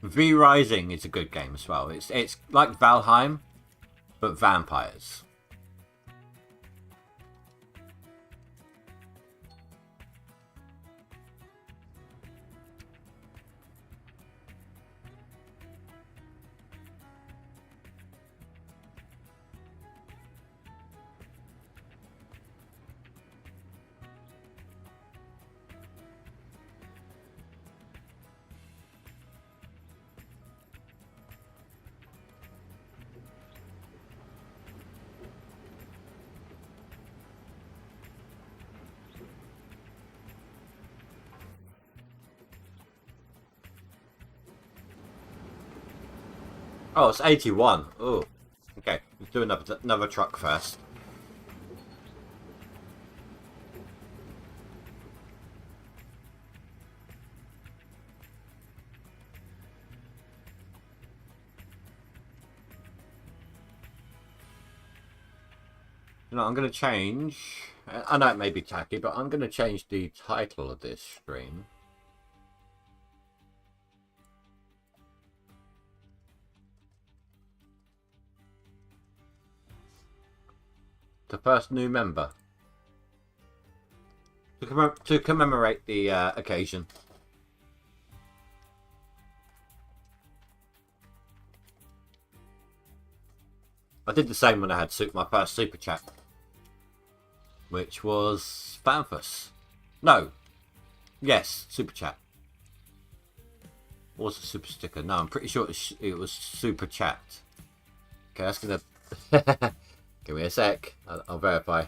V Rising is a good game as well. It's like Valheim, but vampires. Oh, it's 81. Oh, okay. Let's do another truck first. You know, I'm going to change. I know it may be tacky, but I'm going to change the title of this stream. The first new member to commemorate the occasion. I did the same when I had my first super chat, which was Fanfus. No, yes, super chat. Or was it super sticker? No, I'm pretty sure it was super chat. Okay, that's gonna. Give me a sec. I'll verify.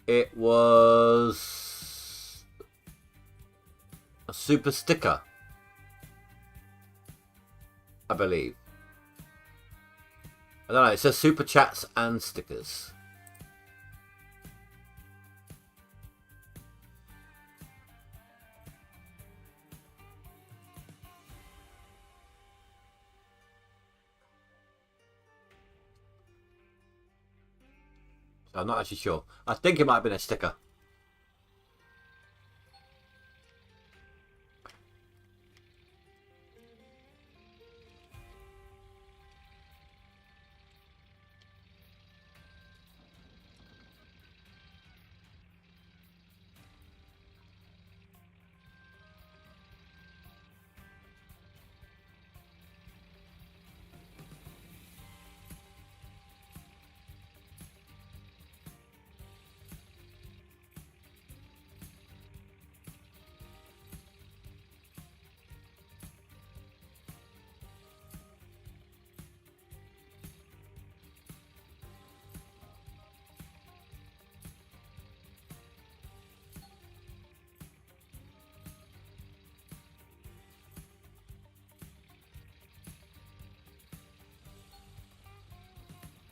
It was a super sticker, I believe. I don't know. It says super chats and stickers. I'm not actually sure. I think it might have been a sticker.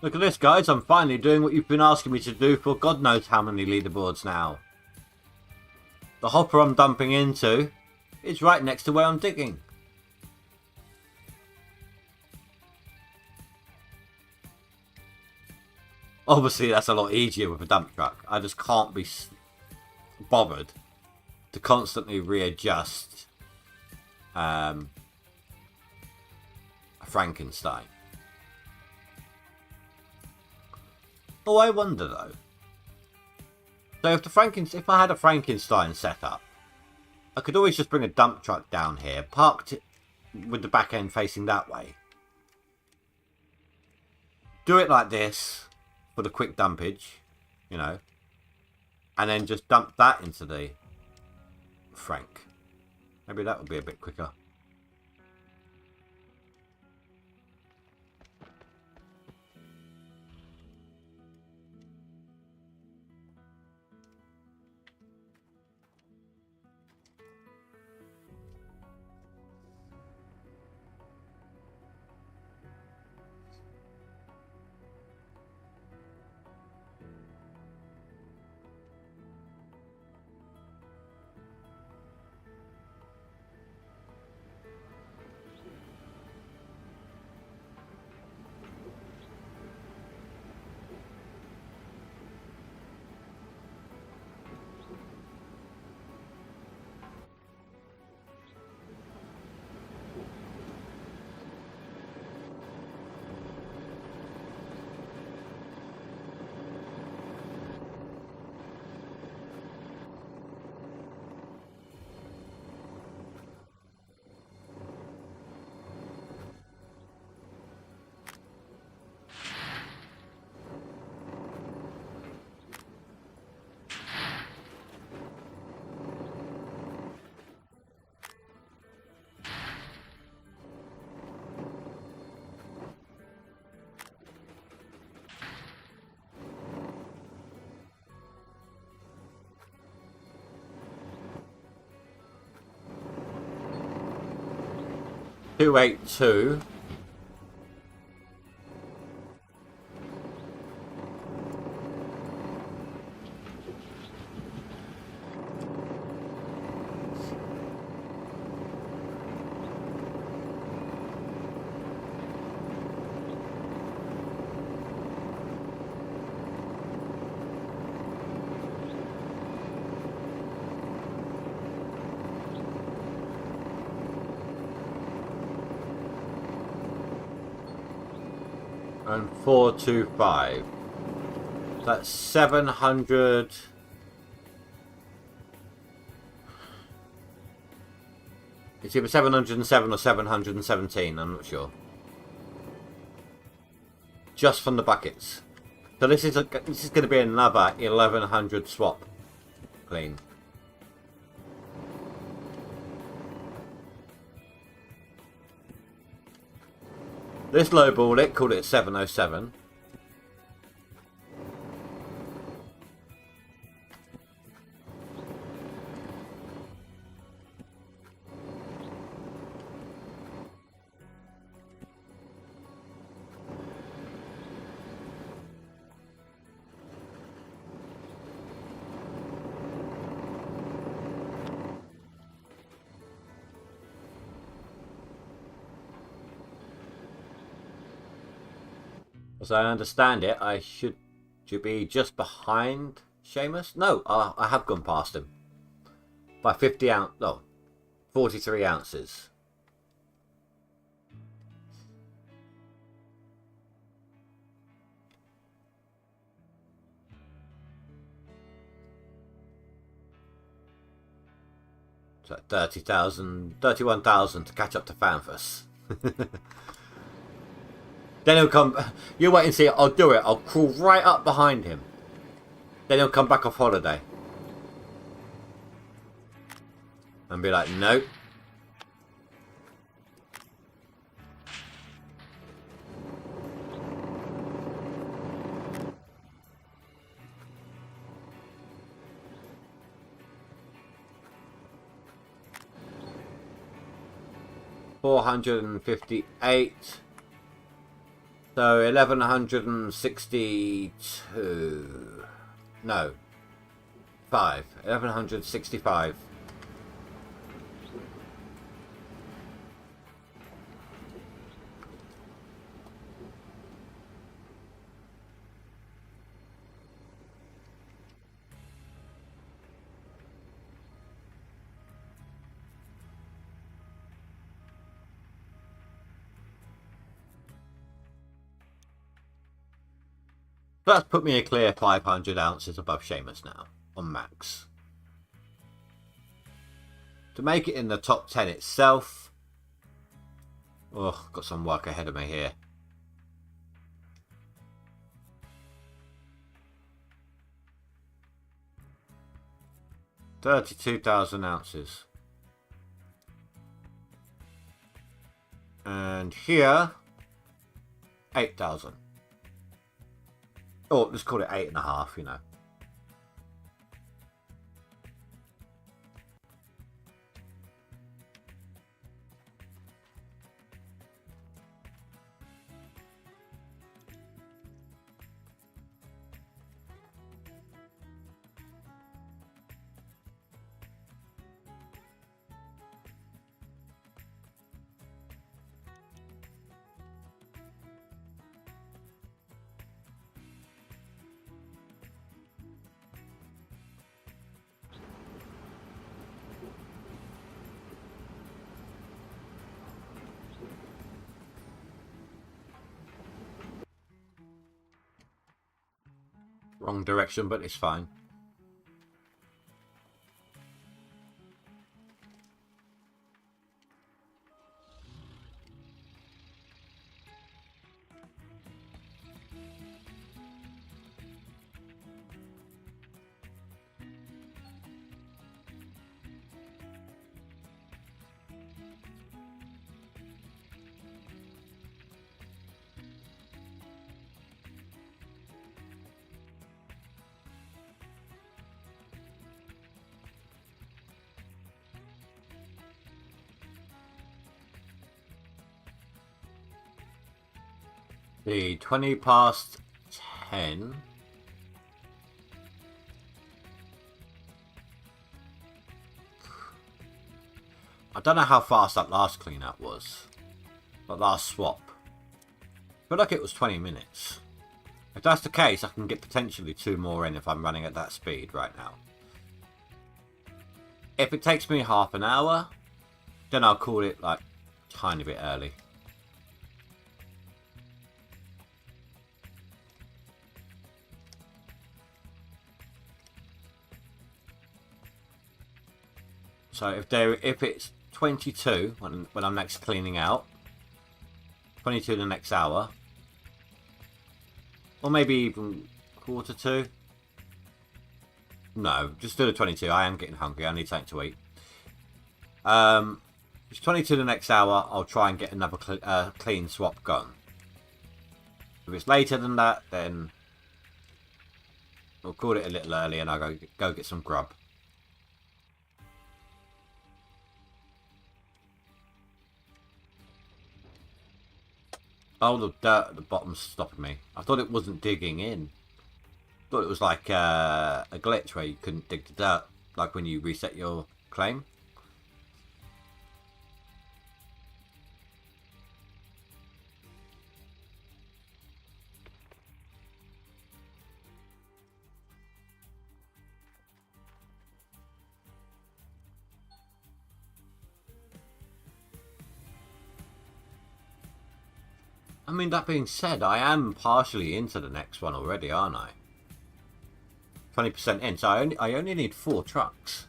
Look at this, guys. I'm finally doing what you've been asking me to do for God knows how many leaderboards now. The hopper I'm dumping into is right next to where I'm digging. Obviously, that's a lot easier with a dump truck. I just can't be bothered to constantly readjust a Frankenstein. Oh, I wonder though. So if I had a Frankenstein set up, I could always just bring a dump truck down here, parked it with the back end facing that way. Do it like this for the quick dumpage, you know, and then just dump that into the Frank. Maybe that would be a bit quicker. $282. And 425. That's 700. It's either 707 or 717. I'm not sure. Just from the buckets. So this is going to be another 1100 swap clean. This lowballed it, called it 707. As I understand it, I should be just behind Seamus. No, I have gone past him by 50 ounce. No, 43 ounces. So 30,000, 31,000 to catch up to Fanfus. Then he'll come. You wait and see. I'll do it. I'll crawl right up behind him. Then he'll come back off holiday. And be like, nope. $458. So 1162. No. 1165. That's put me a clear 500 ounces above Seamus now, on max. To make it in the top 10 itself... Oh, got some work ahead of me here. $32,000 ounces. And here, 8,000. Oh, let's call it 8.5, you know. Wrong direction, but it's fine. The 20 past 10. I don't know how fast that last clean-up was. That last swap. I feel like it was 20 minutes. If that's the case, I can get potentially 2 more in if I'm running at that speed right now. If it takes me half an hour, then I'll call it like a tiny bit early. So if it's 22 when I'm next cleaning out, 22 the next hour, or maybe even quarter to. No, just do the 22. I am getting hungry. I need something to eat. It's 22 the next hour. I'll try and get another clean swap going. If it's later than that, then we'll call it a little early, and I'll go get some grub. Oh, the dirt at the bottom's stopping me. I thought it wasn't digging in. I thought it was like a glitch where you couldn't dig the dirt, like when you reset your claim. I mean, that being said, I am partially into the next one already, aren't I? 20% in, so I only need 4 trucks.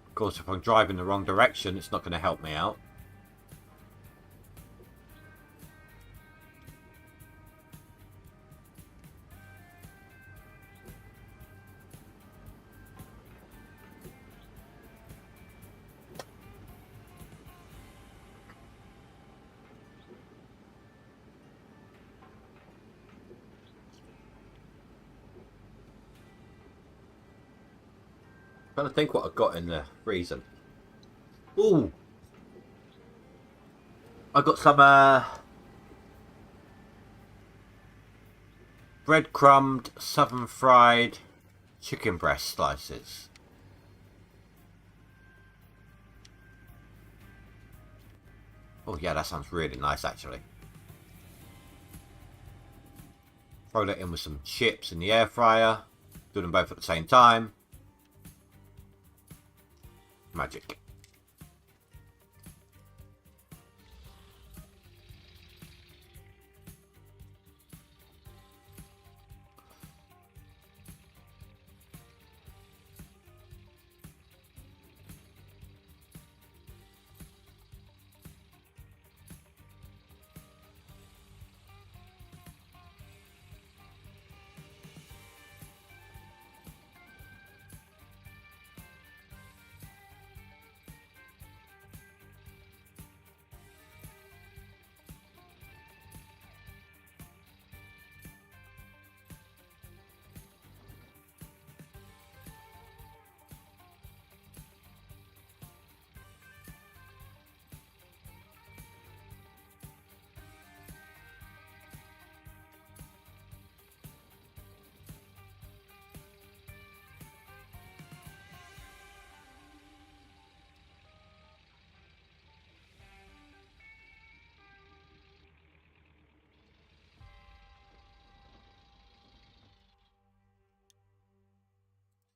Of course, if I'm driving the wrong direction, it's not going to help me out. Trying to think what I've got in the freezer. Ooh! I got some breadcrumbed, southern fried chicken breast slices. Oh yeah, that sounds really nice actually. Throw that in with some chips in the air fryer. Do them both at the same time. Magic.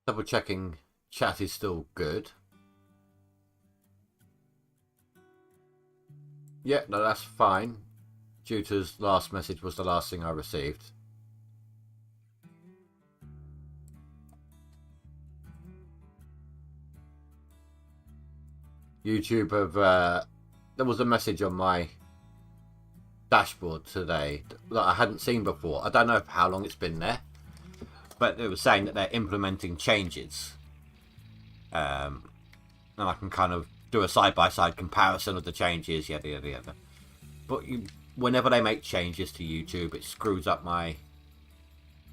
Double checking chat is still good. Yeah, no, that's fine. Juta's last message was the last thing I received. YouTube have there was a message on my dashboard today that I hadn't seen before. I don't know how long it's been there, but it was saying that they're implementing changes, and I can kind of do a side-by-side comparison of the changes, yada yada yada. But whenever they make changes to YouTube, it screws up my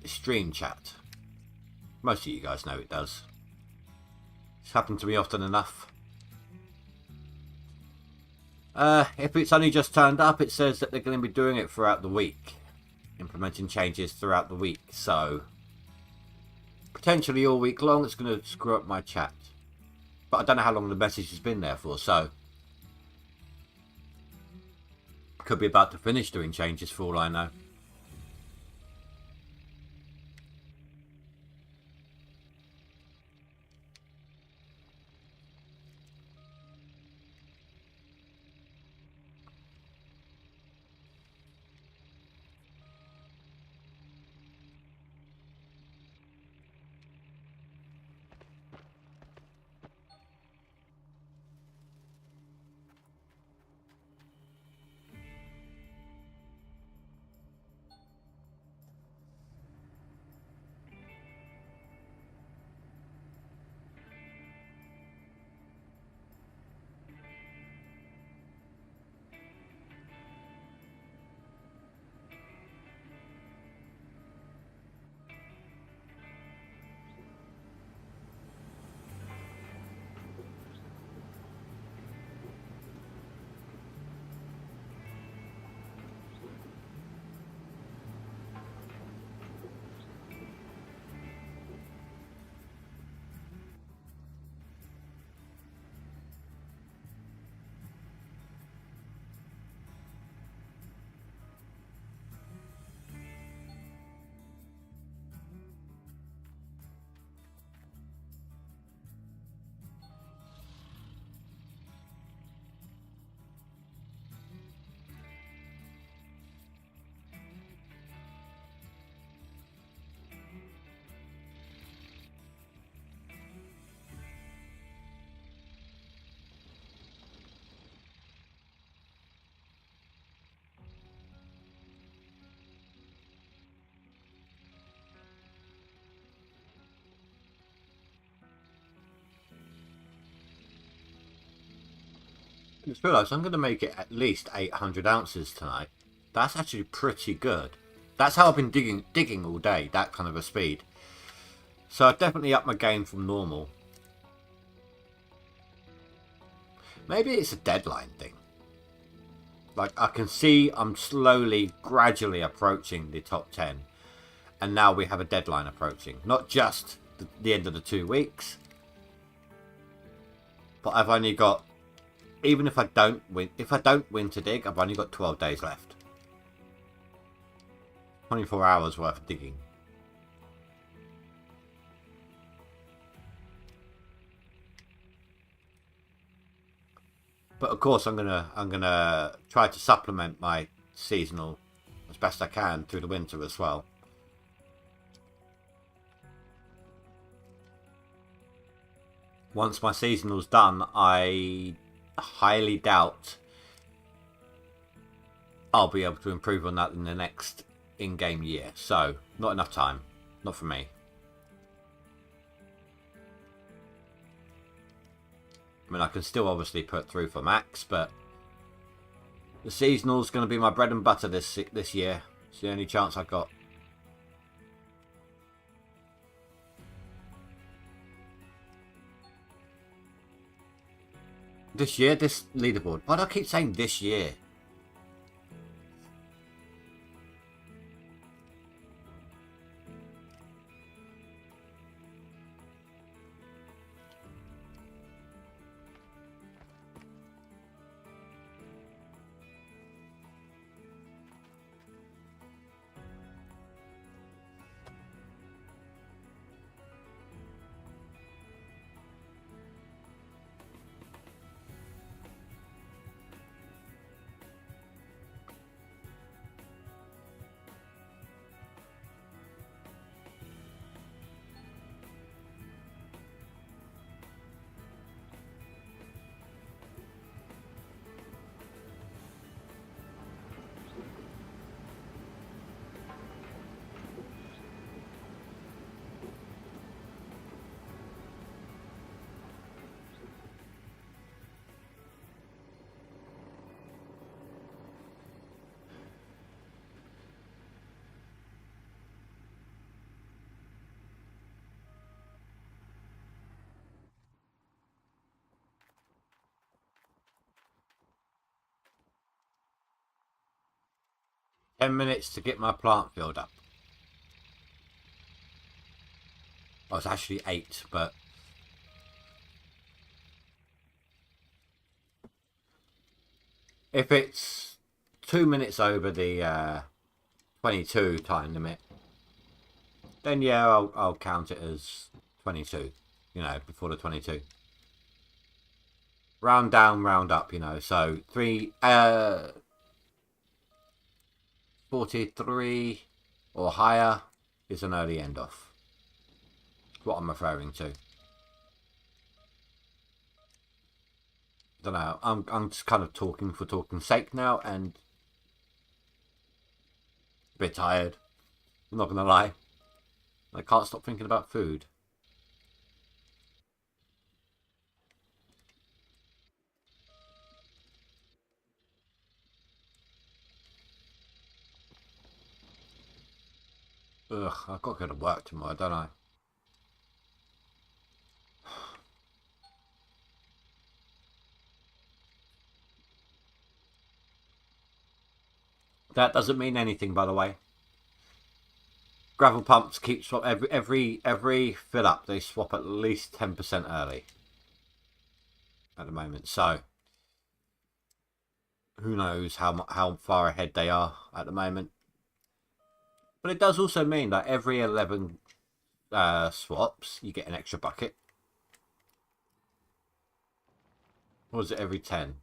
stream chat. Most of you guys know it does. It's happened to me often enough. If it's only just turned up, it says that they're going to be doing it throughout the week. Implementing changes throughout the week. So, potentially all week long, it's going to screw up my chat. But I don't know how long the message has been there for, so... Could be about to finish doing changes for all I know. I just realised I'm going to make it at least 800 ounces tonight. That's actually pretty good. That's how I've been digging all day, that kind of a speed. So I've definitely upped my game from normal. Maybe it's a deadline thing. Like, I can see I'm slowly, gradually approaching the top 10. And now we have a deadline approaching. Not just the end of the 2 weeks. But I've only got... Even if I don't win to dig, I've only got 12 days left. 24 hours worth of digging. But of course I'm gonna try to supplement my seasonal as best I can through the winter as well. Once my seasonal's done, I highly doubt I'll be able to improve on that in the next in-game year. So, not enough time. Not for me. I mean, I can still obviously put through for max, but the seasonal's going to be my bread and butter this year. It's the only chance I've got. This year, this leaderboard. Why do I keep saying this year? 10 minutes to get my plant filled up. Oh, it's actually 8, but if it's 2 minutes over the 22 time limit, then yeah, I'll count it as 22. You know, before the 22. Round down, round up. You know, so 43 or higher is an early end off. That's what I'm referring to. Don't know. I'm just kind of talking for talking's sake now, and a bit tired. I'm not gonna lie. I can't stop thinking about food. Ugh, I've got to go to work tomorrow, don't I? That doesn't mean anything, by the way. Gravel pumps keep swap every fill up. They swap at least 10% early at the moment. So who knows how far ahead they are at the moment. But it does also mean that every 11 swaps, you get an extra bucket. Or is it every 10?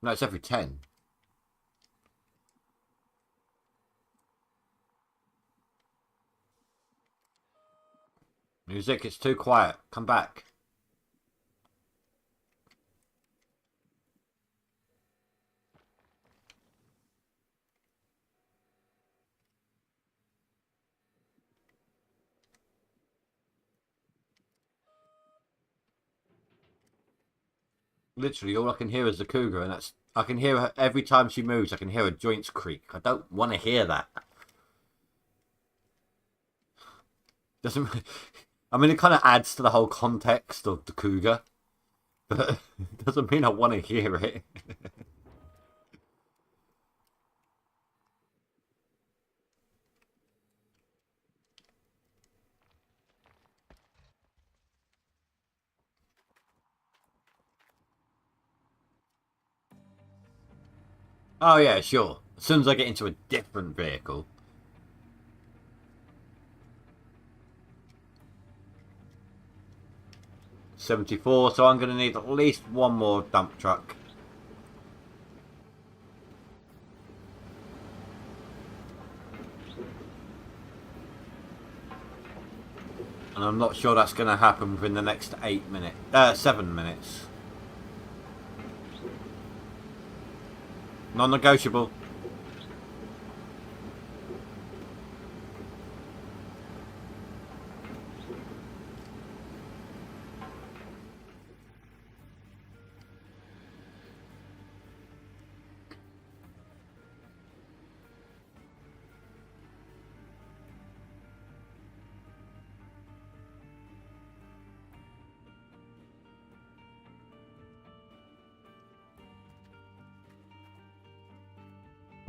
No, it's every 10. Music, it's too quiet. Come back. Literally, all I can hear is the cougar, and that's I can hear her every time she moves. I can hear her joints creak. I don't want to hear that. Doesn't. I mean, it kind of adds to the whole context of the cougar, but it doesn't mean I want to hear it. Oh yeah, sure. As soon as I get into a different vehicle. $74, so I'm going to need at least one more dump truck. And I'm not sure that's going to happen within the next 7 minutes. Non-negotiable.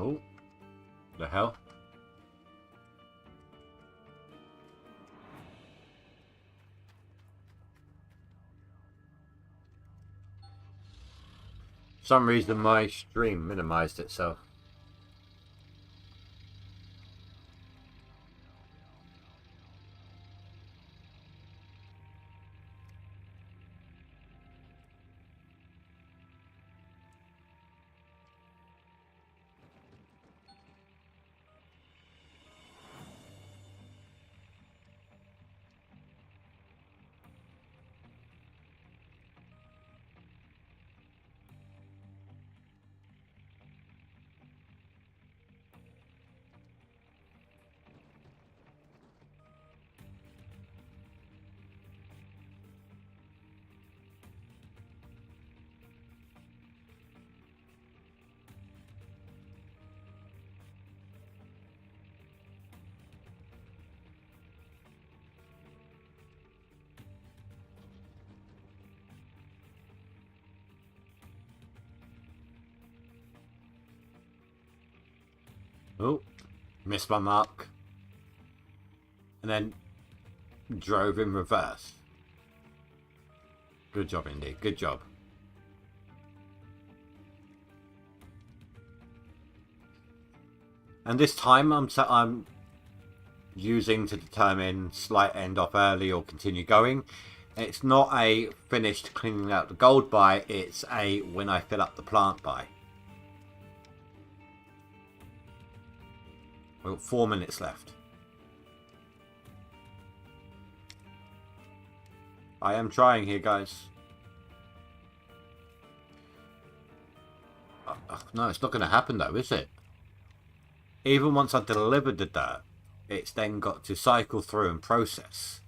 Oh, the hell? For some reason my stream minimized itself. Oh, missed my mark. And then drove in reverse. Good job, Indy. Good job. And this time I'm using to determine slight end off early or continue going. It's not a finished cleaning out the gold buy, it's a when I fill up the plant buy. We've got 4 minutes left. I am trying here, guys. No, it's not going to happen though, is it? Even once I've delivered the dirt, it's then got to cycle through and process.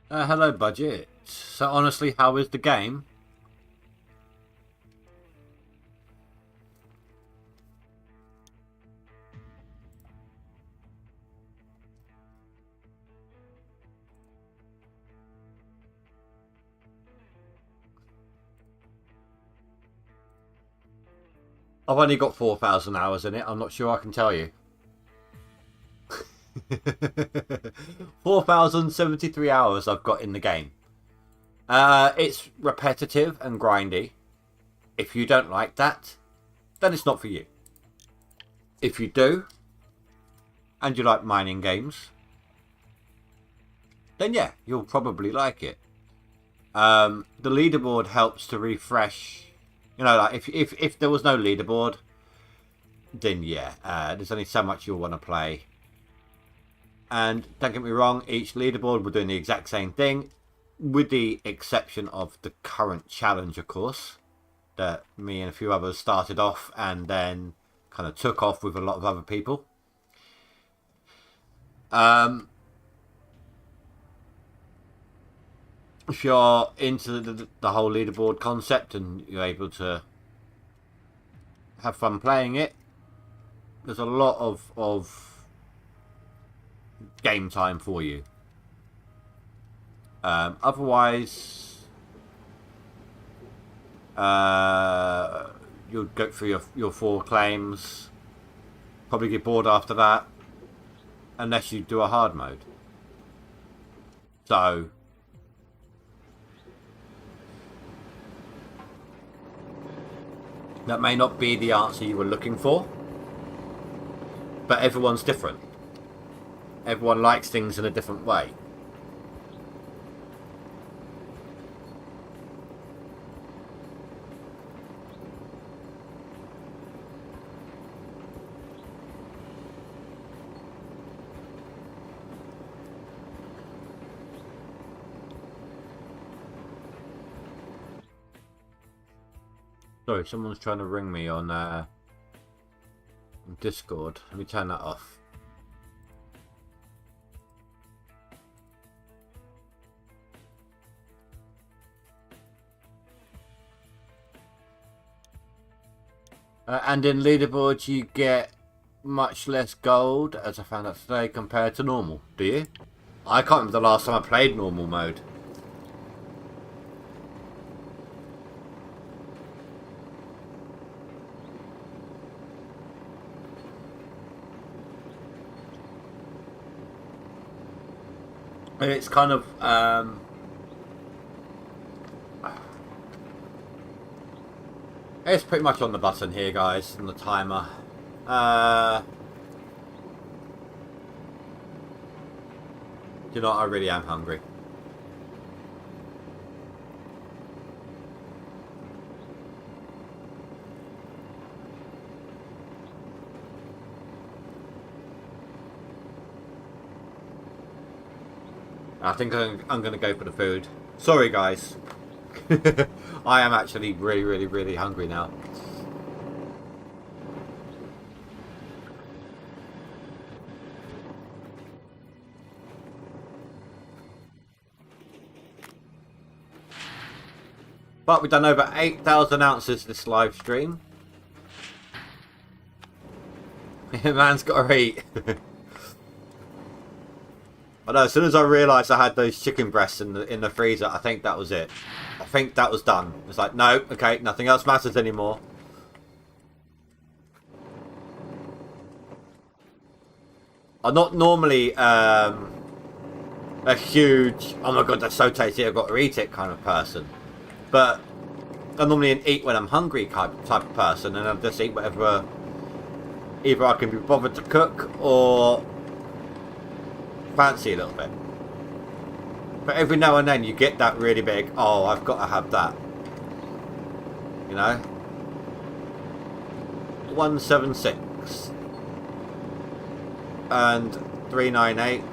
Hello, budget. So honestly, how is the game? I've only got 4,000 hours in it. I'm not sure I can tell you. 4,073 hours I've got in the game. It's repetitive and grindy. If you don't like that, then it's not for you. If you do, and you like mining games, then yeah, you'll probably like it. The leaderboard helps to refresh. You know, like if there was no leaderboard, then yeah, there's only so much you'll want to play. And don't get me wrong, each leaderboard we're doing the exact same thing, with the exception of the current challenge, of course, that me and a few others started off and then kind of took off with a lot of other people. If you're into the whole leaderboard concept and you're able to have fun playing it, there's a lot of game time for you. Otherwise, you'll go through your 4 claims, probably get bored after that, unless you do a hard mode. So that may not be the answer you were looking for, but everyone's different. Everyone likes things in a different way. Sorry, someone's trying to ring me on Discord. Let me turn that off. And in leaderboards you get much less gold, as I found out today, compared to normal. Do you? I can't remember the last time I played normal mode. And it's kind of it's pretty much on the button here, guys, and the timer. You know what, I really am hungry. I think I'm going to go for the food. Sorry, guys. I am actually really hungry now. But we've done over 8,000 ounces this live stream. Man's got to eat. I know, as soon as I realised I had those chicken breasts in the freezer, I think that was it. I think that was done. It's like, no, okay, nothing else matters anymore. I'm not normally a huge, oh my god, that's so tasty, I've got to eat it kind of person. But I'm normally an eat when I'm hungry type of person, and I'll just eat whatever either I can be bothered to cook or fancy a little bit. But every now and then you get that really big, oh, I've got to have that. You know? 176 and 398.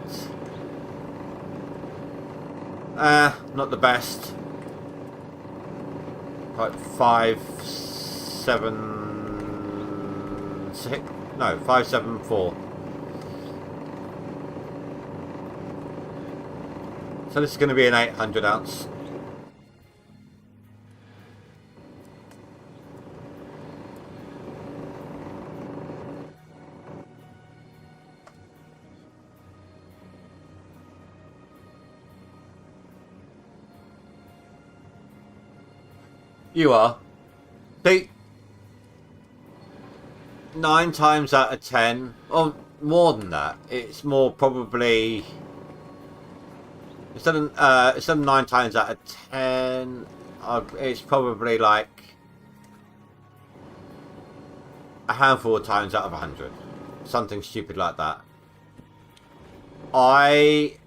Not the best. Like 576. No, 574. So this is going to be an 800 ounce. You are. See, 9 times out of 10, or more than that, it's more probably instead of 9 times out of 10, it's probably like a handful of times out of 100, something stupid like that. I've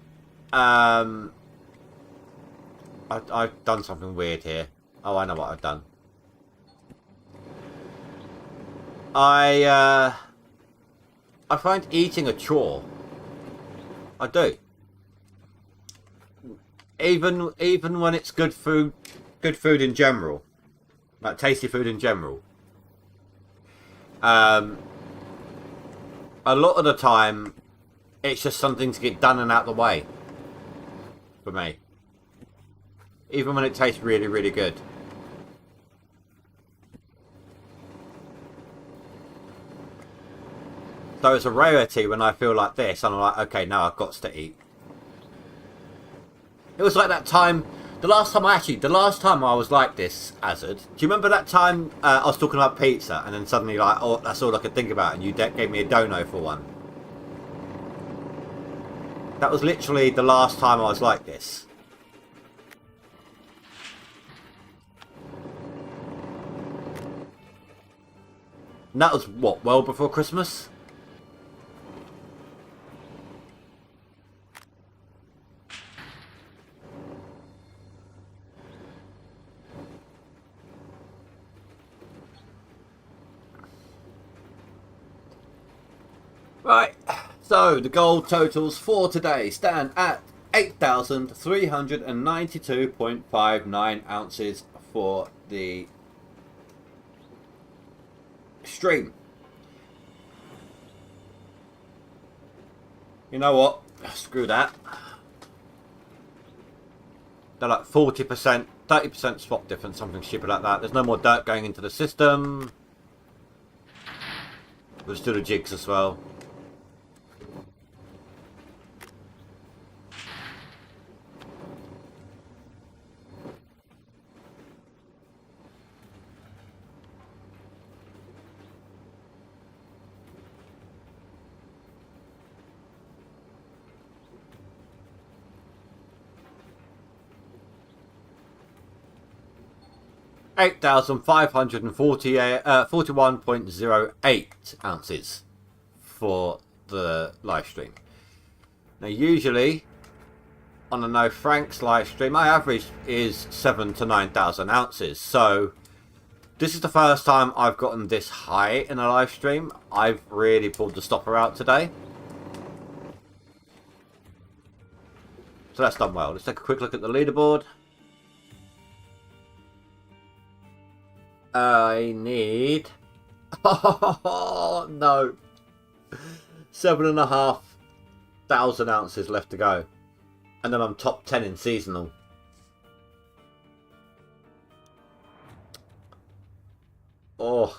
done something weird here. Oh, I know what I've done. I find eating a chore. I do. Even when it's good food in general, like tasty food in general. A lot of the time, it's just something to get done and out of the way. For me. Even when it tastes really, really good. So it's a rarity when I feel like this, and I'm like, okay, now I've got to eat. It was like that time, the last time I was like this, Azad. Do you remember that time I was talking about pizza, and then suddenly like, oh, that's all I could think about, and you gave me a dono for one? That was literally the last time I was like this. And that was, what, well before Christmas? Right, so the gold totals for today stand at 8,392.59 ounces for the stream. You know what? Screw that. They're like 40%, 30% swap difference, something stupid like that. There's no more dirt going into the system. Let's do the jigs as well. Eight 41.08 ounces for the live stream. Now, usually on a No Franks live stream, my average is 7,000 to 9,000 ounces. So this is the first time I've gotten this high in a live stream. I've really pulled the stopper out today. So that's done well. Let's take a quick look at the leaderboard. I need... Oh, no. 7,500 ounces left to go. And then I'm top 10 in seasonal. Oh.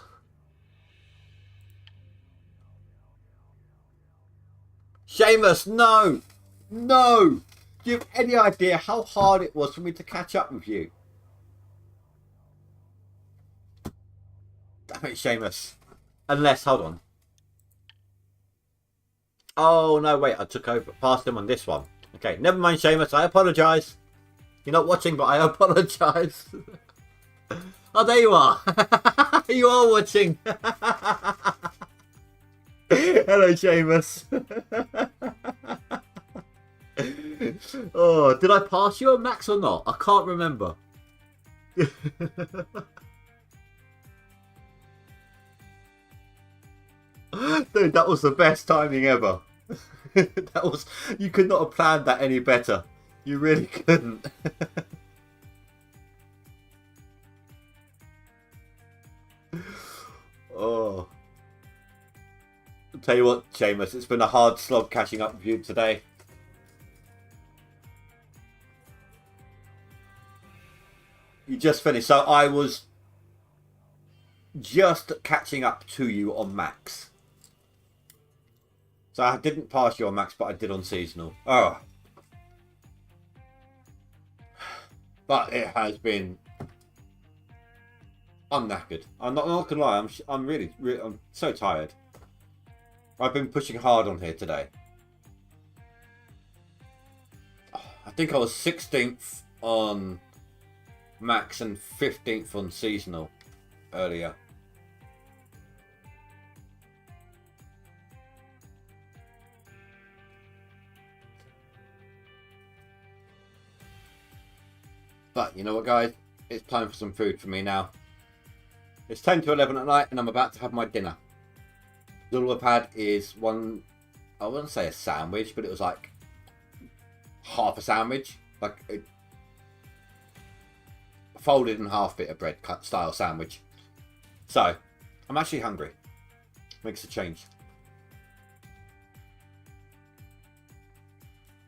Seamus, no! No! Do you have any idea how hard it was for me to catch up with you? Damn it, Seamus. Unless, hold on. Oh, no, wait, I took over. Passed him on this one. Okay, never mind, Seamus. I apologise. You're not watching, but I apologise. Oh, there you are. You are watching. Hello, Seamus. Oh, did I pass you on Max or not? I can't remember. Dude, that was the best timing ever. That was, you could not have planned that any better. You really couldn't. Oh. I'll tell you what, Seamus, it's been a hard slog catching up with you today. You just finished. So I was just catching up to you on Max. So I didn't pass you on Max, but I did on Seasonal. Oh. But it has been... I'm knackered. I'm not gonna lie. I'm really, I'm so tired. I've been pushing hard on here today. I think I was 16th on Max and 15th on Seasonal earlier. But you know what, guys? It's time for some food for me now. It's 10 to 11 at night and I'm about to have my dinner. All I've had is one, I wouldn't say a sandwich, but it was like half a sandwich. Like a folded in half bit of bread cut style sandwich. So, I'm actually hungry. Makes a change.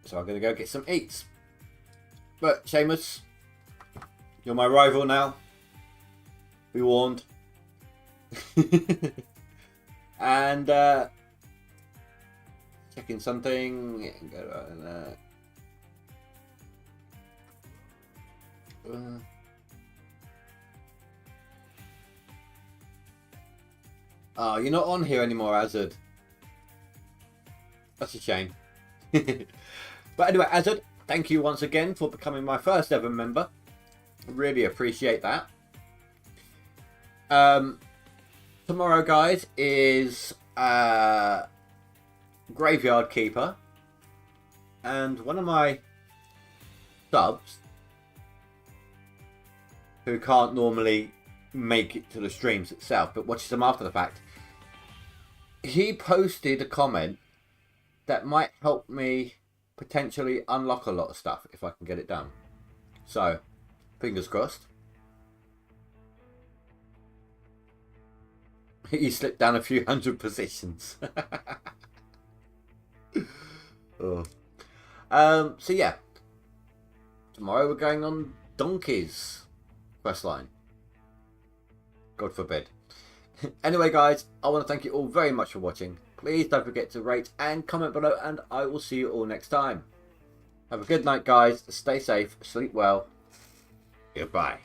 So I'm going to go get some eats. But Seamus, you're my rival now. Be warned. And checking something. Oh, you're not on here anymore, Azad. That's a shame. But anyway, Azad, thank you once again for becoming my first ever member. Really appreciate that. Tomorrow, guys, is Graveyard Keeper. And one of my subs, who can't normally make it to the streams itself, but watches them after the fact, he posted a comment that might help me potentially unlock a lot of stuff if I can get it done. So, fingers crossed. He slipped down a few hundred positions. Oh. So yeah, tomorrow we're going on Donkey's questline. God forbid. Anyway, guys, I want to thank you all very much for watching. Please don't forget to rate and comment below, and I will see you all next time. Have a good night, guys. Stay safe, sleep well. Goodbye.